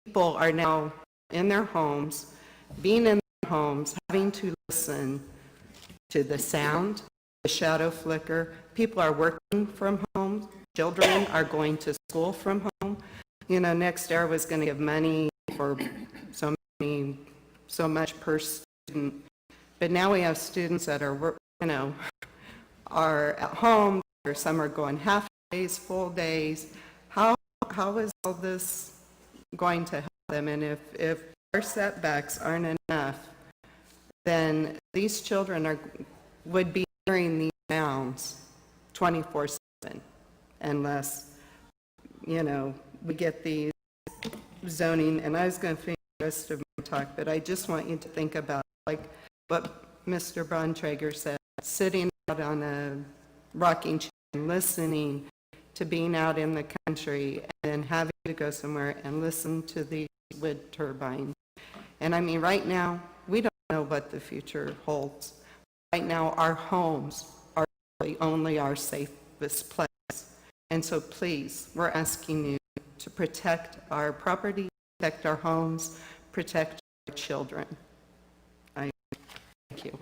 people are now in their homes, being in their homes, having to listen to the sound, the shadow flicker. People are working from home. Children are going to school from home. You know, NextEra was going to give money for so much per student. But now we have students that are, are at home, or some are going half days, full days. How is all this going to help them? And if our setbacks aren't enough, then these children would be hearing these sounds 24/7 unless, we get these zoning. And I was going to finish the rest of my talk, but I just want you to think about, like what Mr. Bontrager said, sitting out on a rocking chair and listening to being out in the country and then having to go somewhere and listen to these wind turbines. And I mean, right now, we don't know what the future holds. Right now, our homes are really only our safest place. And so please, we're asking you to protect our property, protect our homes, protect our children. I thank you.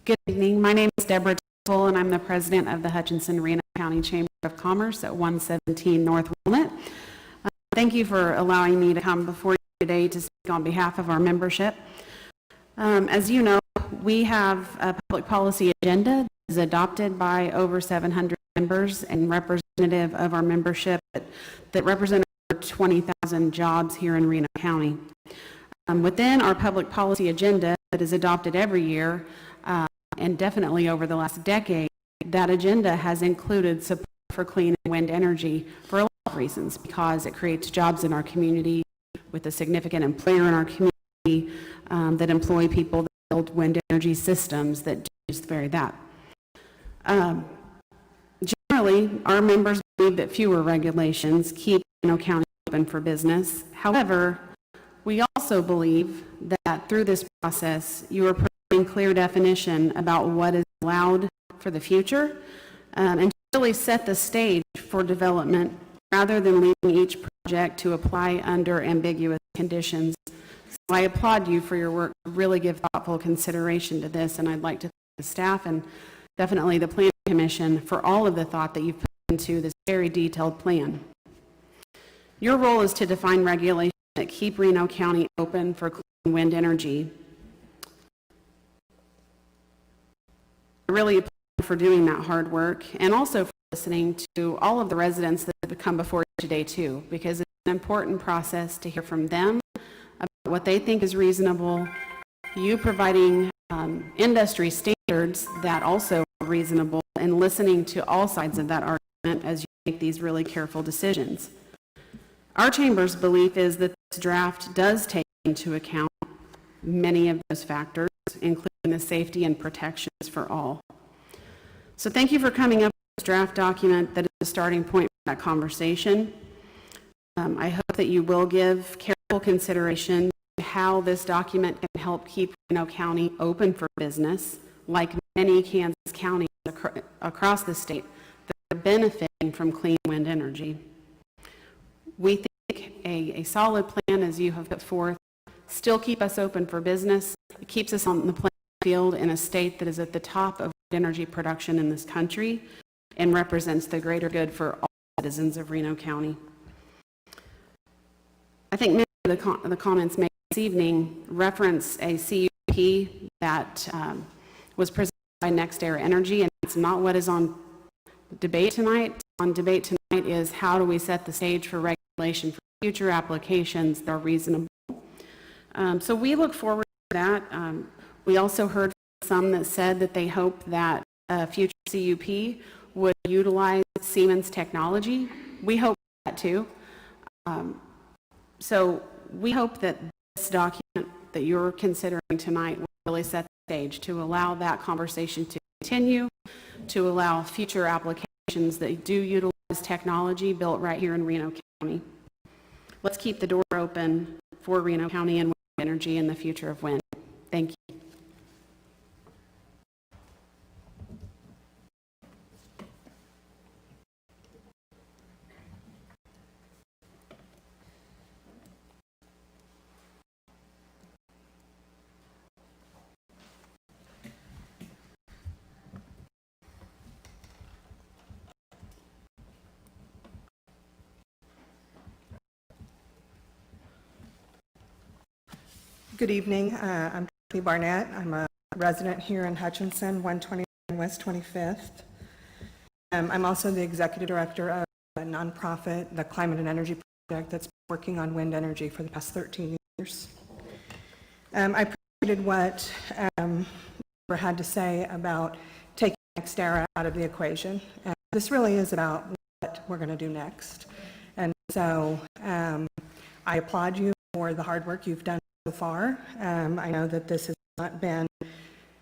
Good evening. My name is Deborah Temple, and I'm the president of the Hutchinson-Reno County Chamber of Commerce at 117 North Walnut. Thank you for allowing me to come before you today to speak on behalf of our membership. As you know, we have a public policy agenda that is adopted by over 700 members and representative of our membership that represent over 20,000 jobs here in Reno County. Within our public policy agenda that is adopted every year, and definitely over the last decade, that agenda has included support for clean and wind energy for a lot of reasons, because it creates jobs in our community with a significant employer in our community that employ people that build wind energy systems that do just very that. Generally, our members believe that fewer regulations keep Reno County open for business. However, we also believe that through this process, you are providing clear definition about what is allowed for the future and to really set the stage for development rather than leaving each project to apply under ambiguous conditions. So I applaud you for your work to really give thoughtful consideration to this, and I'd like to thank the staff and definitely the Planning Commission for all of the thought that you've put into this very detailed plan. Your role is to define regulations that keep Reno County open for clean wind energy. I really applaud you for doing that hard work, and also for listening to all of the residents that have come before you today too, because it's an important process to hear from them about what they think is reasonable, you providing industry standards that also are reasonable, and listening to all sides of that argument as you make these really careful decisions. Our Chamber's belief is that this draft does take into account many of those factors, including the safety and protections for all. So thank you for coming up with this draft document that is the starting point for that conversation. I hope that you will give careful consideration to how this document can help keep Reno County open for business, like many Kansas counties across the state that are benefiting from clean wind energy. We think a solid plan, as you have put forth, still keep us open for business. It keeps us on the playing field in a state that is at the top of energy production in this country and represents the greater good for all citizens of Reno County. I think many of the comments made this evening reference a CUP that was presented by Next Era Energy, and it's not what is on debate tonight. On debate tonight is how do we set the stage for regulation for future applications that are reasonable. So we look forward to that. We also heard from some that said that they hope that a future CUP would utilize Siemens technology. We hope that too. So we hope that this document that you're considering tonight will really set the stage to allow that conversation to continue, to allow future applications that do utilize technology built right here in Reno County. Let's keep the door open for Reno County and wind energy in the future of wind. Thank you. Good evening. I'm Kathy Barnett. I'm a resident here in Hutchinson, 129 West 25th. I'm also the executive director of a nonprofit, the Climate and Energy Project, that's been working on wind energy for the past 13 years. I appreciated what Barbara had to say about taking NextEra out of the equation. And this really is about what we're going to do next. And so I applaud you for the hard work you've done so far. I know that this has not been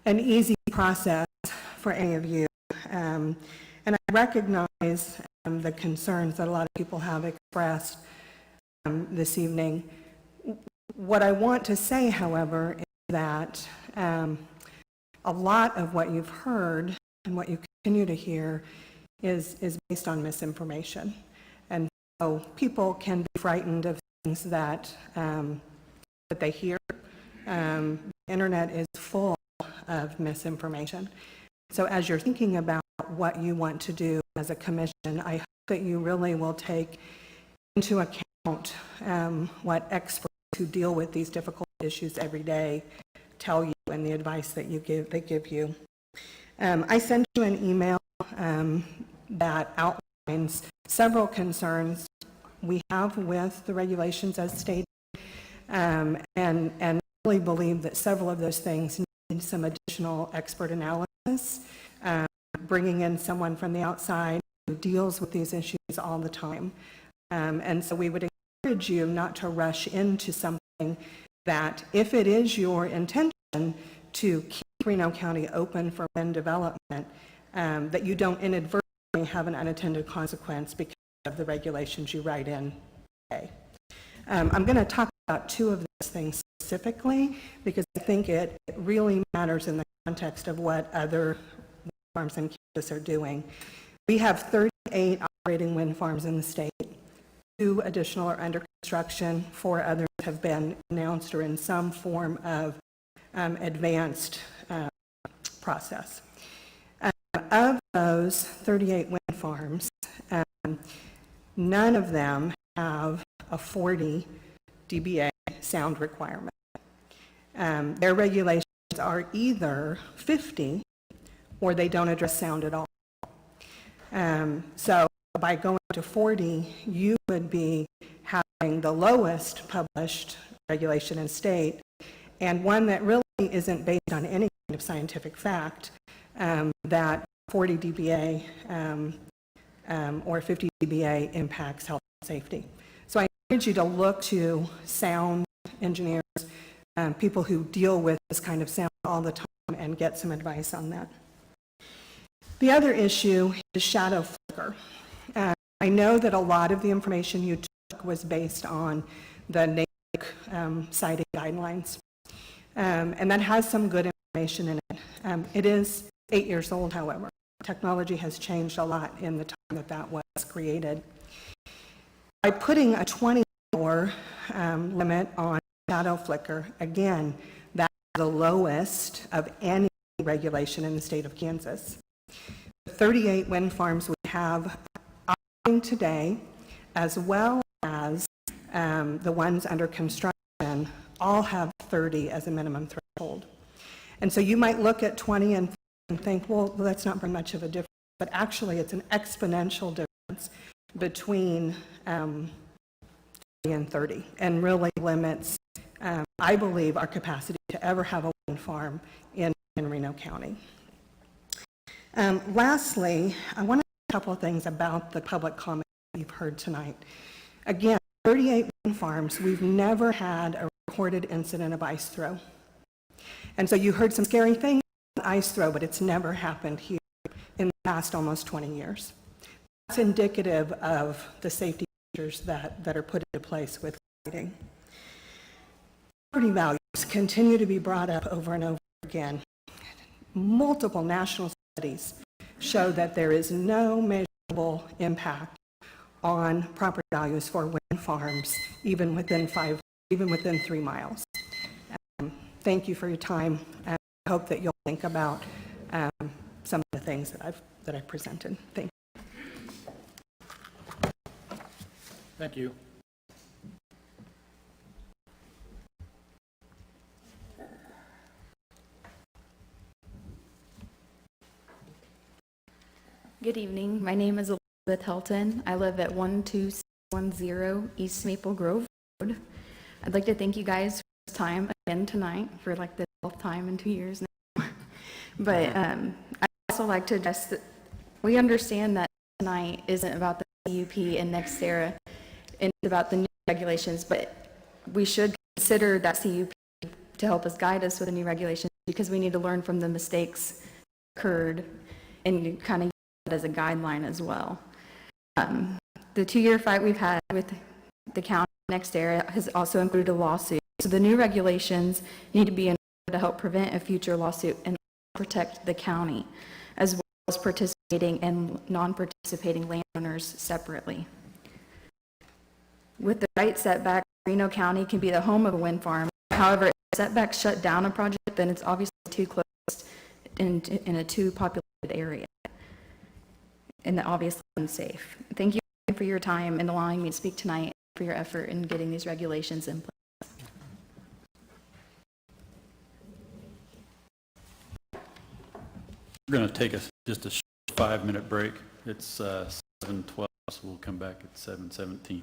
an easy process for any of you. And I recognize the concerns that a lot of people have expressed this evening. What I want to say, however, is that a lot of what you've heard and what you continue to hear is based on misinformation. And so people can be frightened of things that they hear. The internet is full of misinformation. So as you're thinking about what you want to do as a commission, I hope that you really will take into account what experts who deal with these difficult issues every day tell you and the advice that they give you. I sent you an email that outlines several concerns we have with the regulations as stated, and really believe that several of those things need some additional expert analysis, bringing in someone from the outside who deals with these issues all the time. And so we would encourage you not to rush into something that, if it is your intention to keep Reno County open for wind development, that you don't inadvertently have an unintended consequence because of the regulations you write in today. I'm going to talk about two of those things specifically because I think it really matters in the context of what other wind farms in Kansas are doing. We have 38 operating wind farms in the state. 2 additional are under construction. 4 others have been announced or in some form of advanced process. Of those 38 wind farms, none of them have a 40 dBA sound requirement. Their regulations are either 50 or they don't address sound at all. So by going to 40, you would be having the lowest published regulation in state, and one that really isn't based on any kind of scientific fact, that 40 dBA or 50 dBA impacts health and safety. So I encourage you to look to sound engineers, people who deal with this kind of sound all the time, and get some advice on that. The other issue is shadow flicker. I know that a lot of the information you took was based on the NAIC siting guidelines, and that has some good information in it. It is 8 years old, however. Technology has changed a lot in the time that was created. By putting a 20-hour limit on shadow flicker, again, that's the lowest of any regulation in the state of Kansas. The 38 wind farms we have operating today, as well as the ones under construction, all have 30 as a minimum threshold. And so you might look at 20 and think, well, that's not very much of a difference, but actually it's an exponential difference between 20 and 30, and really limits, I believe, our capacity to ever have a wind farm in Reno County. Lastly, I want to say a couple of things about the public comment you've heard tonight. Again, 38 wind farms, we've never had a recorded incident of ice throw. And so you heard some scary things about ice throw, but it's never happened here in the past almost 20 years. That's indicative of the safety measures that are put into place with lighting. Property values continue to be brought up over and over again. Multiple national studies show that there is no measurable impact on property values for wind farms, even within 3 miles. Thank you for your time, and I hope that you'll think about some of the things that I've presented. Thank you. Thank you. Good evening. My name is Elizabeth Helton. I live at 12610 East Maple Grove Road. I'd like to thank you guys for this time again tonight for like the 12th time in 2 years now. But I'd also like to address that we understand that tonight isn't about the CUP and NextEra and about the new regulations, but we should consider that CUP to help us guide us with the new regulations because we need to learn from the mistakes that occurred and kind of use that as a guideline as well. The 2-year fight we've had with the county NextEra has also included a lawsuit. So the new regulations need to be in order to help prevent a future lawsuit and protect the county, as well as participating and non-participating landowners separately. With the right setback, Reno County can be the home of a wind farm. However, if setbacks shut down a project, then it's obviously too close in a too populated area, and obviously unsafe. Thank you for your time and allowing me to speak tonight, for your effort in getting these regulations in place. We're going to take just a 5-minute break. It's 7:12, so we'll come back at 7:17.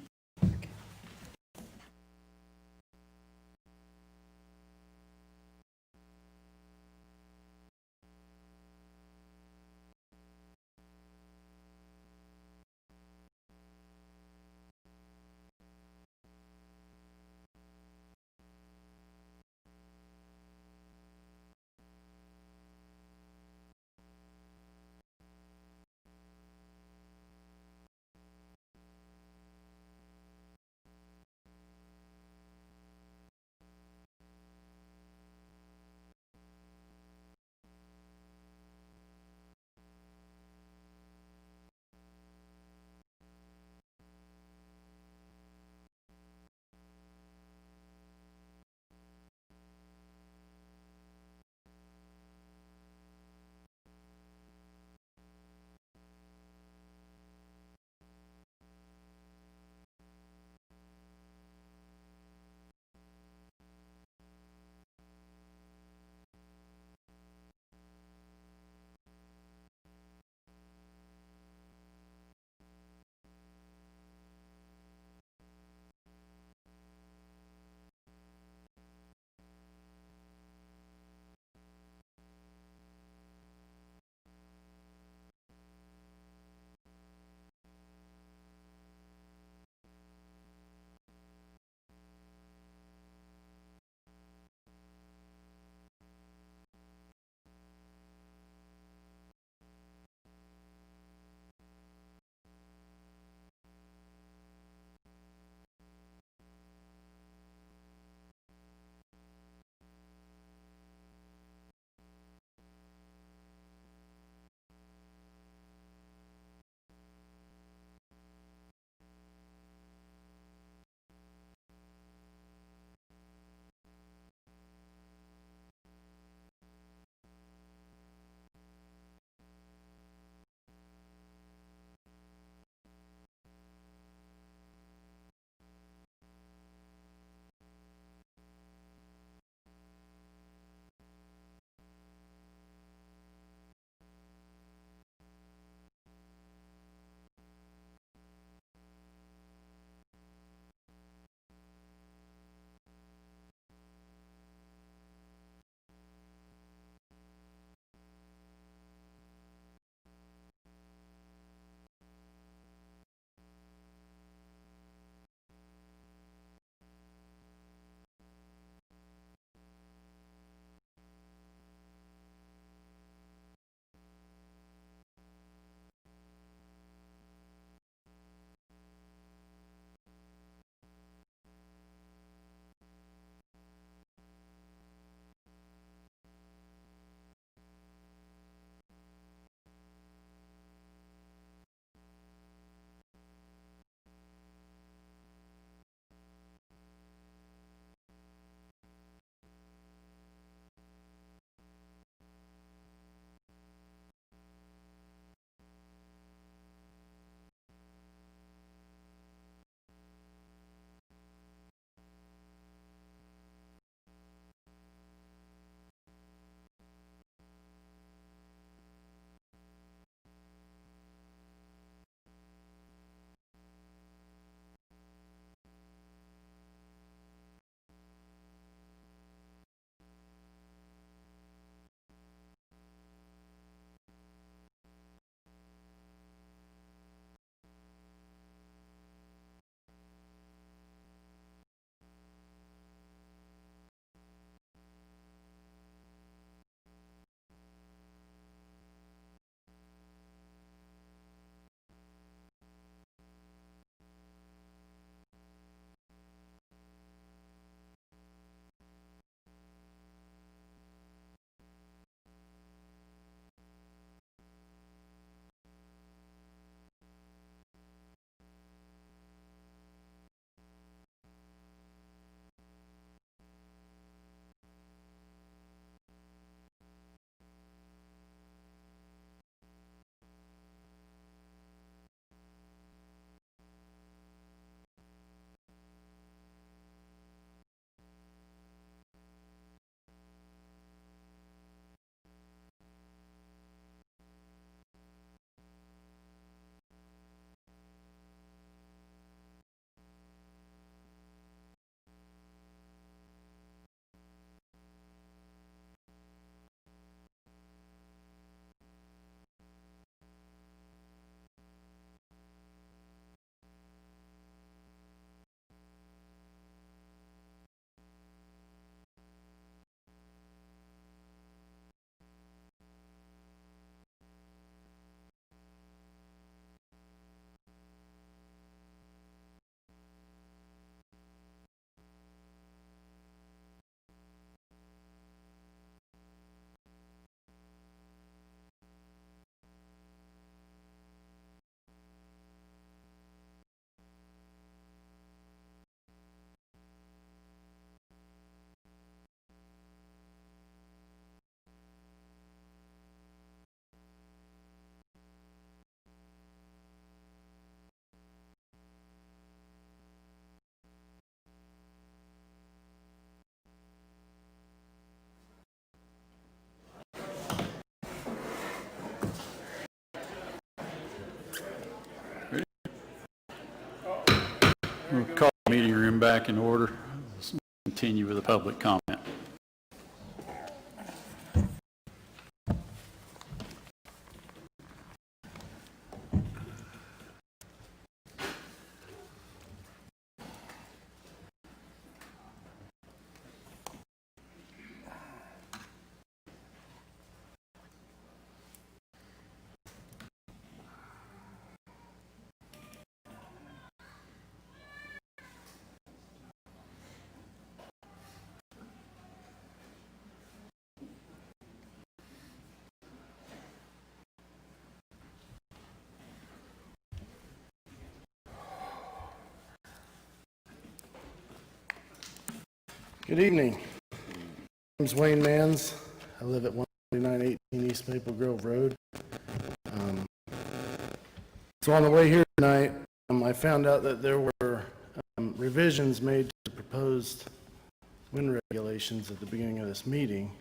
room back in order. Let's continue with the public comment. Good evening. My name is Wayne Mans. I live at 14918 East Maple Grove Road. So on the way here tonight, I found out that there were revisions made to the proposed wind regulations at the beginning of this meeting,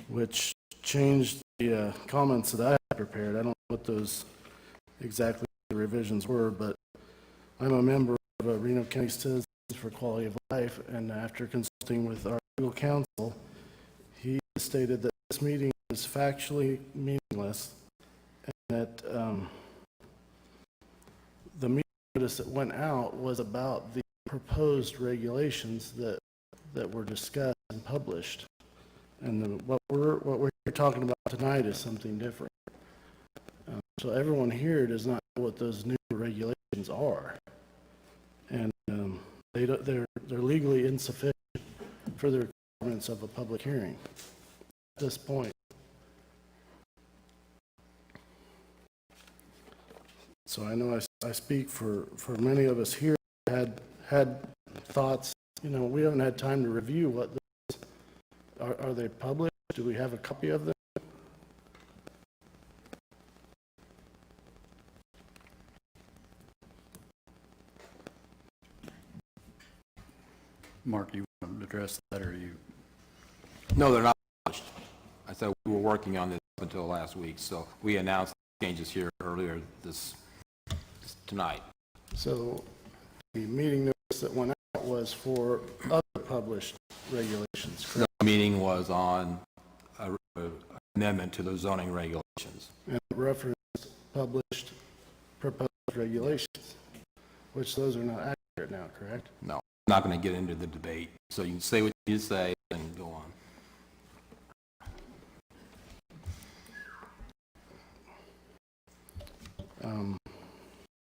which changed the comments that I had prepared. I don't know what those exactly the revisions were, but I'm a member of Reno County Citizens for Quality of Life, and after consulting with our legal counsel, he stated that this meeting is factually meaningless, and that the meeting notice that went out was about the proposed regulations that were discussed and published, and what we're talking about tonight is something different. So everyone here does not know what those new regulations are, and they're legally insufficient for the requirements of a public hearing at this point. So I know I speak for many of us here had thoughts. You know, we haven't had time to review what those are they published? Do we have a copy of them? Mark, you want to address that, or you? No, they're not published. I said we were working on this up until last week, so we announced changes here earlier tonight. So the meeting notice that went out was for other published regulations, correct? The meeting was on an amendment to the zoning regulations. And it referenced published proposed regulations, which those are not accurate now, correct? No, I'm not going to get into the debate. So you can say what you say and go on.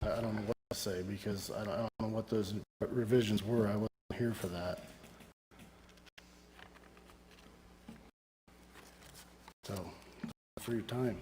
I don't know what to say because I don't know what those revisions were. I wasn't here for that. So, for your time.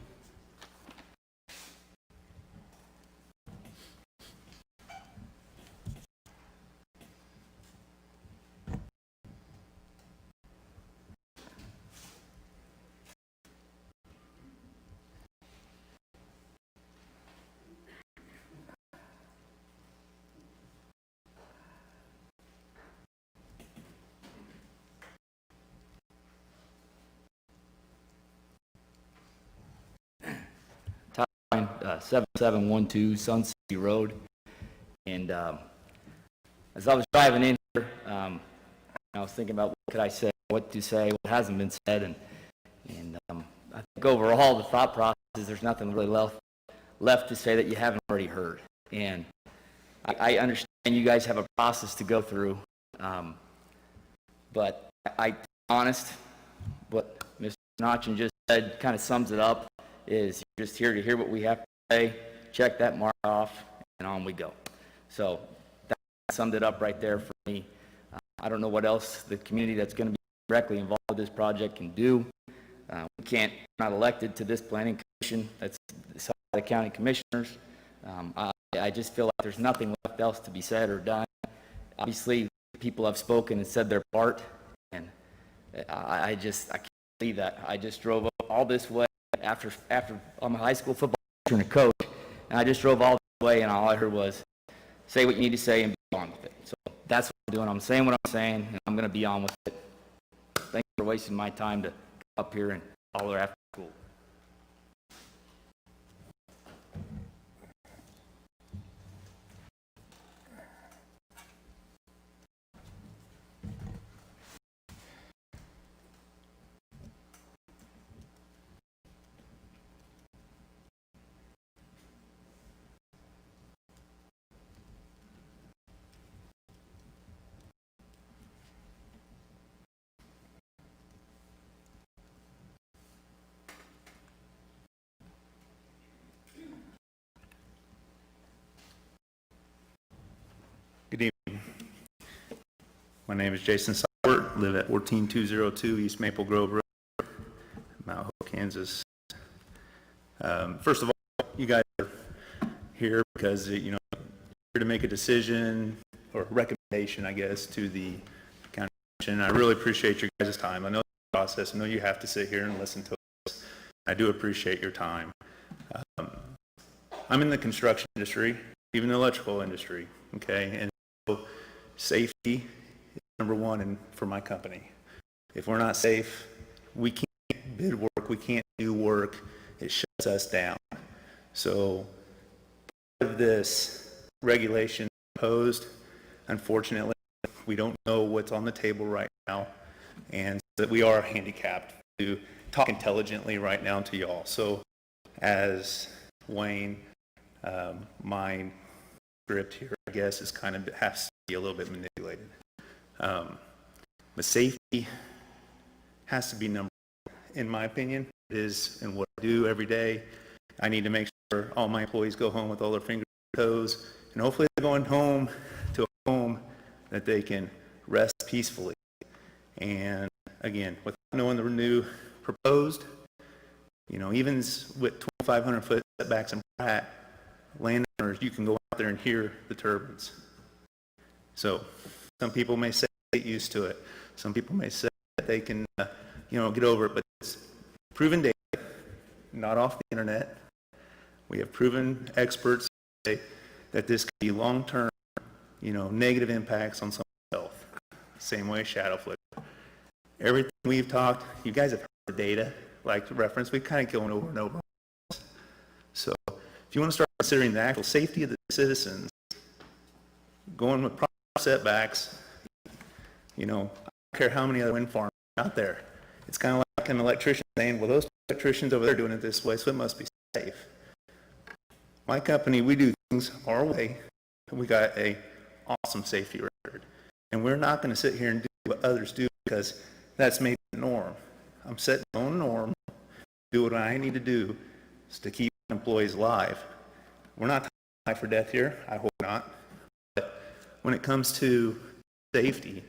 Line 7712 Sun City Road. And as I was driving in here, I was thinking about what could I say, what to say, what hasn't been said, and I think overall the thought process is there's nothing really left to say that you haven't already heard. And I understand you guys have a process to go through, but I honest, what Mr. Nachin just said kind of sums it up. Is you're just here to hear what we have to say, check that mark off, and on we go. So that summed it up right there for me. I don't know what else the community that's going to be directly involved with this project can do. We're not elected to this planning commission. That's the county commissioners. I just feel like there's nothing left else to be said or done. Obviously, people have spoken and said their part, and I can't believe that. I just drove up all this way. After I'm a high school football teacher and a coach, and I just drove all the way, and all I heard was, say what you need to say and be on with it. So that's what I'm doing. I'm saying what I'm saying, and I'm going to be on with it. Thanks for wasting my time to come up here and holler after school. My name is Jason Sowert, live at 14202 East Maple Grove Road, Mount Hope, Kansas. First of all, you guys are here because, you know, you're here to make a decision or recommendation, I guess, to the county commission. I really appreciate your guys' time. I know the process. I know you have to sit here and listen to us. I do appreciate your time. I'm in the construction industry, even the electrical industry, okay? And so safety is number one for my company. If we're not safe, we can't bid work, we can't do work. It shuts us down. So part of this regulation proposed, unfortunately, we don't know what's on the table right now, and that we are handicapped to talk intelligently right now to y'all. So as Wayne, my script here, I guess, is kind of has to be a little bit manipulated. But safety has to be number one, in my opinion. It is in what I do every day. I need to make sure all my employees go home with all their fingers and toes, and hopefully they're going home to a home that they can rest peacefully. And again, without knowing the new proposed, you know, even with 2,500 foot setbacks in Pratt, landowners, you can go out there and hear the turbines. So some people may say they get used to it. Some people may say that they can, you know, get over it, but it's proven data, not off the internet. We have proven experts say that this could be long-term, you know, negative impacts on someone's health. Same way shadow flicker. Everything we've talked, you guys have heard the data, like the reference, we've kind of gone over and over. So if you want to start considering the actual safety of the citizens, going with proper setbacks, you know, I don't care how many other wind farms are out there. It's kind of like an electrician saying, well, those electricians over there are doing it this way, so it must be safe. My company, we do things our way, and we got a awesome safety record. And we're not going to sit here and do what others do because that's maybe the norm. I'm setting my own norm, do what I need to do to keep employees alive. We're not life for death here, I hope not. But when it comes to safety,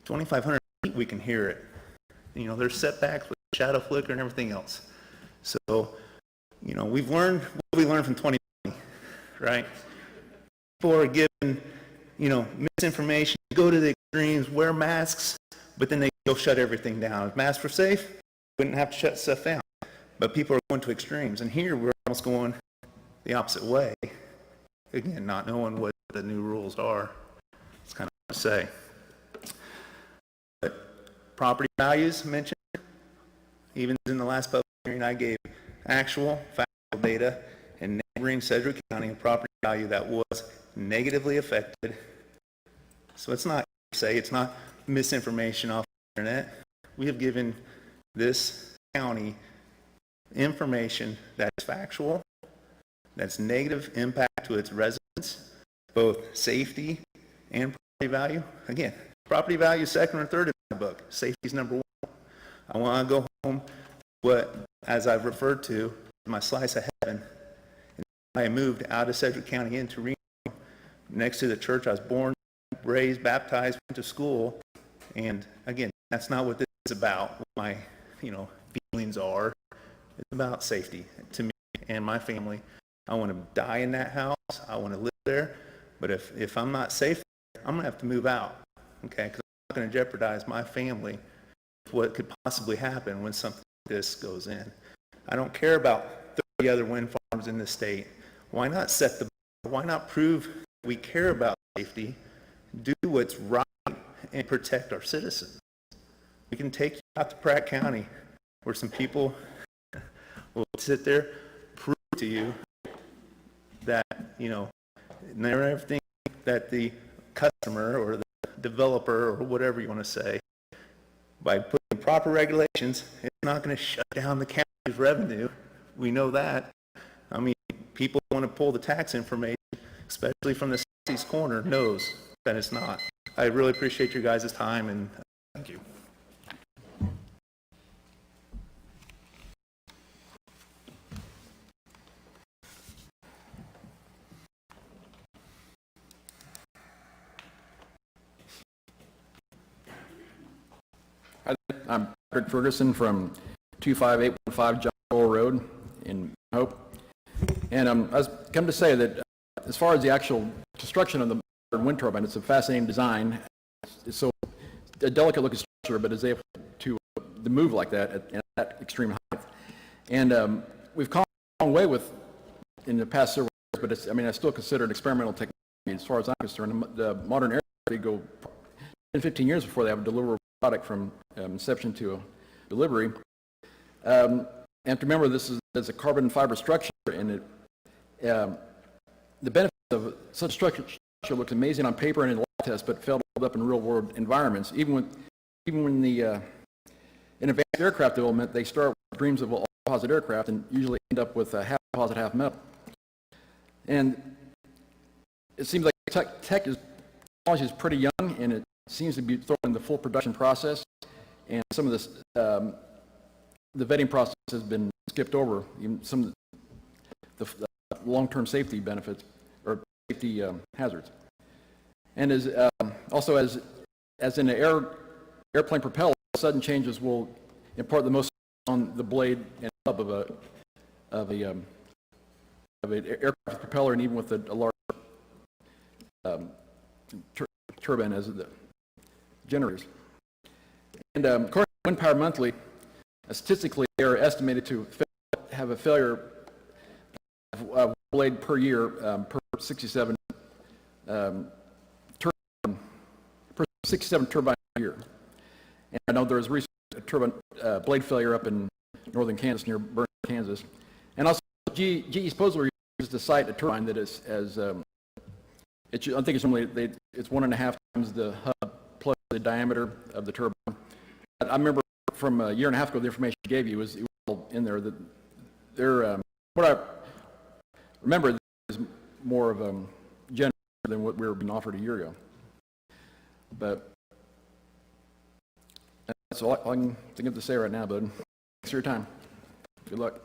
2,500 feet, we can hear it. You know, there's setbacks with shadow flicker and everything else. So, you know, we've learned what we learned from 2020, right? People are given, you know, misinformation, go to the extremes, wear masks, but then they go shut everything down. If masks were safe, we wouldn't have to shut stuff down. But people are going to extremes, and here we're almost going the opposite way. Again, not knowing what the new rules are. It's kind of hard to say. But property values mentioned, even in the last public hearing, I gave actual factual data in neighboring Sedgwick County of property value that was negatively affected. So it's not say it's not misinformation off the internet. We have given this county information that is factual, that's negative impact to its residents, both safety and property value. Again, property value is second or third in my book. Safety is number one. I want to go home what, as I've referred to, my slice of heaven. I moved out of Sedgwick County into Reno, next to the church I was born, raised, baptized, went to school. And again, that's not what this is about. What my, you know, feelings are. It's about safety to me and my family. I want to die in that house. I want to live there. But if I'm not safe, I'm going to have to move out, okay? Because I'm not going to jeopardize my family with what could possibly happen when something like this goes in. I don't care about 30 other wind farms in the state. Why not set the bar? Why not prove we care about safety, do what's right, and protect our citizens? We can take you out to Pratt County, where some people will sit there, prove to you that, you know, never everything that the customer or the developer or whatever you want to say, by putting proper regulations, it's not going to shut down the county's revenue. We know that. I mean, people want to pull the tax information, especially from the southeast corner, knows that it's not. I really appreciate your guys' time, and thank you. I'm Patrick Ferguson from 25815 John Lowell Road in Hope. And I was come to say that as far as the actual construction of the wind turbine, it's a fascinating design. It's so a delicate looking structure, but is able to move like that at that extreme height. And we've come a long way with in the past several years, but it's, I mean, I still consider it experimental technology as far as I'm concerned. The modern aircraft, they go 10, 15 years before they have a deliverable product from inception to delivery. And to remember, this is a carbon fiber structure, and it, the benefits of such structure looks amazing on paper and in lab tests, but failed to hold up in real-world environments. Even when the in advanced aircraft development, they start with dreams of all-composite aircraft and usually end up with a half composite, half metal. And it seems like technology is pretty young, and it seems to be thrown in the full production process. And some of this, the vetting process has been skipped over. Even some of the long-term safety benefits or safety hazards. And as also as in the airplane propeller, sudden changes will impart the most on the blade and hub of an aircraft propeller, and even with a large turbine as the generators. And according to Wind Power Monthly, statistically, they are estimated to have a failure of blade per year per 67 turbines a year. And I know there was recent turbine blade failure up in northern Kansas, near Burn, Kansas. And also, GE supposedly used to cite a turbine that is as I think it's normally it's 1.5 times the hub plus the diameter of the turbine. I remember from a year and a half ago, the information I gave you was all in there. That they're what I remember is more of a generator than what we were being offered a year ago. But that's all I can think of to say right now, bud. Thanks for your time. Good luck.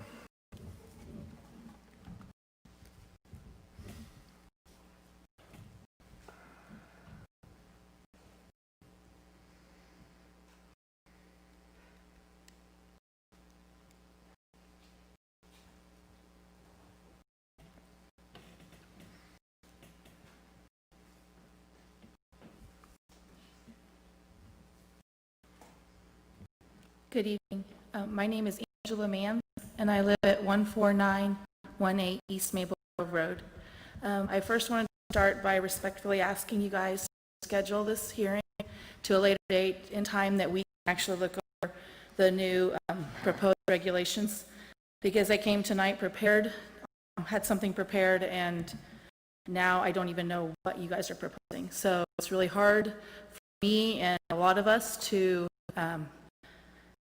Good evening. My name is Angela Mann, and I live at 14918 East Maple Grove Road. I first wanted to start by respectfully asking you guys to schedule this hearing to a later date in time that we can actually look over the new proposed regulations, because I came tonight prepared, had something prepared, and now I don't even know what you guys are proposing. So it's really hard for me and a lot of us to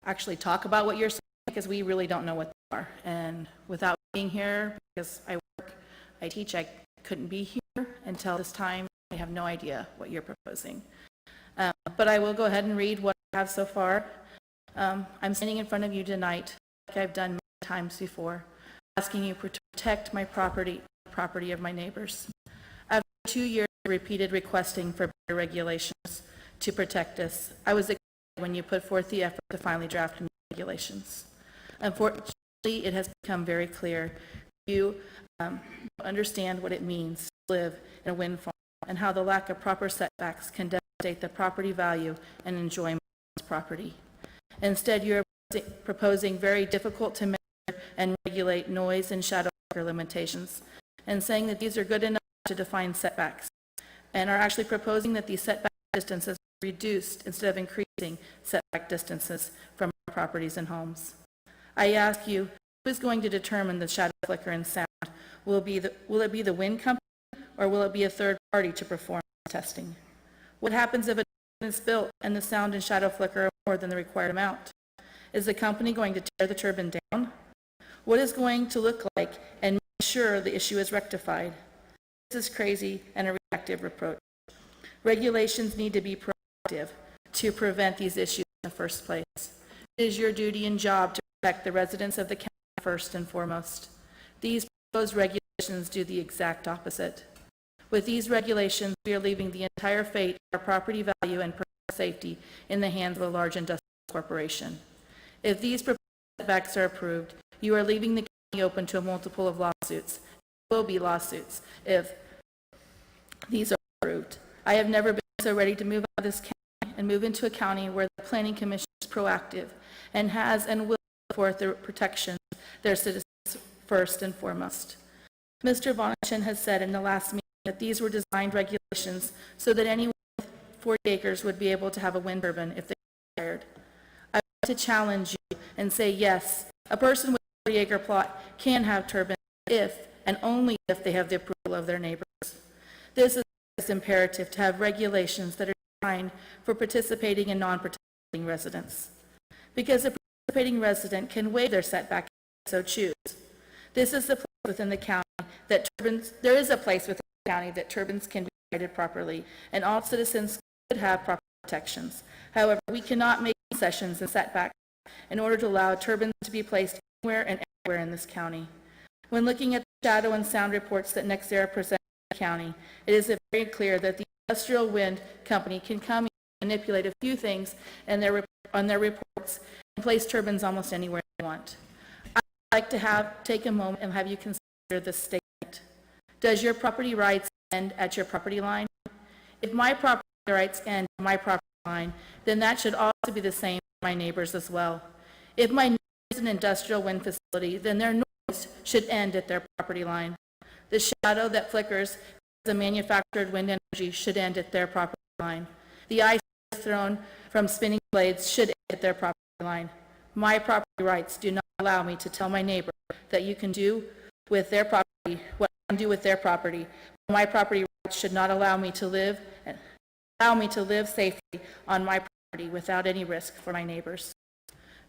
actually talk about what you're saying, because we really don't know what they are. And without being here, because I work, I teach, I couldn't be here until this time. I have no idea what you're proposing. But I will go ahead and read what I have so far. I'm standing in front of you tonight, like I've done many times before, asking you to protect my property, the property of my neighbors. After 2 years of repeated requesting for better regulations to protect us, I was excited when you put forth the effort to finally draft new regulations. Unfortunately, it has become very clear you understand what it means to live in a wind farm and how the lack of proper setbacks can devastate the property value and enjoyment of this property. Instead, you are proposing very difficult to measure and regulate noise and shadow flicker limitations, and saying that these are good enough to define setbacks, and are actually proposing that these setback distances are reduced instead of increasing setback distances from our properties and homes. I ask you, who is going to determine the shadow flicker and sound? Will it be the wind company, or will it be a third party to perform testing? What happens if a turbine is built and the sound and shadow flicker are more than the required amount? Is the company going to tear the turbine down? What is going to look like and make sure the issue is rectified? This is crazy and a reactive approach. Regulations need to be proactive to prevent these issues in the first place. It is your duty and job to protect the residents of the county first and foremost. These proposed regulations do the exact opposite. With these regulations, we are leaving the entire fate of our property value and personal safety in the hands of a large industrial Corporation. If these proposed setbacks are approved, you are leaving the county open to a multiple of lawsuits. There will be lawsuits if these are approved. I have never been so ready to move out of this county and move into a county where the Planning Commission is proactive and has and will put forth the protections their citizens first and foremost. Mr. Bonachin has said in the last meeting that these were designed regulations so that anyone with 40 acres would be able to have a wind turbine if they desired. I want to challenge you and say yes, a person with a 40-acre plot can have turbines if and only if they have the approval of their neighbors. This is imperative to have regulations that are designed for participating and non-participating residents, because a participating resident can waive their setback if they so choose. This is the place within the county that turbines, there is a place within the county that turbines can be guided properly, and all citizens could have proper protections. However, we cannot make concessions and setbacks in order to allow turbines to be placed anywhere and everywhere in this county. When looking at the shadow and sound reports that NextEra presents in the county, it is very clear that the industrial wind company can come and manipulate a few things in on their reports and place turbines almost anywhere they want. I'd like to take a moment and have you consider this statement. Does your property rights end at your property line? If my property rights end at my property line, then that should also be the same for my neighbors as well. If my neighbor is an industrial wind facility, then their noise should end at their property line. The shadow that flickers as a manufactured wind energy should end at their property line. The ice thrown from spinning blades should end at their property line. My property rights do not allow me to tell my neighbor that you can do with their property what I can do with their property. My property rights should not allow me to live safely on my property without any risk for my neighbors.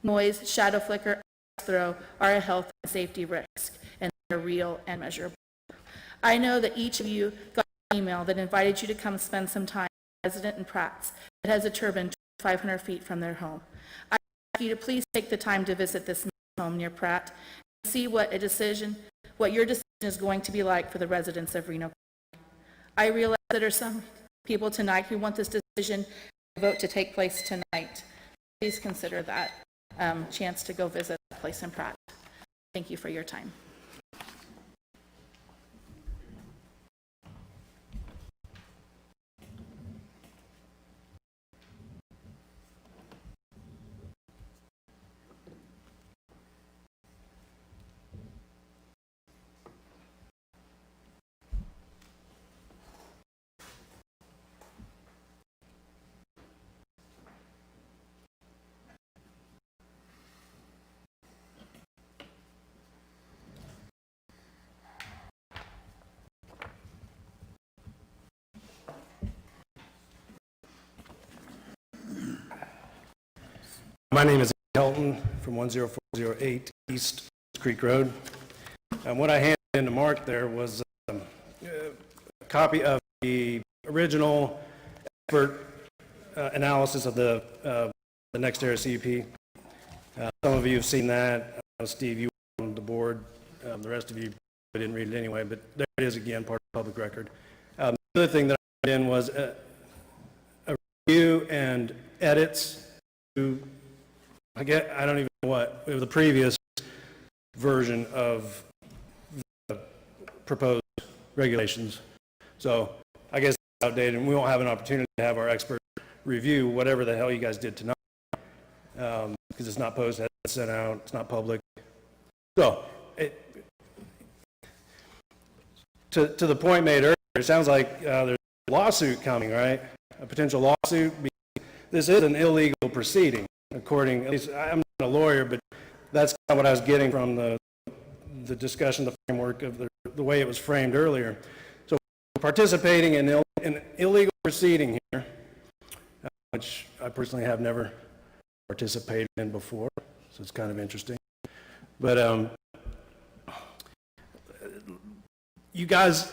Noise, shadow flicker, ice throw are a health and safety risk, and they're real and measurable. I know that each of you got an email that invited you to come spend some time with a resident in Pratt's that has a turbine 500 feet from their home. I ask you to please take the time to visit this home near Pratt and see what your decision is going to be like for the residents of Reno. I realize that there are some people tonight who want this decision vote to take place tonight. Please consider that chance to go visit that place in Pratt. Thank you for your time. My name is Helton from 10408 East Creek Road. And what I handed in to Mark there was a copy of the original expert analysis of the NextEra CUP. Some of you have seen that. Steve, you were on the board. The rest of you didn't read it anyway, but there it is again, part of the public record. The other thing that I handed in was a review and edits to I don't even know what, the previous version of the proposed regulations. So I guess it's outdated, and we won't have an opportunity to have our expert review whatever the hell you guys did tonight, because it's not posted, it's sent out, it's not public. So, to the point made earlier, it sounds like there's a lawsuit coming, right? A potential lawsuit. This is an illegal proceeding. According, at least I'm not a lawyer, but that's kind of what I was getting from the discussion, the framework of the way it was framed earlier. So participating in an illegal proceeding here, which I personally have never participated in before, so it's kind of interesting. But you guys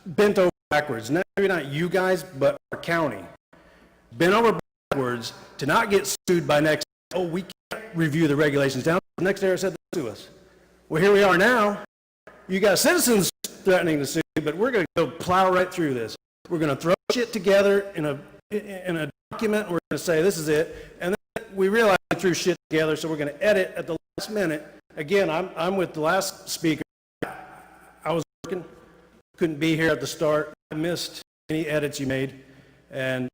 bent over backwards. Maybe not you guys, but our county bent over backwards to not get sued by NextEra. Oh, we can't review the regulations down. NextEra said that to us. Well, here we are now. You got citizens threatening to sue, but we're going to go plow right through this. We're going to throw shit together in a document. We're going to say this is it, and then we realized we threw shit together, so we're going to edit at the last minute. Again, I'm with the last speaker. I was working, couldn't be here at the start. I missed any edits you made, and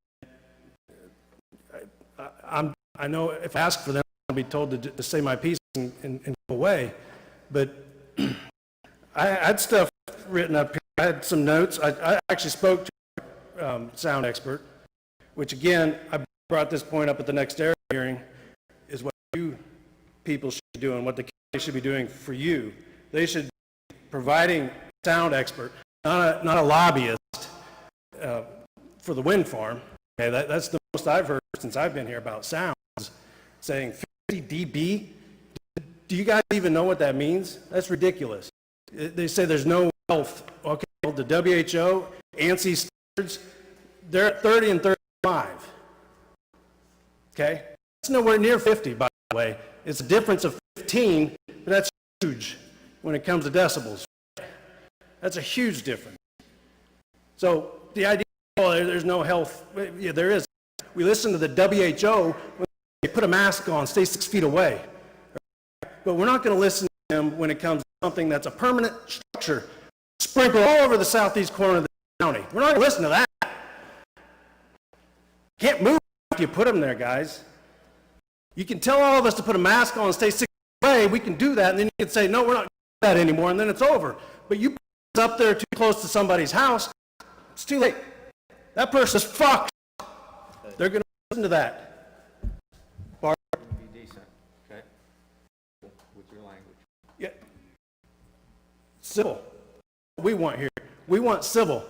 I know if I ask for them, I'll be told to say my piece and go away. But I had stuff written up here. I had some notes. I actually spoke to a sound expert, which again, I brought this point up at the next area hearing, is what you people should be doing, what the county should be doing for you. They should be providing a sound expert, not a lobbyist for the wind farm. Okay, that's the most I've heard since I've been here about sounds, saying 50 dB. Do you guys even know what that means? That's ridiculous. They say there's no health. Okay, well, the WHO, ANSI standards, they're at 30 and 35. Okay? That's nowhere near 50, by the way. It's a difference of 15, but that's huge when it comes to decibels. That's a huge difference. So the idea, oh, there's no health, yeah, there is. We listen to the WHO when they put a mask on, stay 6 feet away. But we're not going to listen to them when it comes to something that's a permanent structure sprinkled all over the southeast corner of the county. We're not going to listen to that. Can't move if you put them there, guys. You can tell all of us to put a mask on and stay 6 feet away. We can do that, and then you can say, no, we're not doing that anymore, and then it's over. But you put us up there too close to somebody's house, it's too late. That person's fucked. They're going to listen to that. Be decent, okay? With your language. Yeah. Civil. We want here. We want civil.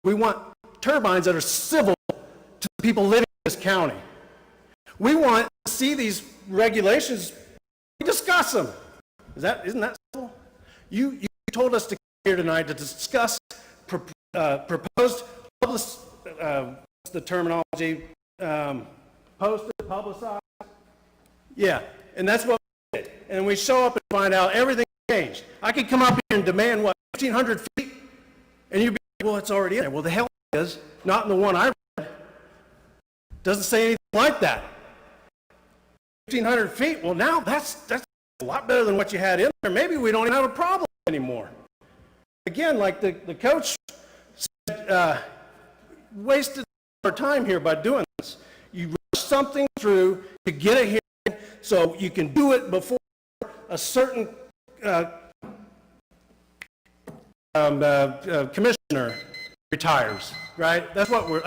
We want turbines that are civil to the people living in this county. We want to see these regulations. We discuss them. Isn't that civil? You told us to come here tonight to discuss proposed what's the terminology? Posted, publicized? Yeah, and that's what we did. And we show up and find out everything changed. I could come up here and demand, what, 1,500 feet? And you'd be like, well, it's already in there. Well, the hell it is. Not in the one I read. Doesn't say anything like that. 1,500 feet? Well, now that's a lot better than what you had in there. Maybe we don't even have a problem anymore. Again, like the coach said, wasted our time here by doing this. You rush something through to get a hearing so you can do it before a certain commissioner retires, right? That's what we're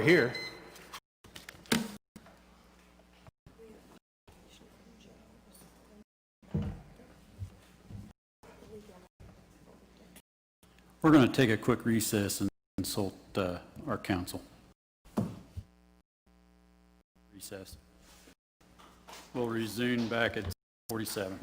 here. We're going to take a quick recess and consult our counsel. Recess. We'll resume back at 47.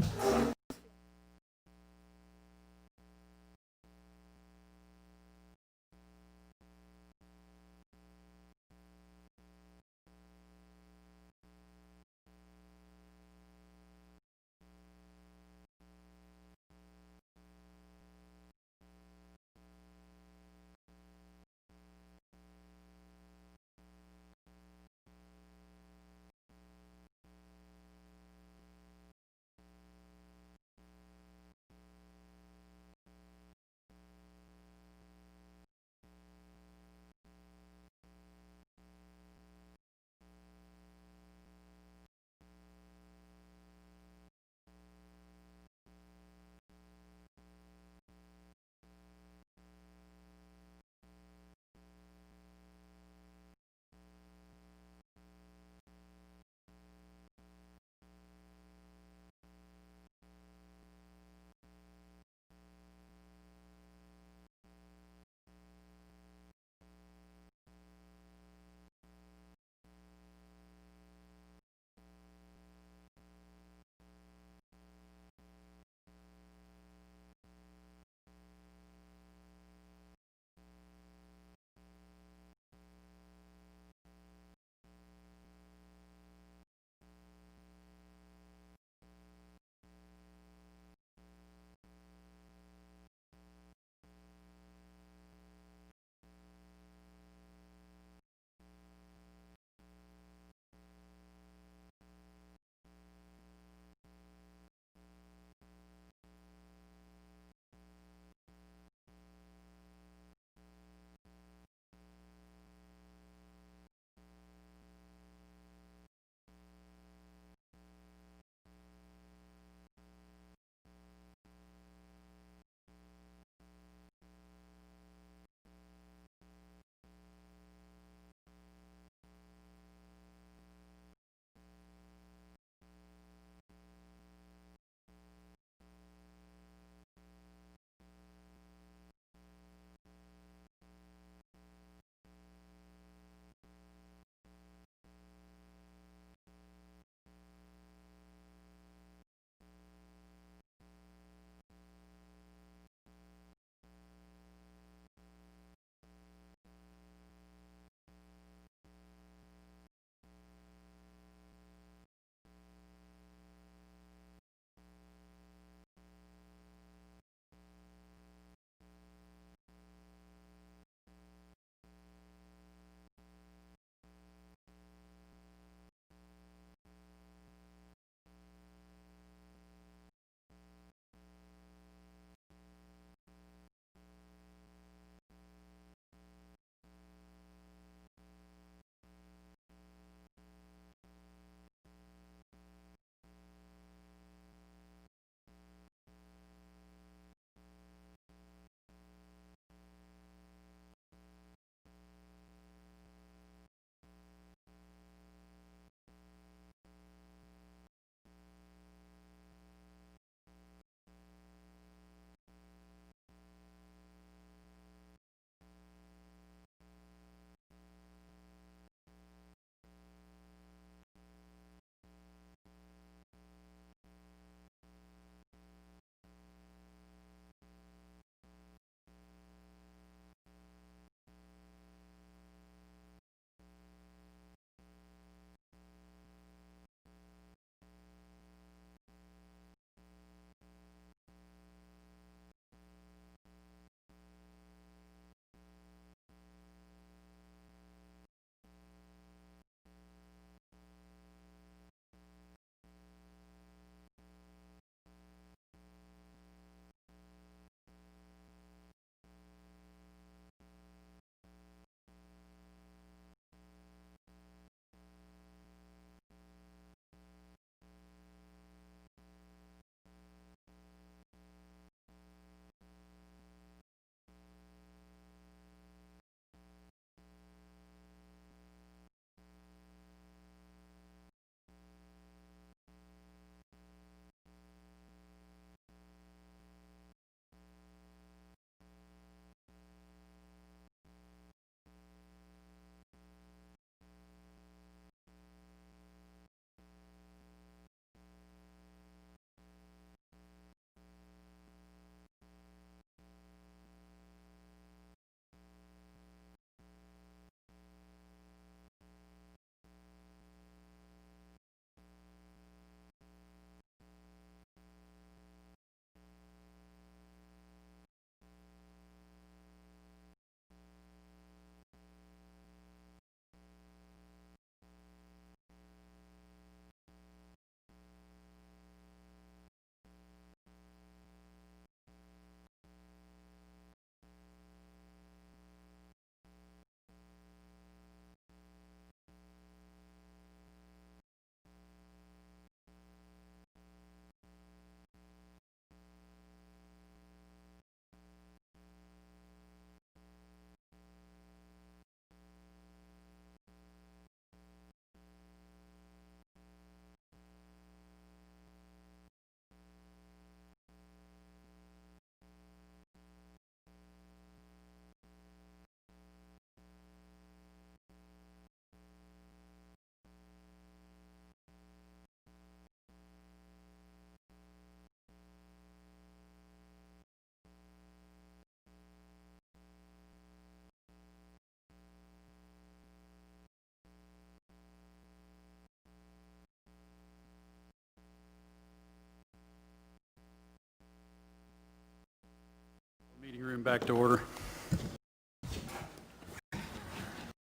Bring back to order.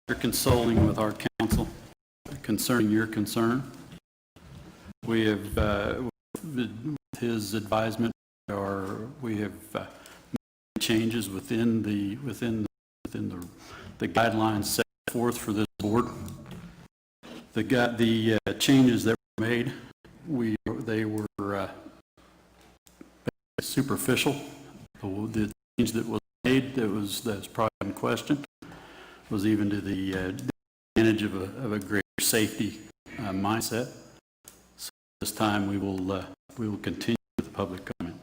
You're consulting with our council concerning your concern. We have, with his advisement, we have made changes within the guidelines set forth for this board. The changes that were made, they were superficial. The change that was made that's probably in question was even to the advantage of a greater safety mindset. So this time we will continue with the public comment.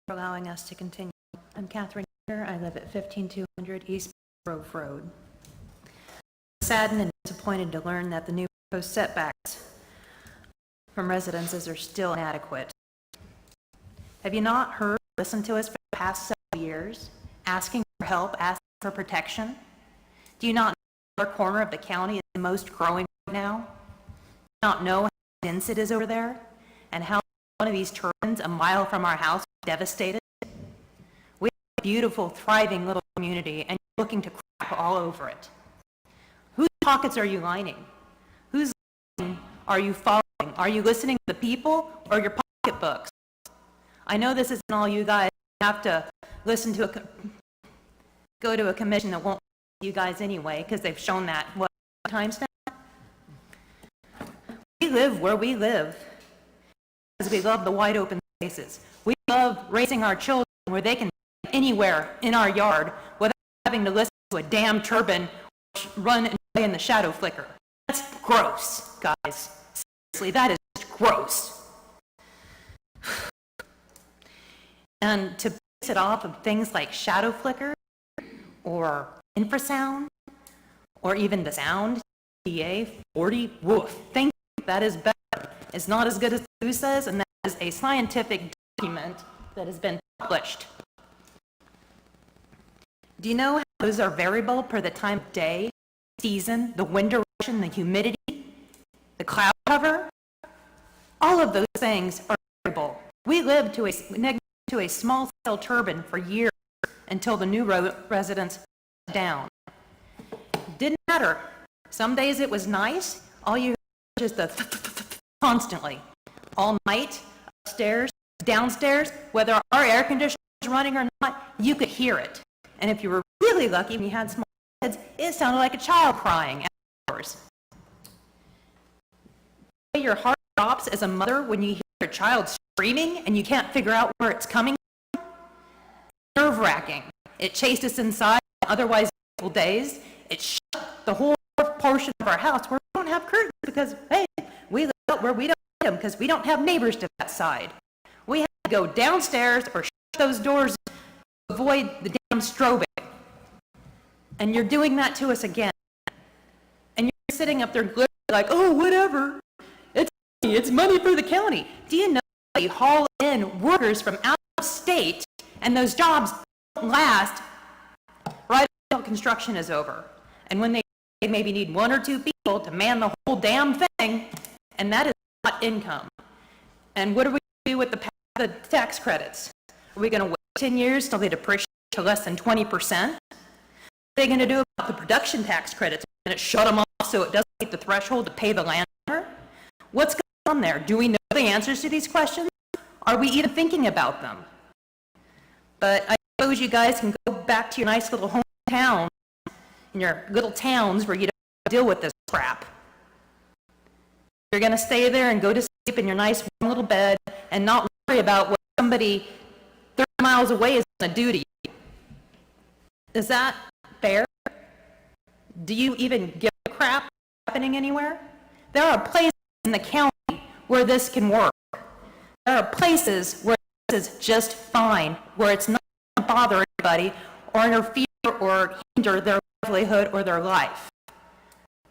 For allowing us to continue. I'm Catherine Yeager. I live at 15200 East Grove Road. I'm saddened and disappointed to learn that the new proposed setbacks from residences are still inadequate. Have you not heard or listened to us for the past several years, asking for help, asking for protection? Do you not know our corner of the county is the most growing right now? Do you not know how dense it is over there, and how one of these turbines a mile from our house devastated? We have a beautiful, thriving little community, and you're looking to crap all over it. Whose pockets are you lining? Whose line are you following? Are you listening to the people or your pocketbooks? I know this isn't all you guys have to listen to, go to a commission that won't listen to you guys anyway, because they've shown that, what, times now? We live where we live, because we love the wide open spaces. We love raising our children where they can be anywhere in our yard without having to listen to a damn turbine run and play in the shadow flicker. That's gross, guys. Seriously, that is just gross. And to base it off of things like shadow flicker or infrasound or even the sound, PA 40, woof, thank you, that is better. It's not as good as Lou says, and that is a scientific document that has been published. Do you know how those are variable per the time of day, season, the wind direction, the humidity, the cloud cover? All of those things are variable. We lived to a small scale turbine for years until the new residents down. Didn't matter. Some days it was nice. All you heard was just the constantly, all night, upstairs, downstairs, whether our air conditioner was running or not, you could hear it. And if you were really lucky and you had small kids, it sounded like a child crying at hours. Your heart drops as a mother when you hear your child screaming and you can't figure out where it's coming from. Nerve-wracking. It chased us inside otherwise beautiful days. It shut the whole portion of our house where we don't have curtains because, hey, we live out where we don't need them because we don't have neighbors to that side. We have to go downstairs or shut those doors to avoid the damn strobing. And you're doing that to us again. And you're sitting up there literally like, oh, whatever. It's money for the county. Do you know they haul in workers from out of state and those jobs don't last right until construction is over? And when they maybe need one or two people to man the whole damn thing, and that is not income. And what do we do with the tax credits? Are we going to wait 10 years till they depreciate to less than 20%? What are they going to do about the production tax credits? Are they going to shut them off so it doesn't hit the threshold to pay the landowner? What's going on there? Do we know the answers to these questions? Are we even thinking about them? But I suppose you guys can go back to your nice little hometown, in your little towns where you don't have to deal with this crap. You're going to stay there and go to sleep in your nice warm little bed and not worry about what somebody 30 miles away is going to do to you. Is that fair? Do you even give a crap happening anywhere? There are places in the county where this can work. There are places where this is just fine, where it's not going to bother anybody or interfere or hinder their livelihood or their life.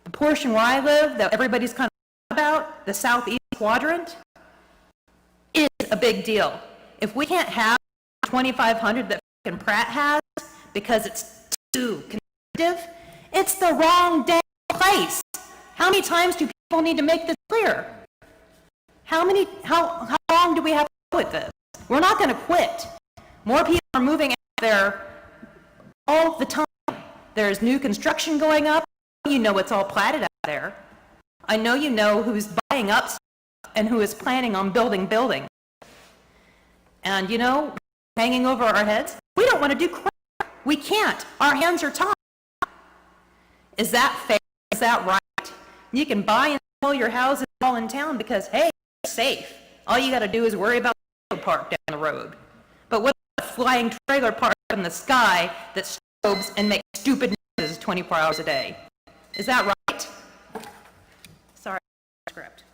The portion where I live, that everybody's kind of about, the southeast quadrant, is a big deal. If we can't have 2,500 that fucking Pratt has because it's too conservative, it's the wrong damn place. How many times do people need to make this clear? How long do we have to go with this? We're not going to quit. More people are moving out there all the time. There's new construction going up. You know it's all platted out there. I know you know who's buying up stuff and who is planning on building buildings. And you know, hanging over our heads, we don't want to do crap. We can't. Our hands are tied. Is that fair? Is that right? You can buy and sell your houses all in town because, hey, it's safe. All you got to do is worry about the park down the road. But what about a flying trailer park up in the sky that strobes and makes stupid noises 24 hours a day? Is that right? Sorry, script.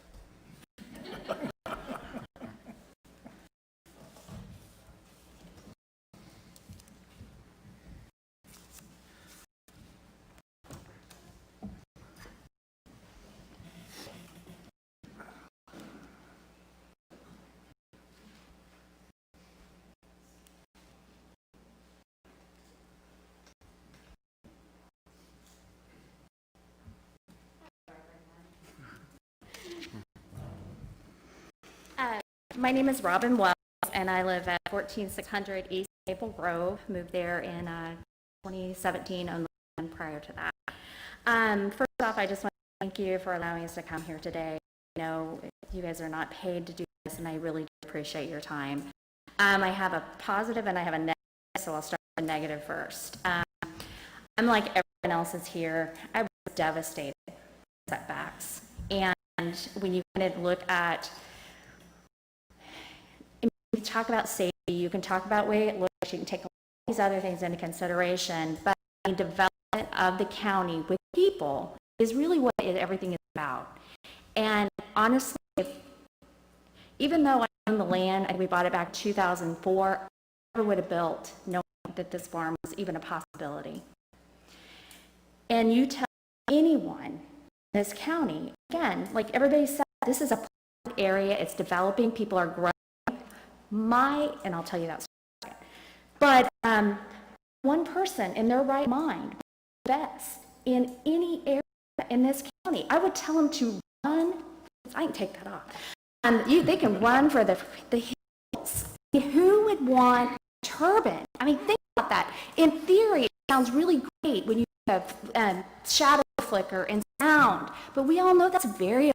My name is Robin Wells, and I live at 14600 East Maple Grove. Moved there in 2017, owned the land prior to that. First off, I just want to thank you for allowing us to come here today. I know you guys are not paid to do this, and I really do appreciate your time. I have a positive and I have a negative, so I'll start with the negative first. I'm like everyone else is here. I was devastated by setbacks. And when you kind of look at you talk about safety, you can talk about way it looks, you can take all these other things into consideration, but the development of the county with people is really what everything is about. And honestly, even though I own the land and we bought it back in 2004, I never would have built knowing that this farm was even a possibility. And you tell anyone in this county, again, like everybody said, this is a area, it's developing, people are growing. And I'll tell you that in a second. But one person in their right mind, best in any area in this county, I would tell them to run. I can take that off. They can run for the hills. Who would want a turbine? I mean, think about that. In theory, it sounds really great when you have shadow flicker and sound, but we all know that's variable.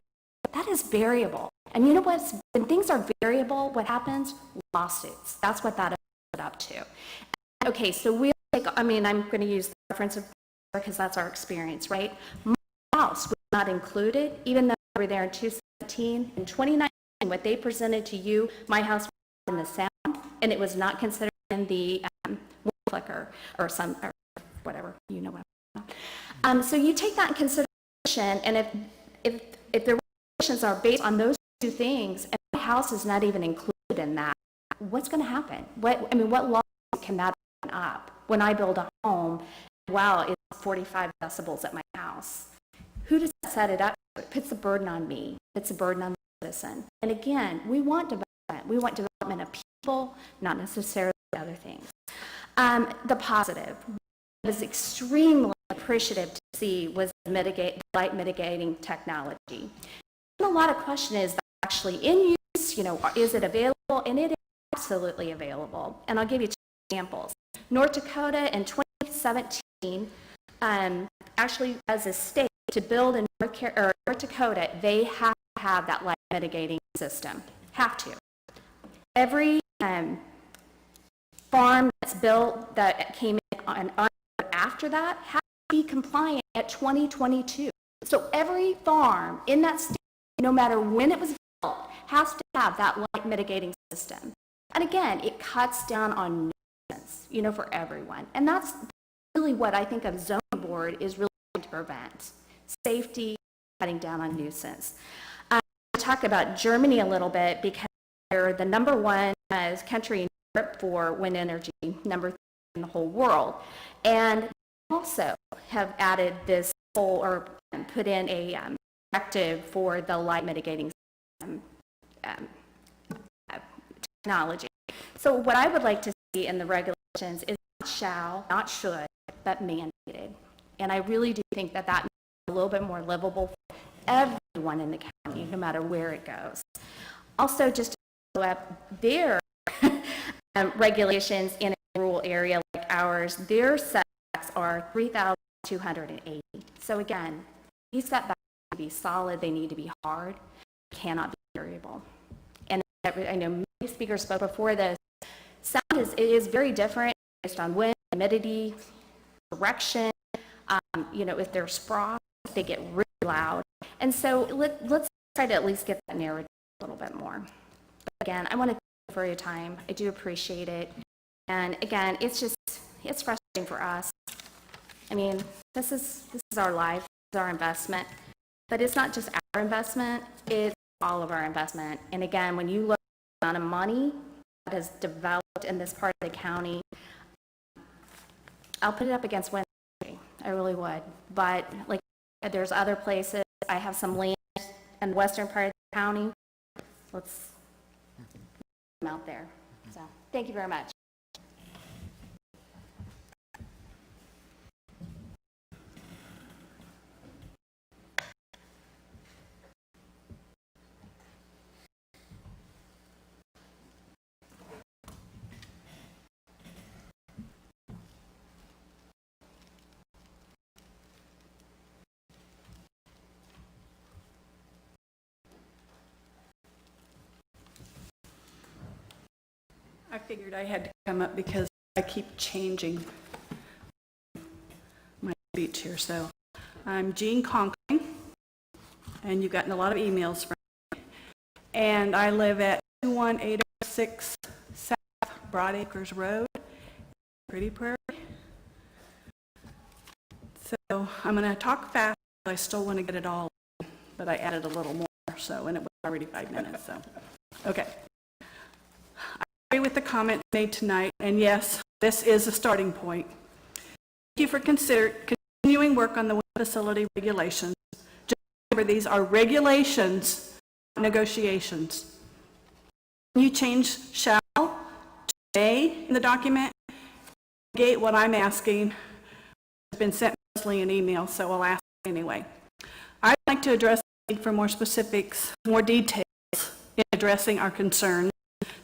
That is variable. And you know what? When things are variable, what happens? Lawsuits. That's what that is up to. Okay, so we'll take, I'm going to use the reference of because that's our experience, right? My house was not included, even though we were there in 2017. In 2019, what they presented to you, my house was in the sound, and it was not considered in the flicker or whatever, you know what I'm talking about. So you take that in consideration, and if the regulations are based on those two things, and my house is not even included in that, what's going to happen? What law can that open up when I build a home? Wow, it's 45 decibels at my house. Who does that set it up? It puts the burden on me. It's a burden on the citizen. And again, we want development. We want development of people, not necessarily other things. The positive. What I was extremely appreciative to see was light mitigating technology. And a lot of question is actually in use, is it available? And it is absolutely available. And I'll give you two examples. North Dakota in 2017, actually as a state to build in North Dakota, they have to have that light mitigating system. Have to. Every farm that's built that came in on after that has to be compliant at 2022. So every farm in that state, no matter when it was built, has to have that light mitigating system. And again, it cuts down on nuisance, for everyone. And that's really what I think a zoning board is really going to prevent. Safety, cutting down on nuisance. I'll talk about Germany a little bit because they're the number one country in Europe for wind energy, number 3 in the whole world. And also have added this whole, or put in a directive for the light mitigating technology. So what I would like to see in the regulations is not shall, not should, but mandated. And I really do think that that makes it a little bit more livable for everyone in the county, no matter where it goes. Also, just to follow up, their regulations in a rural area like ours, their setbacks are 3,280. So again, these setbacks need to be solid, they need to be hard, cannot be variable. And I know many speakers spoke before this. Sound is very different based on wind, humidity, direction, if there's frost, they get really loud. And so let's try to at least get that narrative a little bit more. But again, I want to thank you for your time. I do appreciate it. And again, it's frustrating for us. I mean, this is our life, this is our investment. But it's not just our investment, it's all of our investment. And again, when you look at the amount of money that is developed in this part of the county, I'll put it up against wind energy. I really would. But like, there's other places. I have some land in the western part of the county. Let's get them out there. So thank you very much. I figured I had to come up because I keep changing my speech here. So I'm Jean Conkling, and you've gotten a lot of emails from me. And I live at 21806 South Broadacres Road, Pretty Prairie. So I'm going to talk fast, but I still want to get it all in, but I added a little more, and it was already 5 minutes. So, okay. With the comments made tonight, and yes, this is a starting point. Thank you for continuing work on the wind facility regulations. Just remember, these are regulations, not negotiations. When you change shall to may in the document, negate what I'm asking. It's been sent mostly in email, so I'll ask anyway. I'd like to address the need for more specifics, more details in addressing our concerns,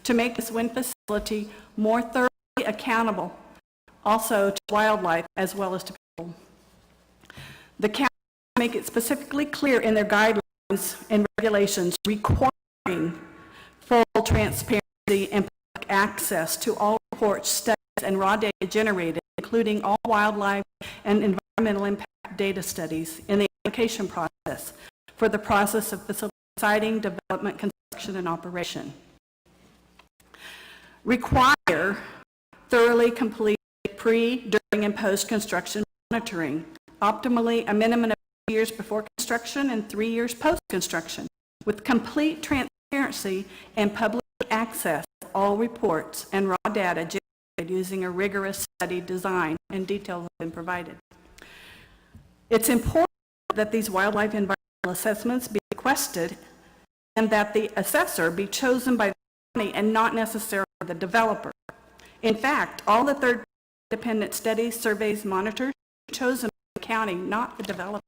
to make this wind facility more thoroughly accountable, also to wildlife as well as to people. The county make it specifically clear in their guidelines and regulations requiring full transparency and public access to all reports, studies, and raw data generated, including all wildlife and environmental impact data studies in the application process for the process of facility siting, development, construction, and operation. Require thoroughly complete pre, during, and post-construction monitoring, optimally a minimum of 2 years before construction and 3 years post-construction, with complete transparency and public access to all reports and raw data generated using a rigorous study design, and details have been provided. It's important that these wildlife environmental assessments be requested and that the assessor be chosen by the county and not necessarily the developer. In fact, all the third independent studies, surveys, monitors are chosen by the county, not the developer.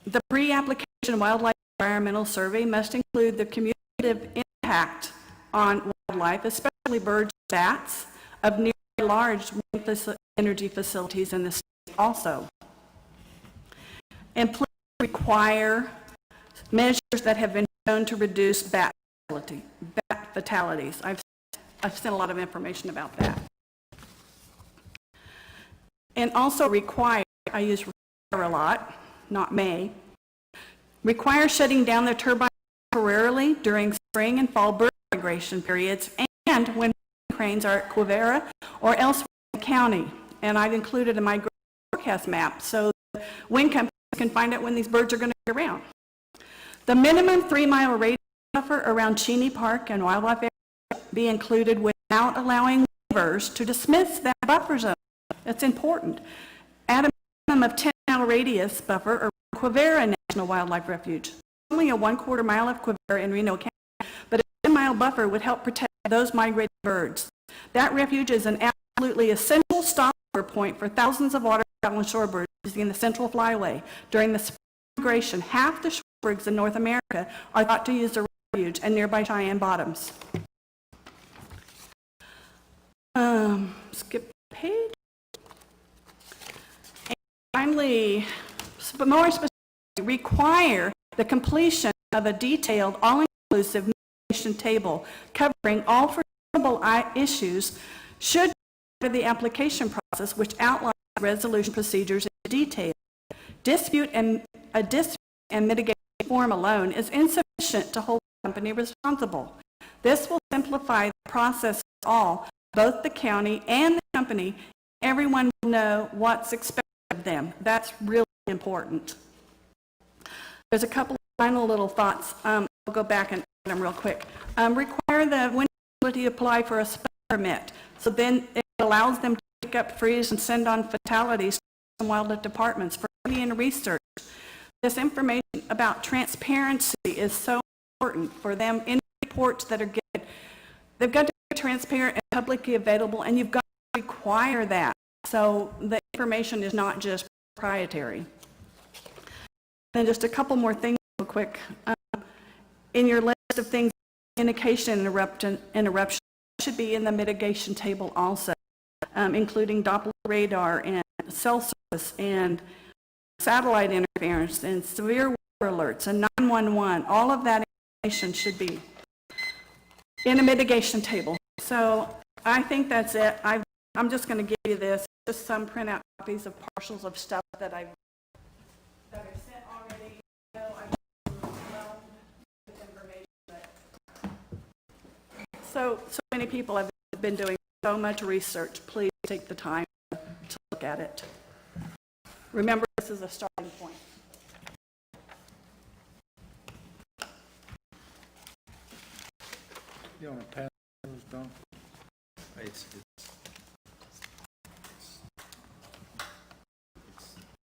The pre-application wildlife environmental survey must include the cumulative impact on wildlife, especially birds and bats, of nearly large wind energy facilities in the state also. And please require measures that have been shown to reduce bat fatalities. I've sent a lot of information about that. And also require, I use require a lot, not may, require shutting down the turbine temporarily during spring and fall bird migration periods and when cranes are at Quivira or elsewhere in the county. And I've included in my forecast map so wind companies can find out when these birds are going to get around. The minimum 3-mile radius buffer around Cheney Park and wildlife area be included with without allowing waivers to dismiss that buffer zone. That's important. At a minimum of 10-mile radius buffer or Quivira National Wildlife Refuge. Only a 1/4 mile of Quivira in Reno County, but a 10-mile buffer would help protect those migrating birds. That refuge is an absolutely essential stopover point for thousands of waterfowl and shorebirds using the Central Flyway. During the spring migration, half the shorebirds in North America are thought to use the refuge and nearby Cheyenne Bottoms. Skip page. And finally, but more specifically, require the completion of a detailed, all-inclusive mitigation table covering all foreseeable issues should be part of the application process, which outlines resolution procedures in detail. A dispute and mitigation form alone is insufficient to hold the company responsible. This will simplify the process for all, both the county and the company. Everyone will know what's expected of them. That's really important. There's a couple of final little thoughts. I'll go back and add them real quick. Require the wind utility to apply for a special permit. So then it allows them to pick up, freeze, and send on fatalities to wildlife departments for Indian research. This information about transparency is so important for them in reports that are given. They've got to be transparent and publicly available, and you've got to require that. So the information is not just proprietary. And just a couple more things real quick. In your list of things, communication interruption should be in the mitigation table also, including Doppler radar and cell service and satellite interference and severe weather alerts and 911. All of that information should be in a mitigation table. So I think that's it. I'm just going to give you this, just some printout copies of partials of stuff that I've sent already. I know I've overwhelmed with information, but so many people have been doing so much research. Please take the time to look at it. Remember, this is a starting point. You want to pass those down? It's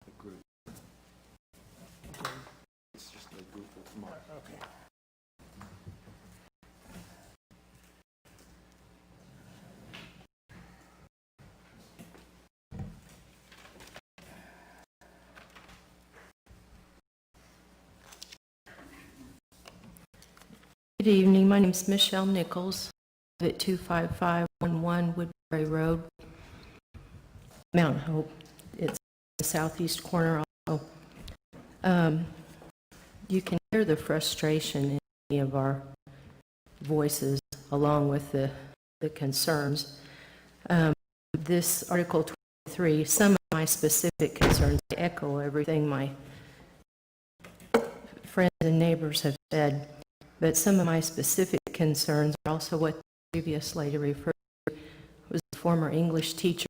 a group. It's just a group of marks. Okay. Good evening. My name is Michelle Nichols. I live at 25511 Woodbury Road, Mount Hope. It's the southeast corner also. You can hear the frustration in many of our voices along with the concerns. This Article 23, some of my specific concerns echo everything my friends and neighbors have said. But some of my specific concerns are also what the previous lady referred to, was a former English teacher.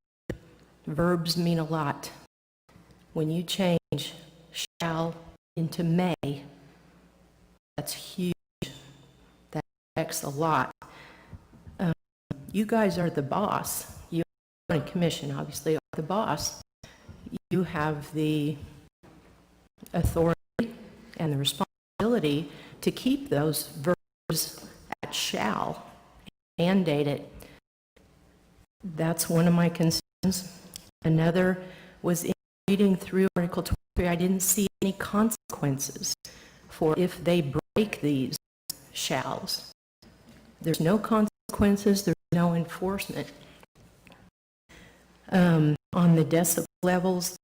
Verbs mean a lot. When you change shall into may, that's huge. That affects a lot. You guys are the boss. You are the commission, obviously, are the boss. You have the authority and the responsibility to keep those verbs at shall, mandate it. That's one of my concerns. Another was in reading through Article 23, I didn't see any consequences for if they break these shalls. There's no consequences, there's no enforcement. On the decibel levels,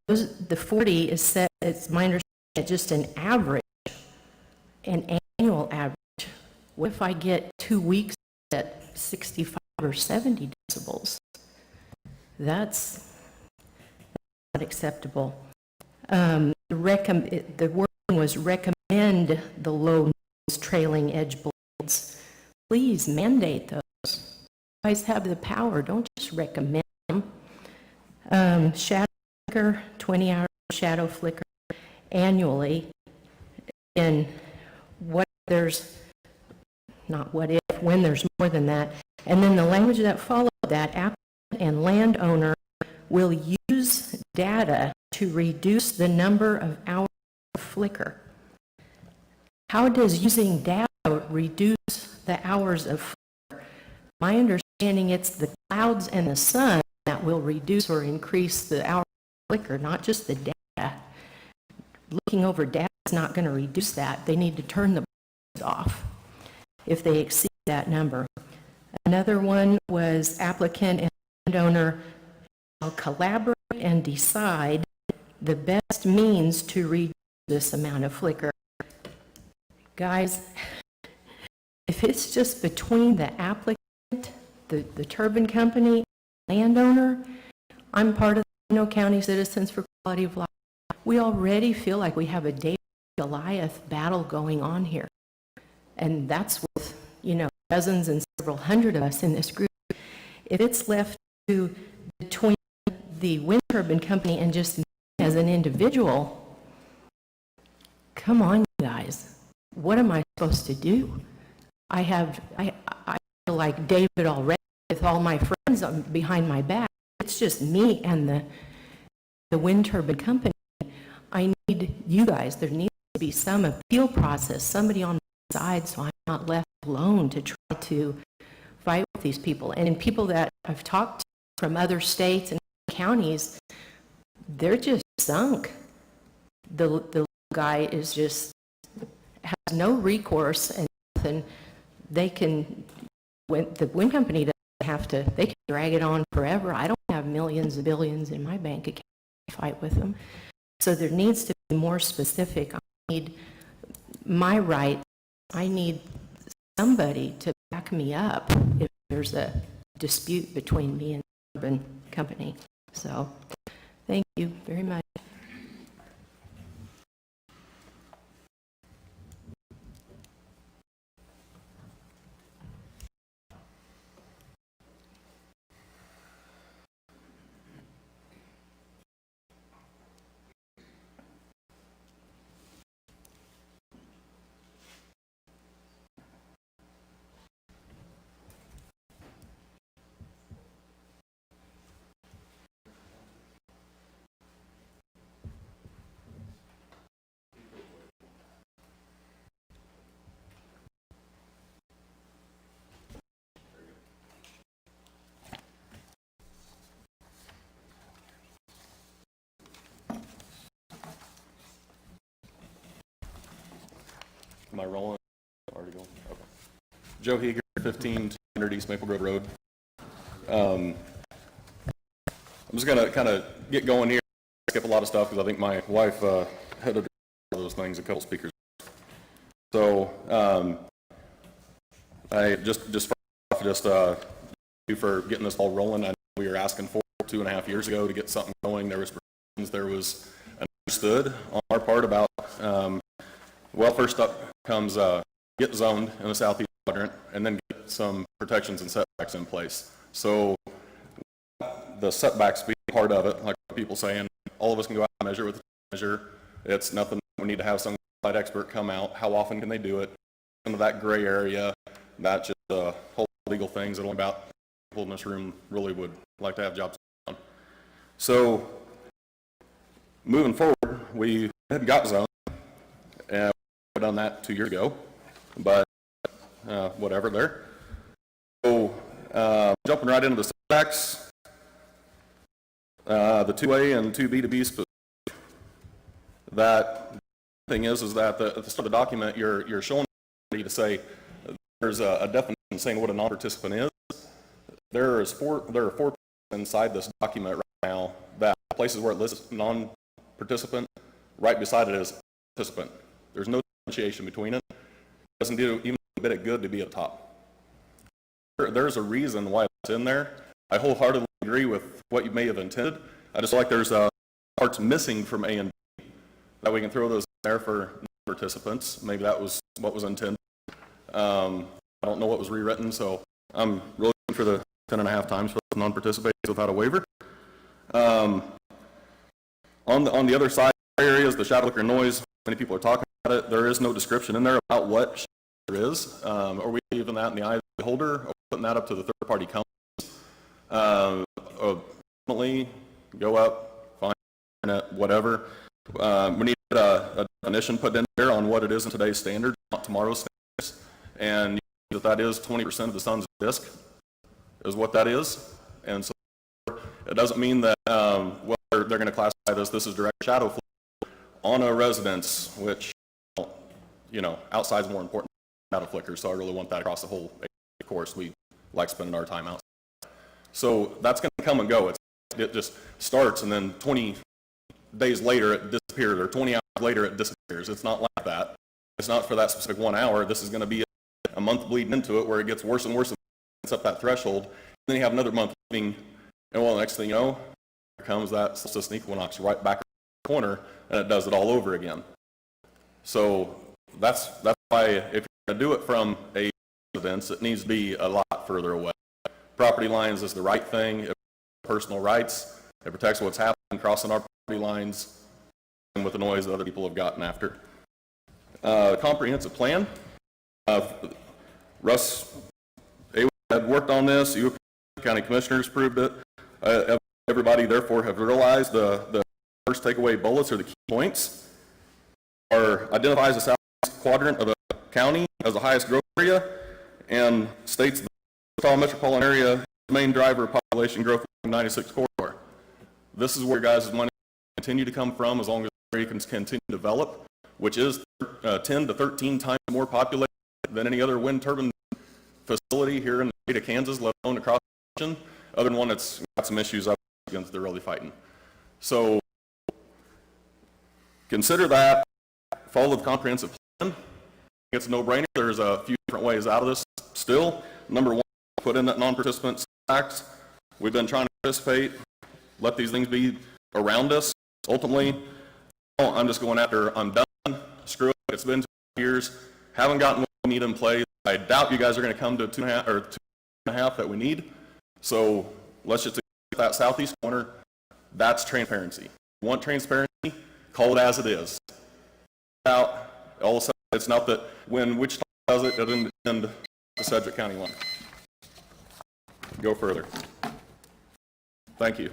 the 40 is set, it's my understanding, at just an average, an annual average. What if I get 2 weeks at 65 or 70 decibels? That's not acceptable. The wording was recommend the low nose trailing edge blades. Please mandate those. You guys have the power, don't just recommend them. Shadow flicker, 20-hour shadow flicker annually. And what there's, not what if, when there's more than that. And then the language that followed that, applicant and landowner will use data to reduce the number of hours of flicker. How does using data reduce the hours of flicker? My understanding, it's the clouds and the sun that will reduce or increase the hours of flicker, not just the data. Looking over data is not going to reduce that. They need to turn the off if they exceed that number. Another one was applicant and landowner shall collaborate and decide the best means to reduce this amount of flicker. Guys, if it's just between the applicant, the turbine company, landowner, I'm part of the Reno County Citizens for Quality of Life. We already feel like we have a David and Goliath battle going on here. And that's with, dozens and several hundred of us in this group. If it's left to between the wind turbine company and just me as an individual, come on, you guys. What am I supposed to do? I feel like David already with all my friends behind my back. It's just me and the wind turbine company. I need you guys. There needs to be some appeal process, somebody on my side, so I'm not left alone to try to fight with these people. And people that I've talked to from other states and counties, they're just sunk. The guy is just has no recourse and nothing. They can, when the wind company doesn't have to, they can drag it on forever. I don't have millions and billions in my bank account to fight with them. So there needs to be more specific. I need my rights. I need somebody to back me up if there's a dispute between me and the urban company. So thank you very much. Am I rolling? Already going? Okay. Joe Heeger, 1500 East Maple Grove Road. I'm just going to kind of get going here, skip a lot of stuff because I think my wife had to do those things, a couple speakers. So I just thank you for getting this all rolling. I know we were asking for 2.5 years ago to get something going. There was understood on our part about well, first up comes get zoned in the southeast quadrant and then get some protections and setbacks in place. So the setbacks being part of it, like people saying, all of us can go out and measure with a measure. It's nothing. We need to have some outside expert come out. How often can they do it? Some of that gray area, that's just a whole legal things that only about people in this room really would like to have jobs on. So moving forward, we had got zoned. And we've done that 2 years ago, but whatever there. So jumping right into the setbacks, the 2A and 2B to B specific. That thing is that at the start of the document, you're showing to say there's a definition saying what a non-participant is. There are four inside this document right now that places where it lists non-participant, right beside it is participant. There's no differentiation between it. It doesn't do even a bit of good to be at the top. There's a reason why it's in there. I wholeheartedly agree with what you may have intended. I just feel like there's parts missing from A and B that we can throw those in there for participants. Maybe that was what was intended. I don't know what was rewritten, so I'm really looking for the 10.5 times for non-participants without a waiver. On the other side areas, the shadow flicker noise, many people are talking about it. There is no description in there about what there is. Are we leaving that in the eye of the beholder, or putting that up to the third-party companies? Ultimately, go up, find internet, whatever. We need a definition put in there on what it is in today's standards, not tomorrow's standards, and that is 20% of the sun's disk is what that is. And so it doesn't mean that well, they're going to classify this as direct shadow flicker on a residence, which, you know, outside's more important than shadow flicker, so I really want that across the whole course. We like spending our time outside. So that's going to come and go. It just starts, and then 20 days later it disappears, or 20 hours later it disappears. It's not like that. It's not for that specific 1 hour. This is going to be a month bleeding into it where it gets worse and worse and gets up that threshold. And then you have another month leaving, and well, the next thing you know, here comes that solstice and equinox right back in the corner, and it does it all over again. So that's why if you're going to do it from a residence, it needs to be a lot further away. Property lines is the right thing. It protects personal rights. It protects what's happening crossing our property lines and with the noise that other people have gotten after. Comprehensive plan. Russ had worked on this. You county commissioners approved it. Everybody therefore have realized the first takeaway bullets are the key points. Identifies the southeast quadrant of the county as the highest growth area and states the Wichita metropolitan area is the main driver of population growth in the 96 corridor. This is where guys' money continue to come from as long as the area can continue to develop, which is 10 to 13 times more populated than any other wind turbine facility here in the state of Kansas, let alone across the nation, other than one that's got some issues up against they're really fighting. So consider that, follow the comprehensive plan. It's a no-brainer. There's a few different ways out of this still. Number one, put in that non-participant tax. We've been trying to participate, let these things be around us. Ultimately, I'm just going after, I'm done, screw it, it's been 2 years, haven't gotten what we need in place. I doubt you guys are going to come to 2.5 or 2.5 that we need. So let's just get that southeast corner. That's transparency. If you want transparency, call it as it is. All of a sudden, it's not that when Wichita does it, it doesn't end the Sedgwick County one. Go further. Thank you.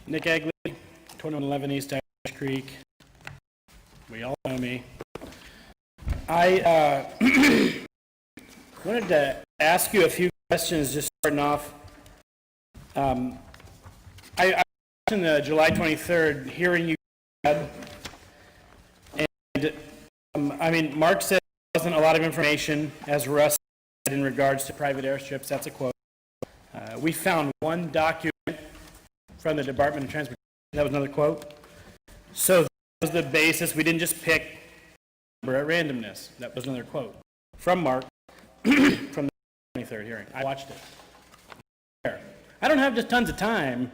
Nick Egley, 2111 East Irish Creek. We all know me. I wanted to ask you a few questions, just starting off. I was in the July 23rd hearing you had, and I mean, Mark said there wasn't a lot of information, as Russ said, in regards to private airstrips. That's a quote. We found one document from the Department of Transportation. That was another quote. So that was the basis. We didn't just pick a number at randomness. That was another quote from Mark from the 23rd hearing. I watched it. I don't have just tons of time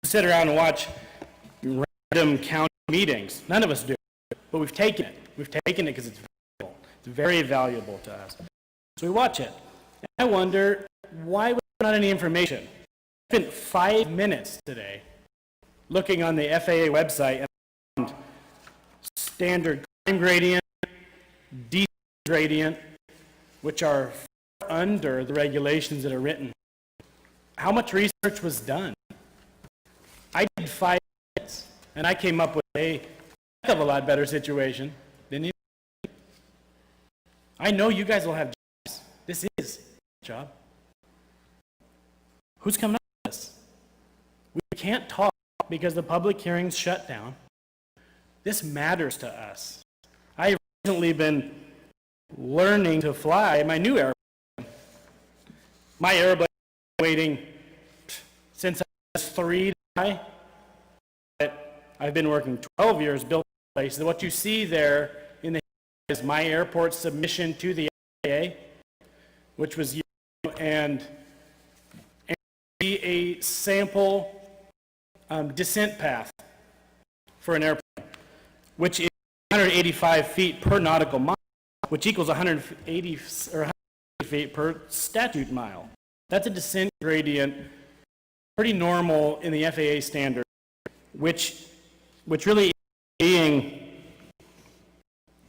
to sit around and watch random county meetings. None of us do. But we've taken it. We've taken it because it's valuable. It's very valuable to us. So we watch it. And I wonder, why was there not any information? I spent 5 minutes today looking on the FAA website and found standard crime gradient, decent gradient, which are far under the regulations that are written. How much research was done? I did 5 minutes, and I came up with a heck of a lot better situation than you. I know you guys will have jobs. This is a job. Who's coming up with this? We can't talk because the public hearing's shut down. This matters to us. I've recently been learning to fly my new airplane. My airplane has been waiting since I was 3 to fly. I've been working 12 years building a place. What you see there in the is my airport submission to the FAA, which was and a sample descent path for an airplane, which is 185 feet per nautical mile, which equals 180 or 100 feet per statute mile. That's a descent gradient, pretty normal in the FAA standard, which really is being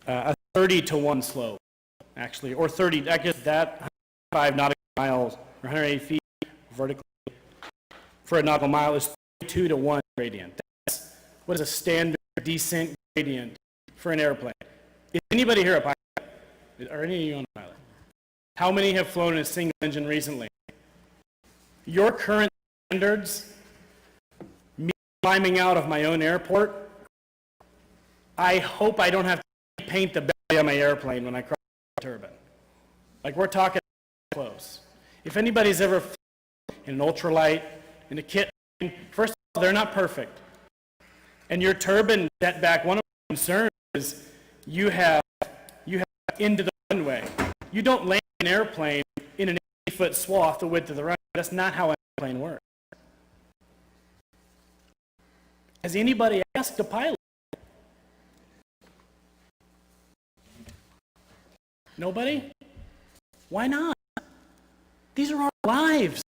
a 30-to-1 slope, actually, or 30. I guess that 5 nautical miles or 180 feet vertically for a nautical mile is 32-to-1 gradient. That's what is a standard descent gradient for an airplane. Is anybody here a pilot? Are any of you on a pilot? How many have flown in a single engine recently? Your current standards, me climbing out of my own airport, I hope I don't have to paint the belly on my airplane when I cross the turbine. Like, we're talking close. If anybody's ever flown in an ultralight, in a kit, first of all, they're not perfect. And your turbine setback, one of the concerns is you have into the runway. You don't land an airplane in an 80-foot swath the width of the runway. That's not how an airplane works. Has anybody asked a pilot? Nobody? Why not? These are our lives.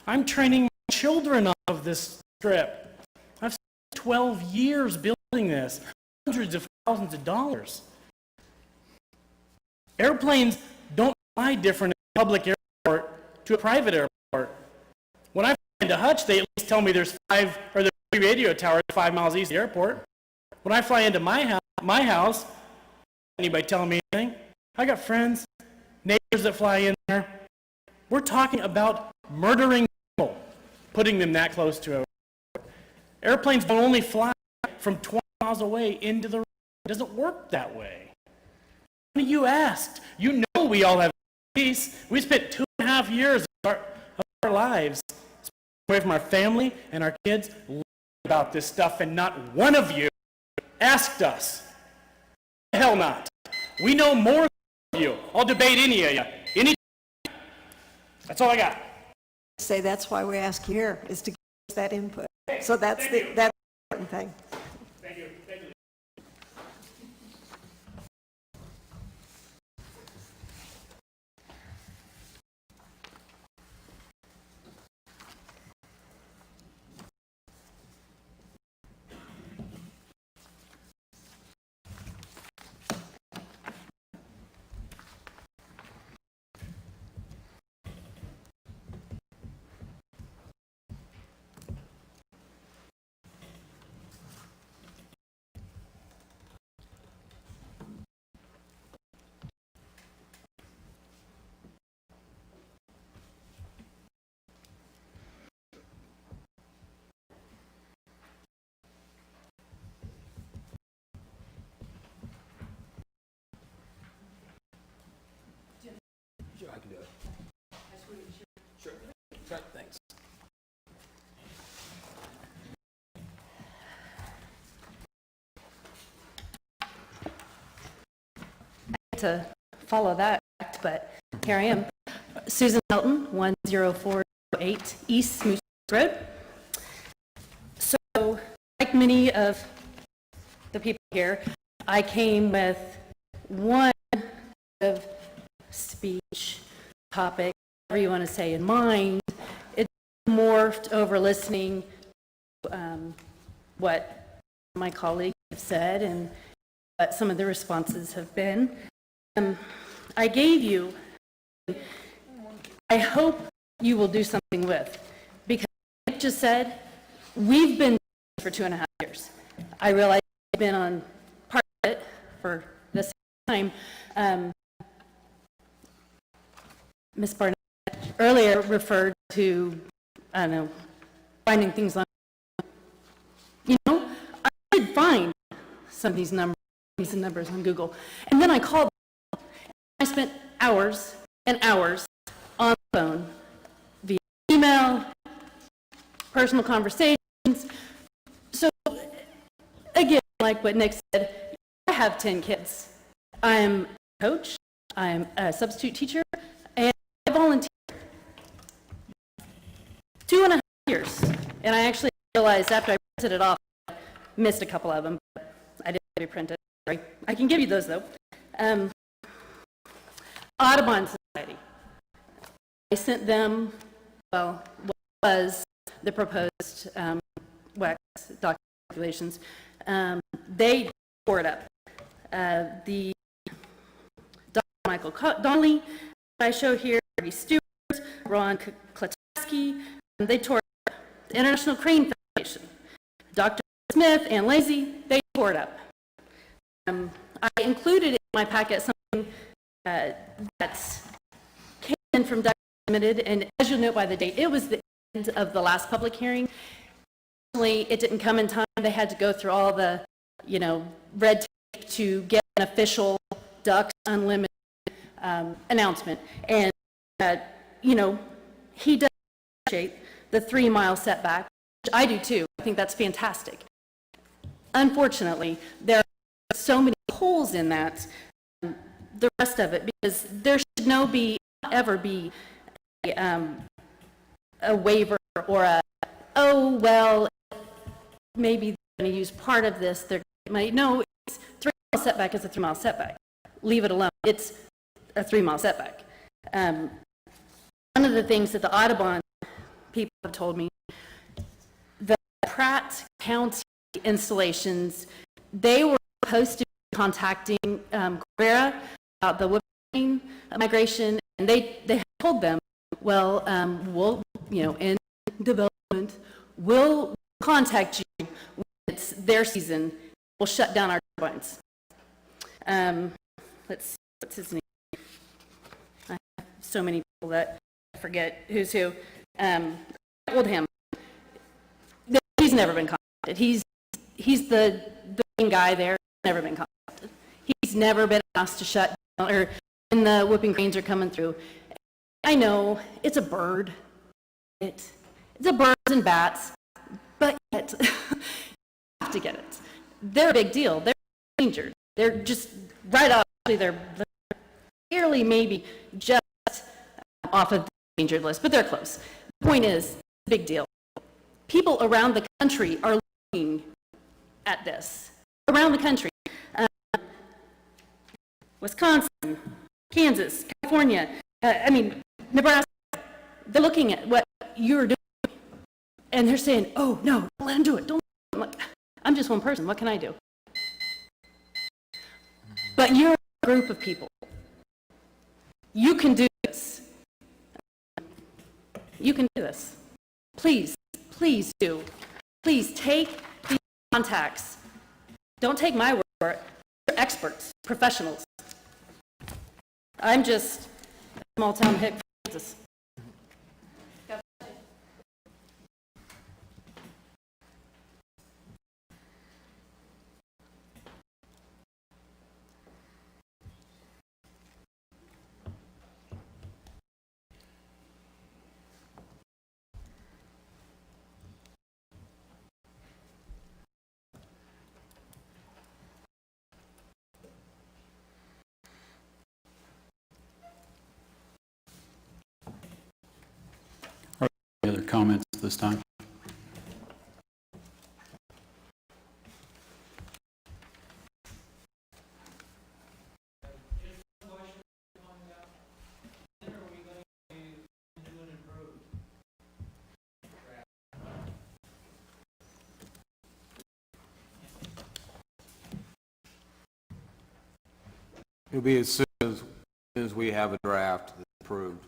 I'm training my children off of this strip. I've spent 12 years building this, hundreds of thousands of dollars. Airplanes don't fly different in a public airport to a private airport. When I fly into Hutch, they at least tell me there's 3 radio towers 5 miles east of the airport. When I fly into my house, anybody telling me anything? I got friends, neighbors that fly in there. We're talking about murdering people, putting them that close to a airport. Airplanes don't only fly from 20 miles away into the road. It doesn't work that way. You asked. You know we all have peace. We spent 2.5 years of our lives away from our family and our kids learning about this stuff, and not one of you asked us. Hell not. We know more than you. I'll debate any of you. That's all I got. Say that's why we ask you here, is to give us that input. So that's the important thing. Thank you. Thank you. Sure, I can do it. Sure. Sure, thanks. To follow that, but here I am. Susan Melton, 10408 East Smooth Road. So, like many of the people here, I came with one of speech, topic, whatever you want to say, in mind. It morphed over listening to what my colleagues have said and what some of the responses have been. I gave you, I hope you will do something with, because like I just said, we've been for 2.5 years. I realize I've been on part of it for this time. Ms. Barnett earlier referred to, I don't know, finding things on, I did find some of these numbers on Google. And then I called. I spent hours and hours on the phone, via email, personal conversations. So again, like what Nick said, I have 10 kids. I'm a coach, I'm a substitute teacher, and I volunteer 2.5 years. And I actually realized after I printed it off, I missed a couple of them, but I didn't get it printed. Sorry. I can give you those though. Audubon Society. I sent them, well, what was the proposed WEX document regulations. They tore it up. The Dr. Michael Donnelly, I show here, Marty Stewart, Ron Klatsky, they tore it up. The International Crane Foundation, Dr. Smith and Lazy, they tore it up. I included in my packet something that came in from Dr. Limited, and as you'll note by the date, it was the end of the last public hearing. It didn't come in time. They had to go through all the, red tape to get an official Ducks Unlimited announcement. And, he does appreciate the 3-mile setback, which I do too. I think that's fantastic. Unfortunately, there are so many holes in that, the rest of it, because there should not ever be a waiver or maybe they're going to use part of this. No, it's 3-mile setback is a 3-mile setback. Leave it alone. It's a 3-mile setback. One of the things that the Audubon people have told me, the Pratt County installations, they were supposed to be contacting Cabrera about the whooping migration, and they told them, well, we'll, in development, we'll contact you when it's their season. We'll shut down our turbines. Let's see, what's his name? I have so many people that I forget who's who. I told him that he's never been contacted. He's the main guy there. Never been contacted. He's never been asked to shut down, or when the whooping cranes are coming through. I know it's a bird. It's a birds and bats, but yet you have to get it. They're a big deal. They're endangered. They're just right off. They're barely maybe just off of the endangered list, but they're close. The point is, it's a big deal. People around the country are looking at this. Around the country. Wisconsin, Kansas, California, Nebraska, they're looking at what you're doing, and they're saying, oh, no, don't let them do it. Don't. I'm just one person. What can I do? But you're a group of people. You can do this. You can do this. Please, please do. Please take these contacts. Don't take my word for it. They're experts, professionals. I'm just a small-town hick from Kansas. Any other comments at this time? It'll be as soon as we have a draft that's approved.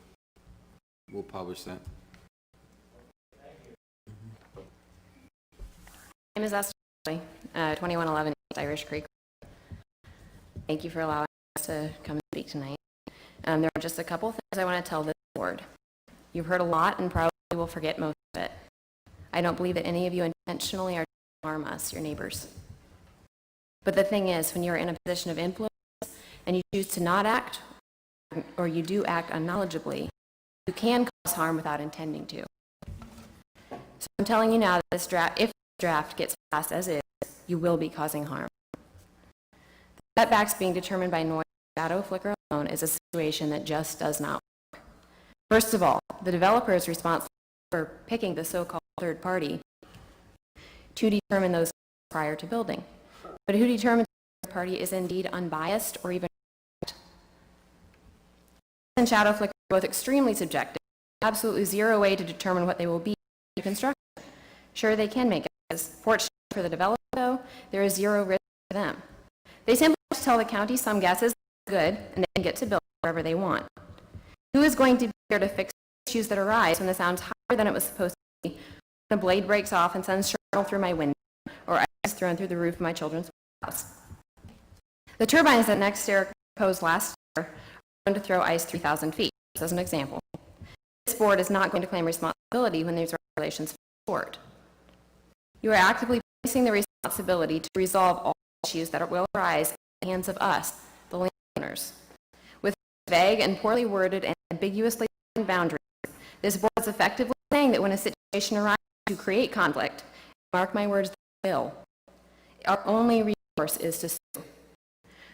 We'll publish that. My name is Esther, 2111 East Irish Creek. Thank you for allowing us to come and speak tonight. There are just a couple things I want to tell this board. You've heard a lot and probably will forget most of it. I don't believe that any of you intentionally are trying to harm us, your neighbors. But the thing is, when you're in a position of influence and you choose to not act, or you do act unknowledgeably, you can cause harm without intending to. So I'm telling you now that this draft, if this draft gets passed as is, you will be causing harm. The setbacks being determined by noise and shadow flicker alone is a situation that just does not work. First of all, the developer is responsible for picking the so-called third party to determine those prior to building. But who determines if the third party is indeed unbiased or even and shadow flicker are both extremely subjective. Absolutely zero way to determine what they will be to construction. Sure, they can make guesses. Fortunately for the developer, though, there is zero risk for them. They simply have to tell the county some guesses are good, and they can get to build wherever they want. Who is going to be there to fix issues that arise when the sound's higher than it was supposed to be, when a blade breaks off and sends shrapnel through my window, or ice is thrown through the roof of my children's house? The turbines that NextEra proposed last year are going to throw ice 3,000 feet, just as an example. This board is not going to claim responsibility when these regulations fall short. You are actively placing the responsibility to resolve all issues that will arise in the hands of us, the landowners. With vague and poorly worded and ambiguously defined boundaries, this board is effectively saying that when a situation arises to create conflict, mark my words, they will. Our only recourse is to sue.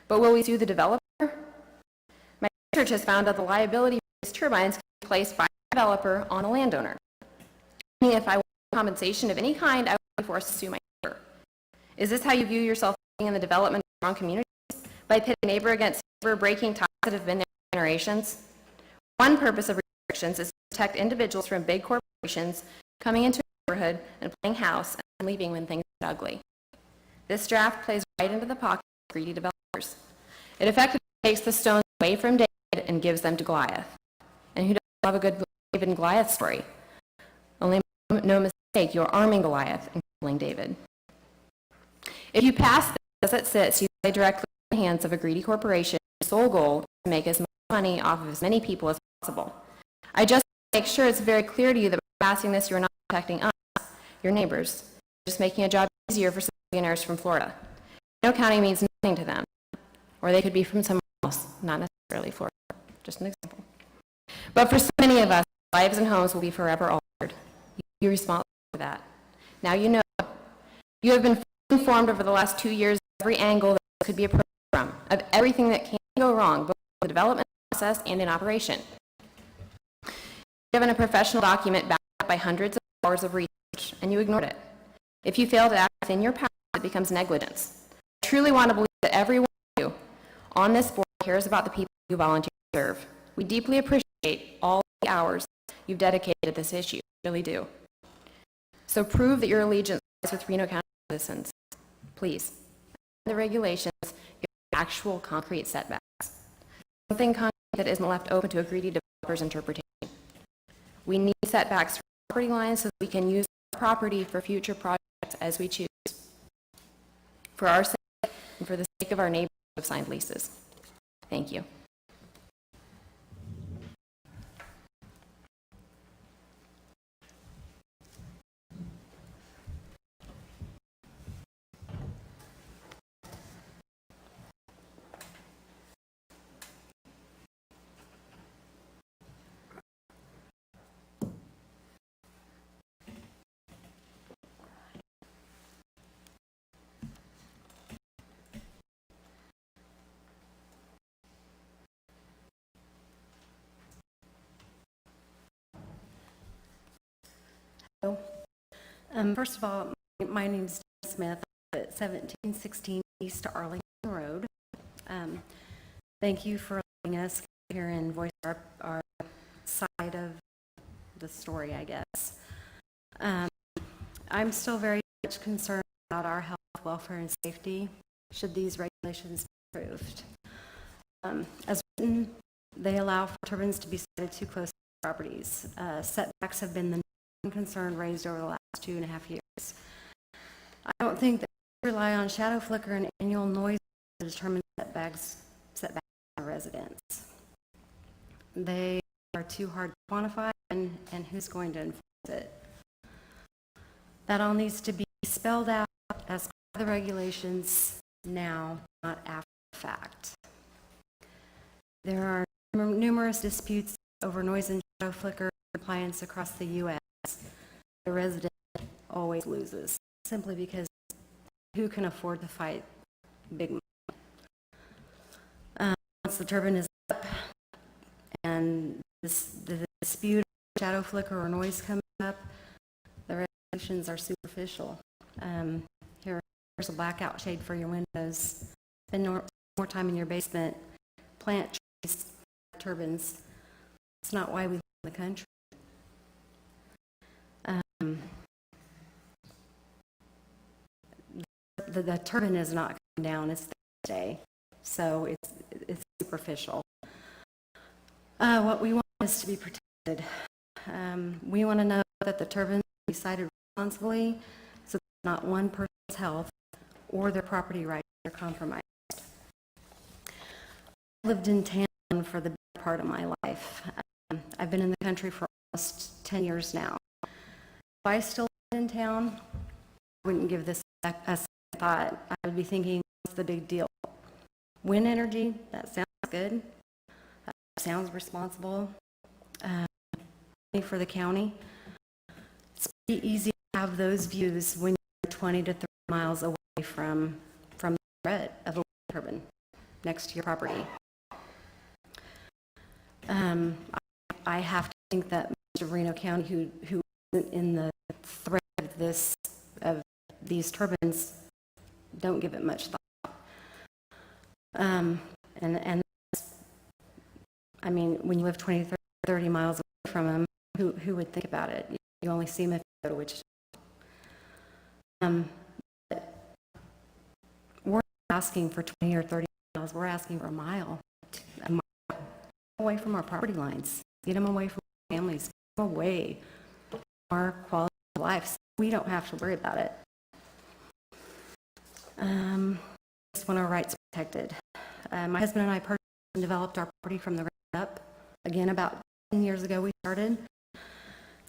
But will we sue the developer? My research has found that the liability for these turbines can be placed by the developer on a landowner. Meaning if I want compensation of any kind, I would be forced to sue my neighbor. Is this how you view yourself in the development of strong communities? By pitting neighbor against neighbor, breaking ties that have been there for generations? One purpose of restrictions is to protect individuals from big corporations coming into a neighborhood and playing house and leaving when things get ugly. This draft plays right into the pocket of greedy developers. It effectively takes the stones away from David and gives them to Goliath. And who doesn't have a good David and Goliath story? Only no mistake, you're arming Goliath and killing David. If you pass this as it sits, you play directly in the hands of a greedy corporation whose sole goal is to make as much money off of as many people as possible. I just want to make sure it's very clear to you that by passing this, you're not protecting us, your neighbors. You're just making a job easier for some millionaires from Florida. Reno County means nothing to them, or they could be from somewhere else, not necessarily Florida. Just an example. But for so many of us, lives and homes will be forever altered. You're responsible for that. Now you know. You have been informed over the last 2 years of every angle that this could be approached from, of everything that can go wrong, both in the development process and in operation. You've given a professional document backed up by hundreds of hours of research, and you ignored it. If you fail to act within your power, it becomes negligence. I truly want to believe that every one of you on this board cares about the people you volunteer to serve. We deeply appreciate all the hours you've dedicated to this issue. Really do. So prove that your allegiance is with Reno County citizens. Please. The regulations give actual concrete setbacks. Something concrete that isn't left open to a greedy developer's interpretation. We need setbacks for property lines so that we can use our property for future projects as we choose. For our sake and for the sake of our neighbors who have signed leases. Thank you. First of all, my name is Smith. I'm at 1716 East Arlington Road. Thank you for letting us come here and voice our side of the story, I guess. I'm still very much concerned about our health, welfare, and safety should these regulations be approved. As written, they allow for turbines to be sited too close to properties. Setbacks have been the concern raised over the last 2.5 years. I don't think that we rely on shadow flicker and annual noise to determine setbacks on our residents. They are too hard to quantify, and who's going to enforce it? That all needs to be spelled out as part of the regulations now, not after the fact. There are numerous disputes over noise and shadow flicker compliance across the U.S. The resident always loses, simply because who can afford to fight big money? Once the turbine is up and the dispute of shadow flicker or noise comes up, the resolutions are superficial. Here's a blackout shade for your windows. Spend more time in your basement. Plant trees, turbines. It's not why we live in the country. The turbine is not coming down. It's Thursday, so it's superficial. What we want is to be protected. We want to know that the turbines be sited responsibly, so that not one person's health or their property rights are compromised. I lived in town for the better part of my life. I've been in the country for almost 10 years now. If I still lived in town, I wouldn't give this a second thought. I would be thinking, what's the big deal? Wind energy, that sounds good. That sounds responsible. For the county, it's pretty easy to have those views when you're 20 to 30 miles away from the threat of a wind turbine next to your property. I have to think that most of Reno County who isn't in the threat of these turbines don't give it much thought. And I mean, when you live 20, 30 miles away from them, who would think about it? You only see them if you go to Wichita. But we're not asking for 20 or 30 miles. We're asking for a mile away from our property lines. Get them away from our families. Get them away from our quality of life, so we don't have to worry about it. Just want our rights protected. My husband and I purchased and developed our property from the ground up. Again, about 10 years ago we started.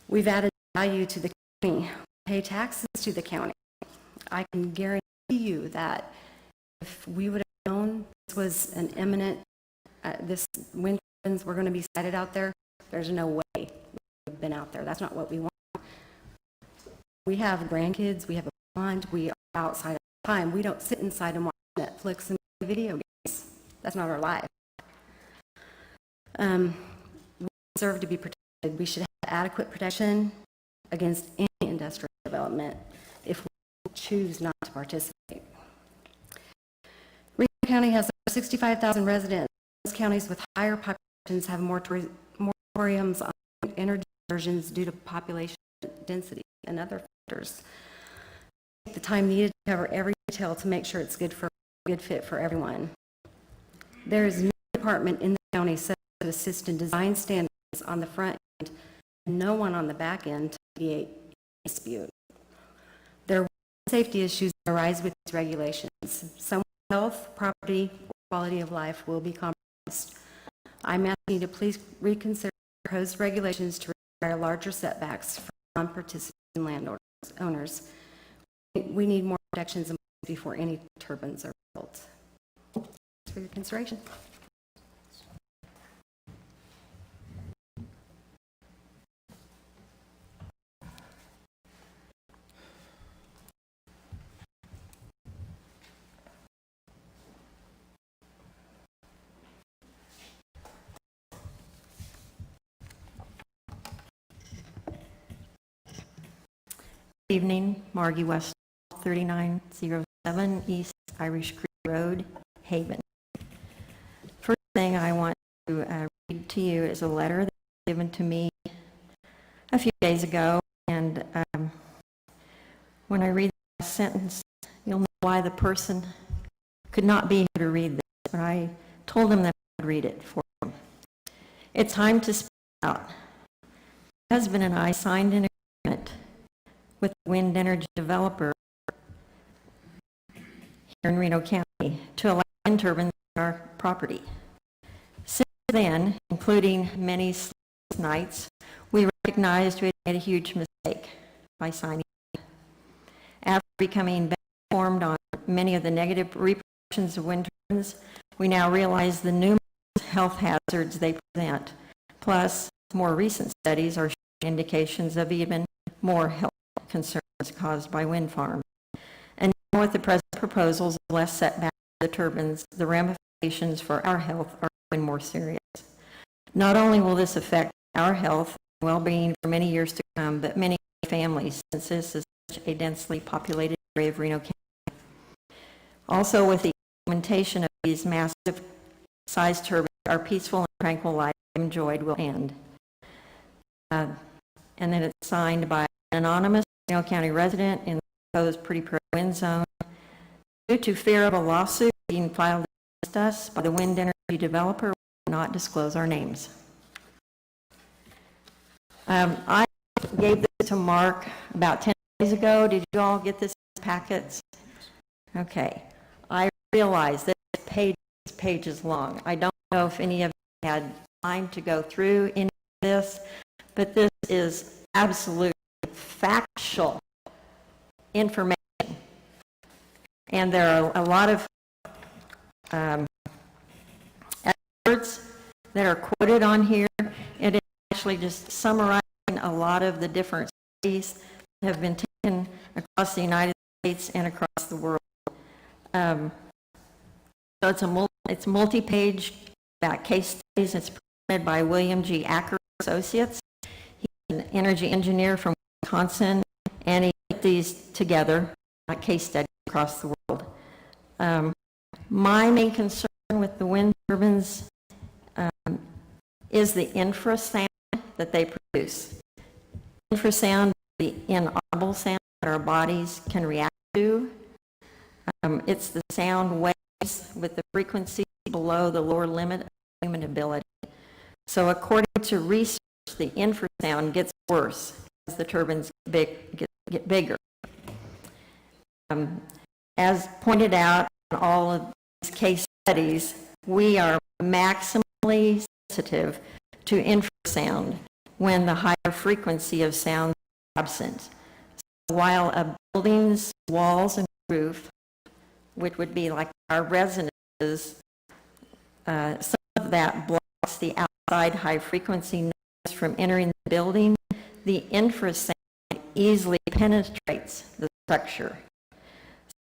We've added value to the county, pay taxes to the county. I can guarantee you that if we would have known this was an imminent, this wind turbines were going to be sited out there, there's no way we would have been out there. That's not what we want. We have grandkids, we have a pond, we are outside all the time. We don't sit inside and watch Netflix and video games. That's not our life. We deserve to be protected. We should have adequate protection against any industrial development if we choose not to participate. Reno County has over 65,000 residents. Most counties with higher populations have moratoriums on energy conversions due to population density and other factors. Take the time needed to cover every detail to make sure it's good fit for everyone. There is no department in the county set to assist in design standards on the front end, and no one on the back end to mediate a dispute. There are safety issues that arise with these regulations. Someone's health, property, or quality of life will be compromised. I'm asking you to please reconsider proposed regulations to require larger setbacks for non-participating landowners. We need more protections before any turbines are built. Thanks for your consideration. Good evening, Margie West, 3907 East Irish Creek Road, Haven. First thing I want to read to you is a letter that was given to me a few days ago, and when I read the last sentence, you'll know why the person could not be here to read this, but I told him that I would read it for him. It's time to speak out. My husband and I signed an agreement with the wind energy developer here in Reno County to allow wind turbines on our property. Since then, including many sleepless nights, we recognized we had made a huge mistake by signing it. After becoming better informed on many of the negative repercussions of wind turbines, we now realize the numerous health hazards they present. Plus, more recent studies are showing indications of even more health concerns caused by wind farms. And now with the present proposals of less setback for the turbines, the ramifications for our health are even more serious. Not only will this affect our health and well-being for many years to come, but many families, since this is such a densely populated area of Reno County. Also, with the implementation of these massive size turbines, our peaceful and tranquil life enjoyed will end. And then it's signed by an anonymous Reno County resident in the proposed Pretty Prairie wind zone. Due to fear of a lawsuit being filed against us by the wind energy developer, we will not disclose our names. I gave this to Mark about 10 days ago. Did you all get this in packets? Okay. I realize that this page is long. I don't know if any of you had time to go through any of this, but this is absolute factual information. And there are a lot of experts that are quoted on here. It is actually just summarizing a lot of the different studies that have been taken across the United States and across the world. So it's multi-page about case studies. It's presented by William G. Acker Associates. He's an energy engineer from Wisconsin, and he put these together, case studies across the world. My main concern with the wind turbines is the infrasound that they produce. Infrasound is the inaudible sound that our bodies can react to. It's the sound waves with the frequency below the lower limit of limitability. So according to research, the infrasound gets worse as the turbines get bigger. As pointed out in all of these case studies, we are maximally sensitive to infrasound when the higher frequency of sound is absent. So while a building's walls and roof, which would be like our residences, some of that blocks the outside high frequency noise from entering the building, the infrasound easily penetrates the structure.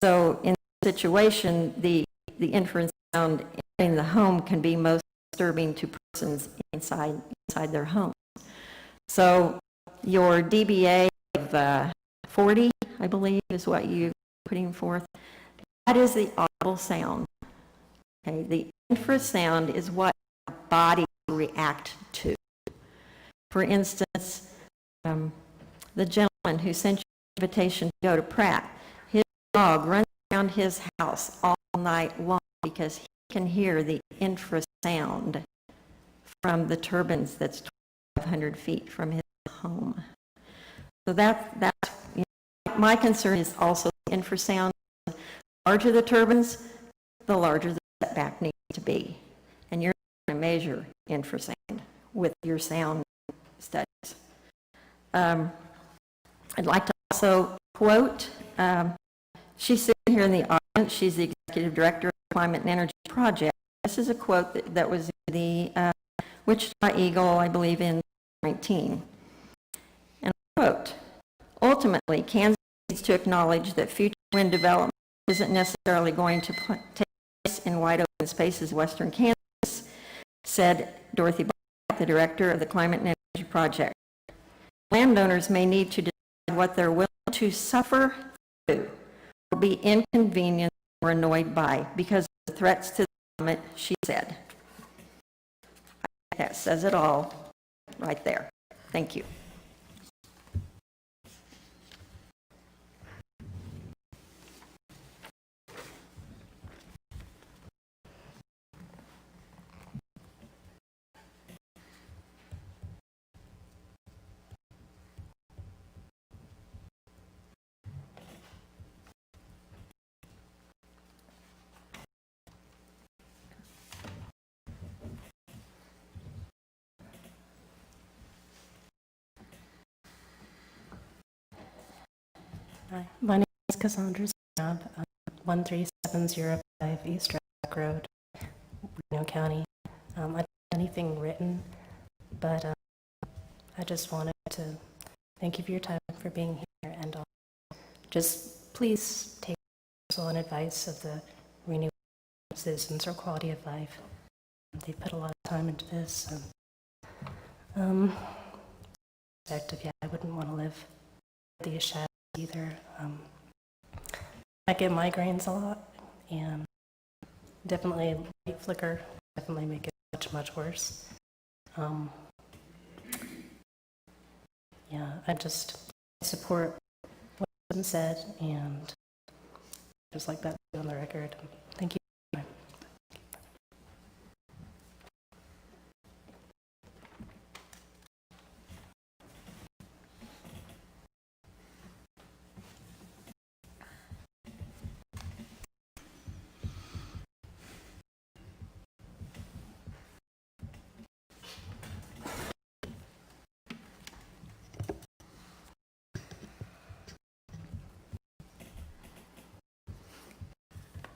So in this situation, the infrasound entering the home can be most disturbing to persons inside their home. So your dBA of 40, I believe, is what you're putting forth. That is the audible sound. Okay, the infrasound is what our body react to. For instance, the gentleman who sent you an invitation to go to Pratt, his dog runs around his house all night long because he can hear the infrasound from the turbines that's 2,500 feet from his home. So that's you know, my concern is also infrasound. The larger the turbines, the larger the setback needs to be. And you're going to measure infrasound with your sound studies. I'd like to also quote, she's sitting here in the audience, she's the executive director of the Climate and Energy Project. This is a quote that was in the Wichita Eagle, I believe, in 19. And I quote, ultimately, Kansas needs to acknowledge that future wind development isn't necessarily going to take place in wide open spaces in western Kansas, said Dorothy Bach, the director of the Climate and Energy Project. Landowners may need to decide what they're willing to suffer through or be inconvenienced or annoyed by because of the threats to the climate, she said. That says it all right there. Thank you. Hi, my name is Cassandra Znab, 1370 5 East Rock Road, Reno County. I don't have anything written, but I just wanted to thank you for your time, for being here, and just please take counsel and advice of the Reno citizens or quality of life. They put a lot of time into this. Perspective, I wouldn't want to live in the shadows either. I get migraines a lot, and definitely light flicker definitely make it much, much worse. Yeah, I just support what's been said, and just like that on the record. Thank you.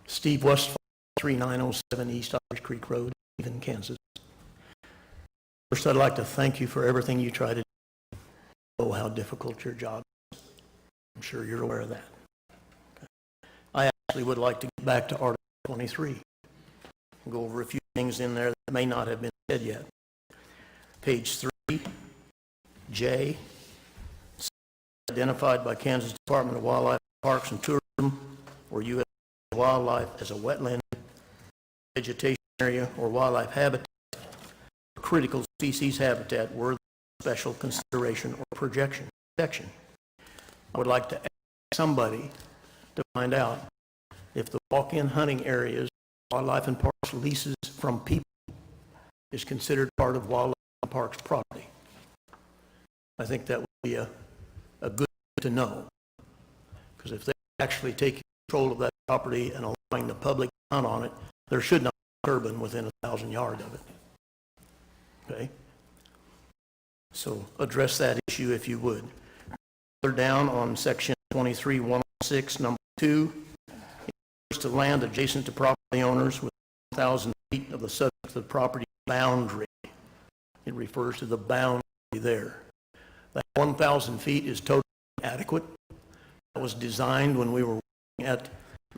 Steve Westphal, 3907 East Irish Creek Road, Stephen, Kansas. First, I'd like to thank you for everything you try to do. Oh, how difficult your job is. I'm sure you're aware of that. Okay. I actually would like to get back to Article 23 and go over a few things in there that may not have been said yet. Page 3, J, identified by Kansas Department of Wildlife, Parks and Tourism, or U.S. wildlife as a wetland, vegetation area, or wildlife habitat, critical species habitat worthy of special consideration or protection. I would like to ask somebody to find out if the walk-in hunting areas, wildlife and parks leases from people is considered part of wildlife and parks property. I think that would be a good to know, because if they actually take control of that property and allowing the public to hunt on it, there should not be urban within 1,000 yards of it. Okay? So address that issue if you would. Further down on section 23-106, number 2, it refers to land adjacent to property owners with 1,000 feet of the subject of the property boundary. It refers to the boundary there. That 1,000 feet is totally adequate. That was designed when we were looking at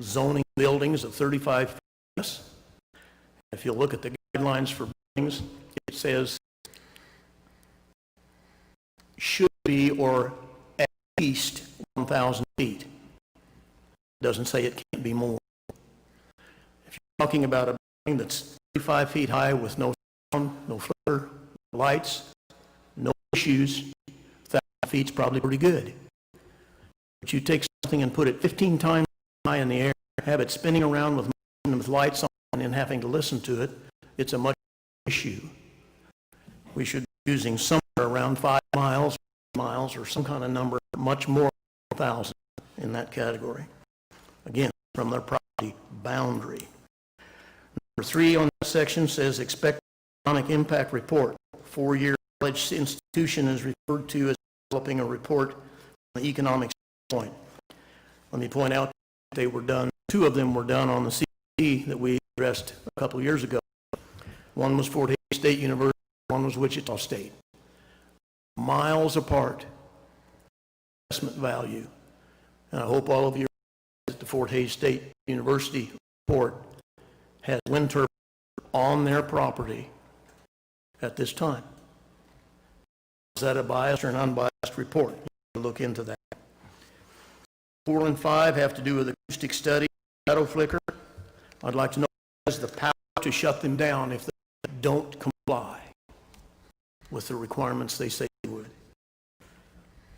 zoning buildings of 35 feet. Yes. If you look at the guidelines for buildings, it says should be or at least 1,000 feet. It doesn't say it can't be more. If you're talking about a building that's 35 feet high with no sound, no flicker, lights, no issues, 1,000 feet's probably pretty good. But you take something and put it 15 times high in the air, have it spinning around with lights on and then having to listen to it, it's a much issue. We should be using somewhere around 5 miles or some kind of number, much more than 1,000 in that category. Again, from their property boundary. Number 3 on that section says expect economic impact report. 4-year college institution is referred to as developing a report on the economic standpoint. Let me point out they were done, 2 of them were done on the CDC that we addressed a couple of years ago. One was Fort Hays State University, one was Wichita State. Miles apart, investment value. And I hope all of you that the Fort Hays State University report has wind turbines on their property at this time. Is that a biased or an unbiased report? You need to look into that. 4 and 5 have to do with acoustic study, shadow flicker. I'd like to know who has the power to shut them down if they don't comply with the requirements they say they would.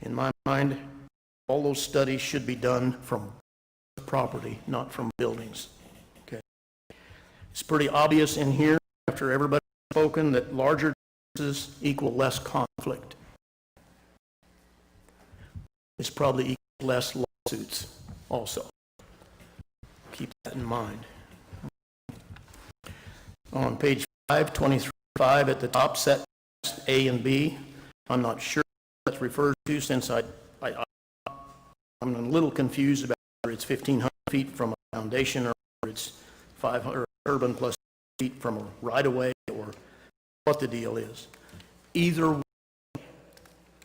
In my mind, all those studies should be done from property, not from buildings. Okay. It's pretty obvious in here, after everybody's spoken, that larger differences equal less conflict. It's probably equal less lawsuits also. Keep that in mind. On page 5, 23.5 at the top, set A and B. I'm not sure what that refers to, since I'm a little confused about whether it's 1,500 feet from a foundation or whether it's 500, urban plus feet from a right-of-way, or what the deal is. Either way,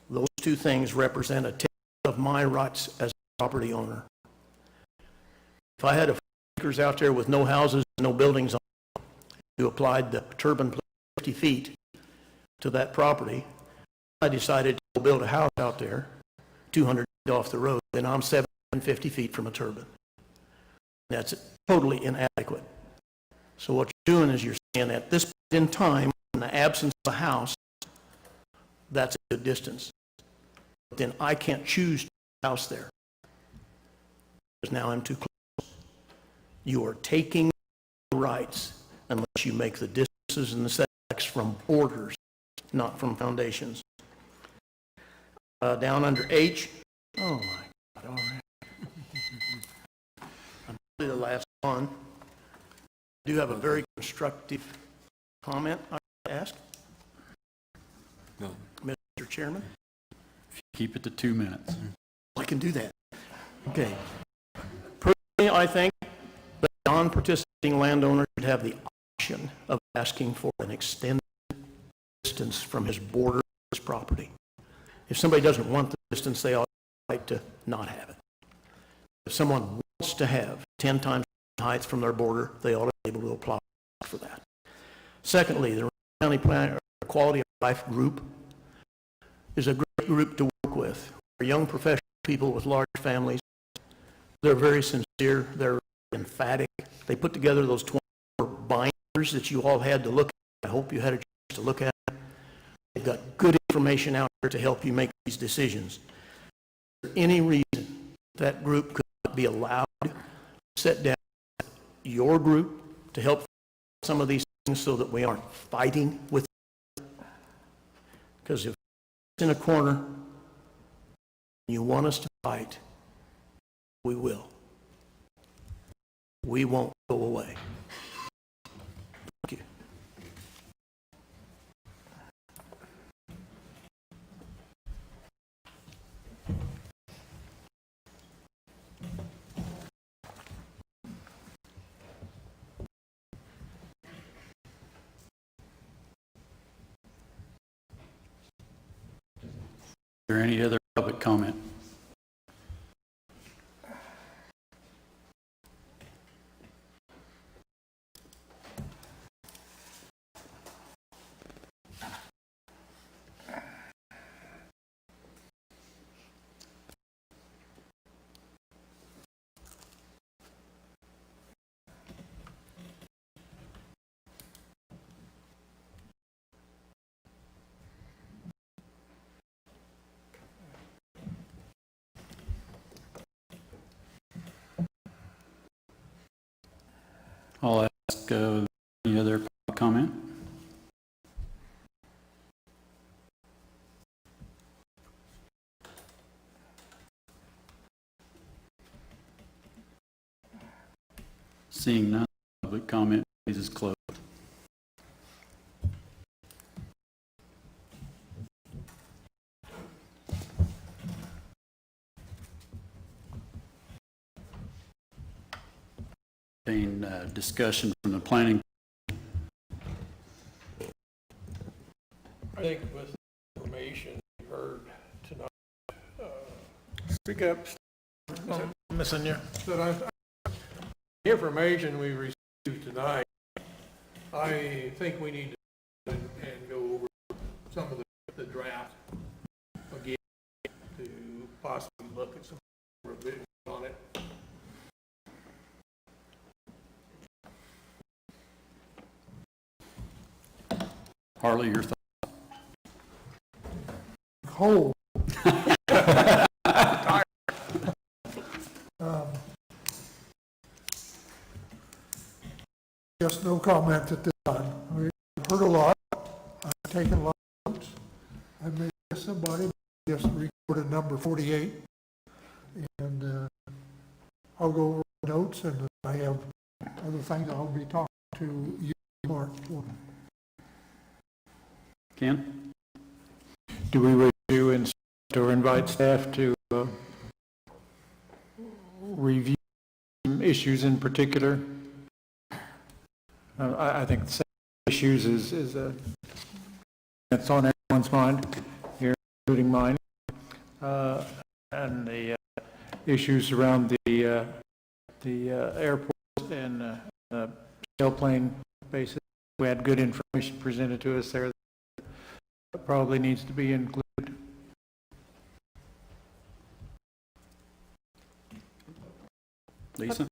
those two things represent a taking of my rights as a property owner. If I had 4 acres out there with no houses, no buildings on it, you applied the turbine plus 50 feet to that property, I decided to go build a house out there, 200 feet off the road, then I'm 750 feet from a turbine. That's totally inadequate. So what you're doing is you're saying at this point in time, in the absence of a house, that's a good distance. But then I can't choose to put a house there, because now I'm too close. You are taking rights unless you make the distances and the setbacks from borders, not from foundations. Down under H, oh my God, all right. I'm probably the last one. I do have a very constructive comment I'd like to ask. No. Mr. Chairman? Keep it to 2 minutes. I can do that. Okay. Personally, I think that non-participating landowners should have the option of asking for an extended distance from his border to his property. If somebody doesn't want the distance, they ought the right to not have it. If someone wants to have 10 times the height from their border, they ought to be able to apply for that. Secondly, the County Quality of Life group is a great group to work with. They're young professional people with large families. They're very sincere. They're emphatic. They put together those 24 binders that you all had to look at. I hope you had a chance to look at. They've got good information out there to help you make these decisions. Is there any reason that group could not be allowed to sit down with your group to help some of these things so that we aren't fighting with each other? Because if it's in a corner and you want us to fight, we will. We won't go away. Thank you. Is there any other public comment? I'll ask any other public comment? Seeing none, public comment is closed. Discussion from the planning. I think with the information we heard tonight, speak up, Missing you. that the information we received tonight, I think we need to and go over some of the draft again to possibly look at some revisions on it. Harley, your thoughts? Cold. Just no comment at this time. We've heard a lot. I've taken a lot of notes. I may miss somebody, just recorded number 48. And I'll go over the notes, and I have other things I'll be talking to you, Mark, for. Ken? Do we review or invite staff to review some issues in particular? I think the safety issues is it's on everyone's mind here, including mine. And the issues around the airport and sailplane bases. We had good information presented to us there that probably needs to be included. Lisa?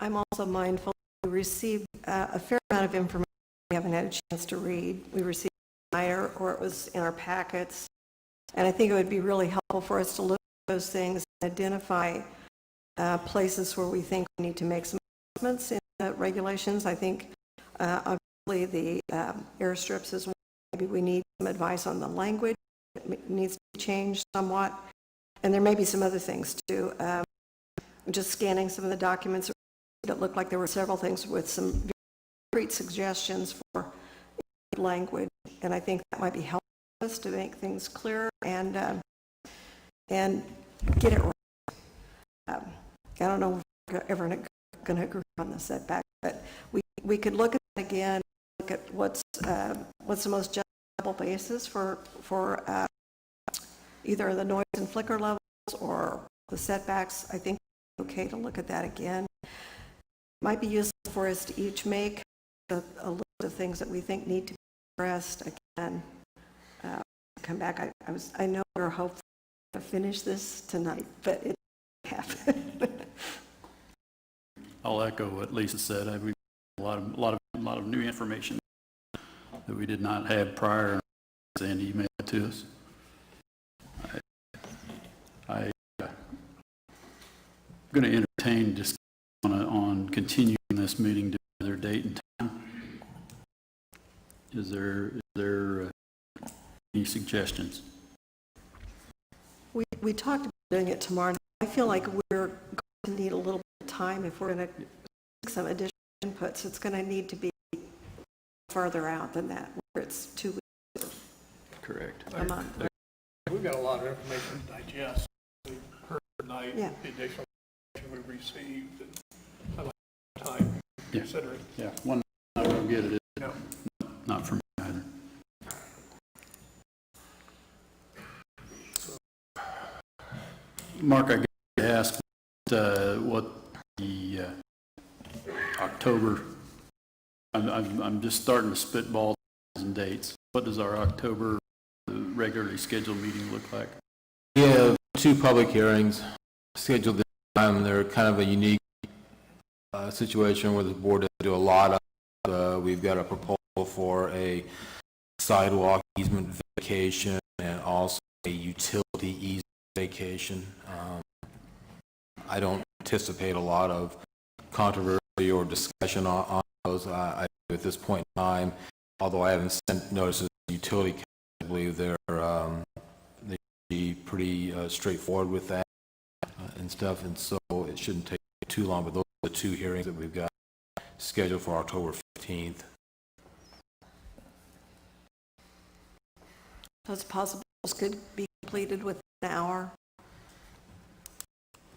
I'm also mindful, we received a fair amount of information we haven't had a chance to read. We received it tonight, or it was in our packets. And I think it would be really helpful for us to look at those things, identify places where we think we need to make some adjustments in the regulations. I think obviously the airstrips is one. Maybe we need some advice on the language. It needs to be changed somewhat. And there may be some other things too. Just scanning some of the documents, it looked like there were several things with some very concrete suggestions for language. And I think that might be helpful us to make things clearer and get it right. I don't know if we're ever going to agree on the setback, but we could look at it again, look at what's the most justifiable basis for either the noise and flicker levels or the setbacks. I think it's okay to look at that again. It might be useful for us to each make a list of things that we think need to be addressed again. Come back. I know we're hopeful to finish this tonight, but it didn't happen. I'll echo what Lisa said. We've got a lot of new information that we did not have prior. Sandy emailed it to us. I'm going to entertain just on continuing this meeting to another date and time. Is there any suggestions? We talked about doing it tomorrow. I feel like we're going to need a little bit of time if we're going to make some additional inputs. It's going to need to be further out than that, where it's 2 weeks. Correct. A month. We've got a lot of information to digest. We heard tonight Yeah. the additional information we received, and I like time to consider it. Yeah, one I will get it. Yeah. Not for me either. Mark, I got to ask what the October. I'm just starting to spitball some dates. What does our October regularly scheduled meeting look like? We have 2 public hearings scheduled this time. They're kind of a unique situation where the board doesn't do a lot of. We've got a proposal for a sidewalk easement vacation and also a utility easement vacation. I don't anticipate a lot of controversy or discussion on those at this point in time, although I haven't sent notices to utility. I believe they be pretty straightforward with that and stuff, and so it shouldn't take too long, but those are the 2 hearings that we've got scheduled for October 15th. So it's possible this could be completed within an hour.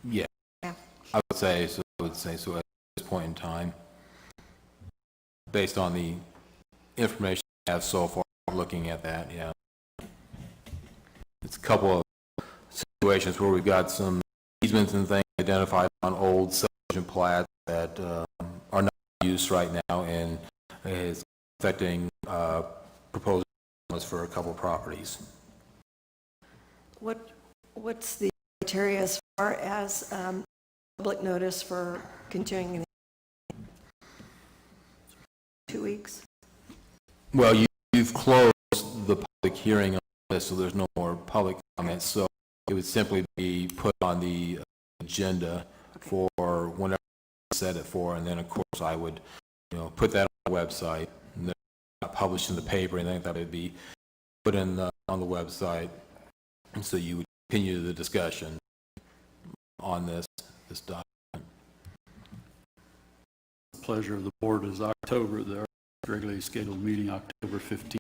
Yeah, I would say so. At this point in time, based on the information I have so far, looking at that, yeah. It's a couple of situations where we've got some easements and things identified on old subdivision plats that are not in use right now and is affecting proposed for a couple of properties. What's the criteria as far as public notice for continuing 2 weeks? Well, you've closed the public hearing on this, so there's no more public comments. So it would simply be put on the agenda for whenever you set it for, and then of course I would, put that on the website, and then not published in the paper, and I think that would be put in on the website, and so you would continue the discussion on this document. Pleasure of the board is October, the regularly scheduled meeting, October 15th.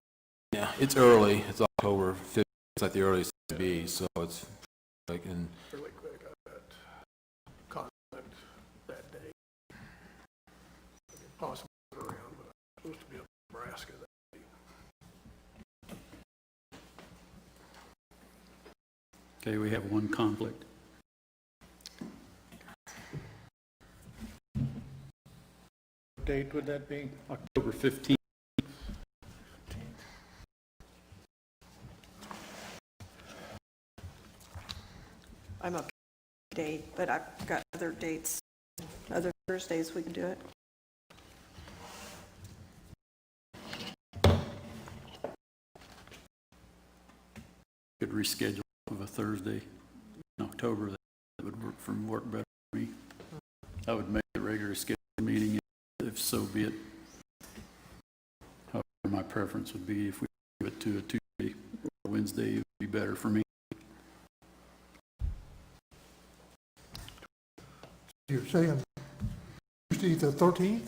Yeah, it's early. It's October 15th. It's at the earliest to be, so it's like in. Really quick, I got conflict that day. Possibly around, but Supposed to be up in Nebraska. Okay, we have one conflict. What date would that be? October 15th. I'm okay with the date, but I've got other dates, other Thursdays we can do it. Could reschedule of a Thursday in October. That would work better for me. I would make a regular scheduled meeting if so be it. However, my preference would be if we do it to a Tuesday or Wednesday, it would be better for me. You're saying Tuesday the 13th?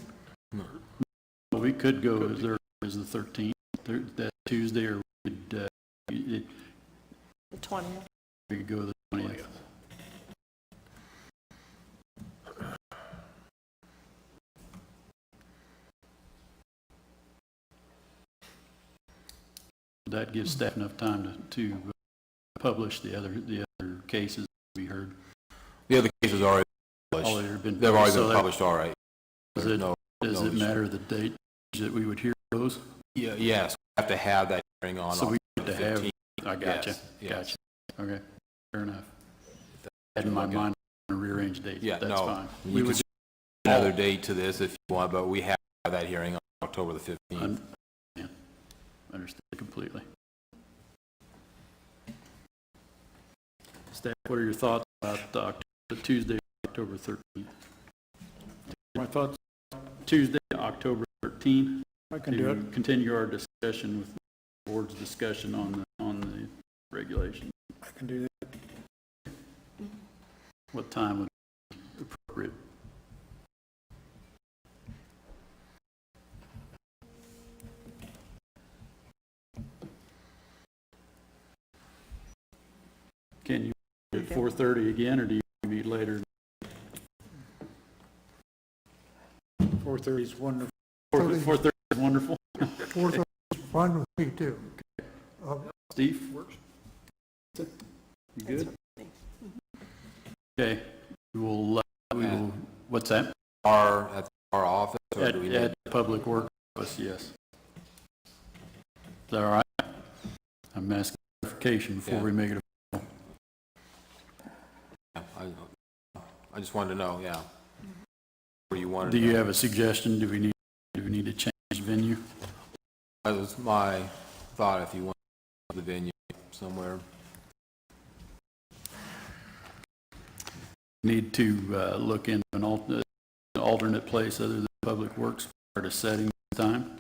Well, we could go as early as the 13th, that Tuesday, or we could, The 20th. we could go the 20th. That gives staff enough time to publish the other cases to be heard. The other cases are already published. They've already been published, all right. Does it matter the date that we would hear those? Yeah, yes, we have to have that hearing on. So we have to have, 15th. I gotcha, Yes, gotcha. Okay, fair enough. Had in my mind a rearranged date, Yeah, that's no. fine. We would another date to this if you want, but we have that hearing on October the 15th. Understood completely. Staff, what are your thoughts about the Tuesday, October 13th? My thoughts, Tuesday, October 13th. I can do it. Continue our discussion with the board's discussion on the regulation. I can do that. What time would be appropriate? Can you meet at 4:30 again, or do you meet later? 4:30 is wonderful. 4:30 is wonderful. 4:30 is fine with me, too. Steve? Works. You good? Okay, we will, what's that? At our office, or do we At need? Public Works, yes. Is that all right? I'm asking clarification before we make it. I just wanted to know, yeah. Where you wanted. Do you have a suggestion? Do we need to change venue? That was my thought, if you want the venue somewhere. Need to look into an alternate place other than Public Works prior to setting the time?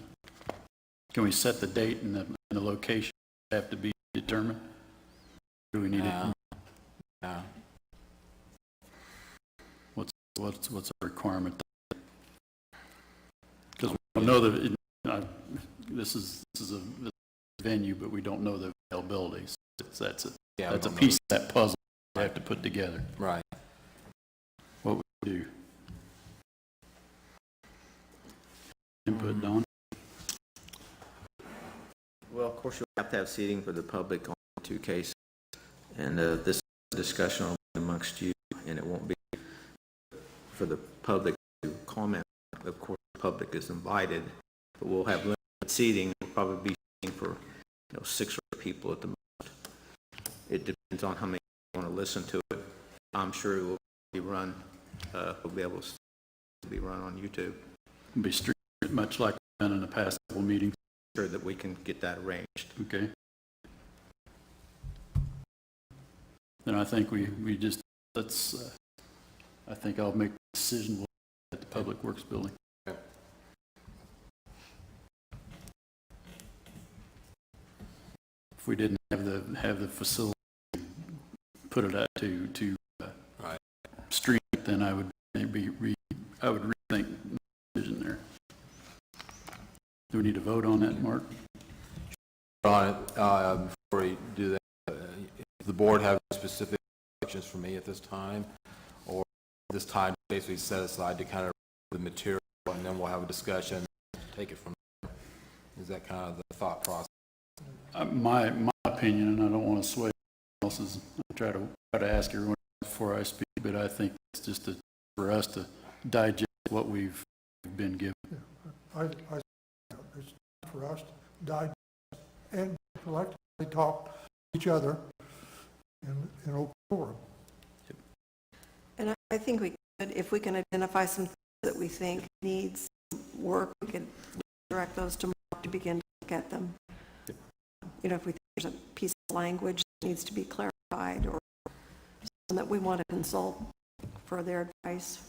Can we set the date and the location have to be determined? Do we need it? Yeah. What's a requirement? Because we don't know that this is a venue, but we don't know the availability. So that's a piece of that puzzle we have to put together. Right. What would we do? Input, Don? Well, of course, you'll have to have seating for the public on two cases, and this discussion will be amongst you, and it won't be for the public to comment. Of course, the public is invited, but we'll have limited seating. We'll probably be seating for 6 or 8 people at the most. It depends on how many want to listen to it. I'm sure it will be run. We'll be able to be run on YouTube. It'll be streamed much like we've done in the past couple meetings. Sure that we can get that arranged. Okay. Then I think we just, I think I'll make the decision at the Public Works Building. If we didn't have the facility, put it out to stream it, then I would rethink the decision there. Do we need to vote on that, Mark? On it, before we do that, if the board have specific questions for me at this time, or this time basically set aside to kind of the material, and then we'll have a discussion, take it from Is that kind of the thought process? My opinion, and I don't want to sway anyone else's, I try to ask everyone before I speak, but I think it's just for us to digest what we've been given. It's for us to digest and collectively talk to each other in open forum. And I think we could, if we can identify some things that we think needs work, we could direct those to Mark to begin to look at them. You know, if we think there's a piece of language that needs to be clarified or something that we want to consult for their advice.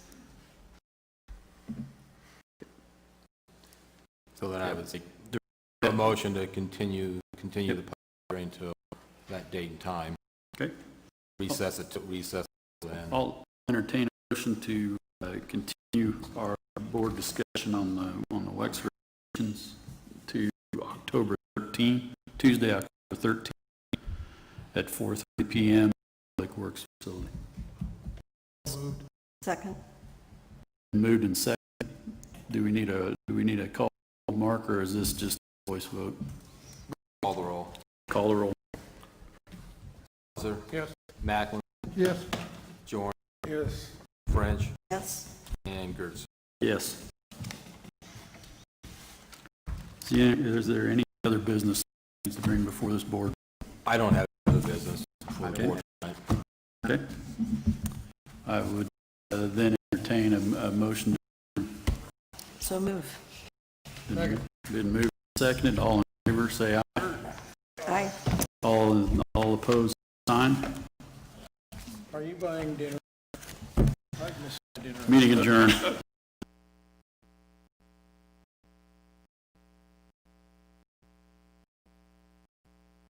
So then I would say, a motion to continue the public hearing until that date and time. Okay. Recess it to recess. I'll entertain a motion to continue our board discussion on the Wexford regulations to October 13, Tuesday, October 13, at 4:30 p.m. Public Works Facility. Second. Moved and second. Do we need a call, Mark, or is this just a voice vote? Call the roll. Call the roll. Hauser? Yes. Macklin? Yes. Jordan? Yes. French? Yes. And Gertz. Yes. Is there any other business needs to bring before this board? I don't have other business for the board tonight. Okay. I would then entertain a motion. So move. Been moved and seconded. All in favor, say aye. Aye. All opposed, sign. Are you buying dinner? Meeting adjourned.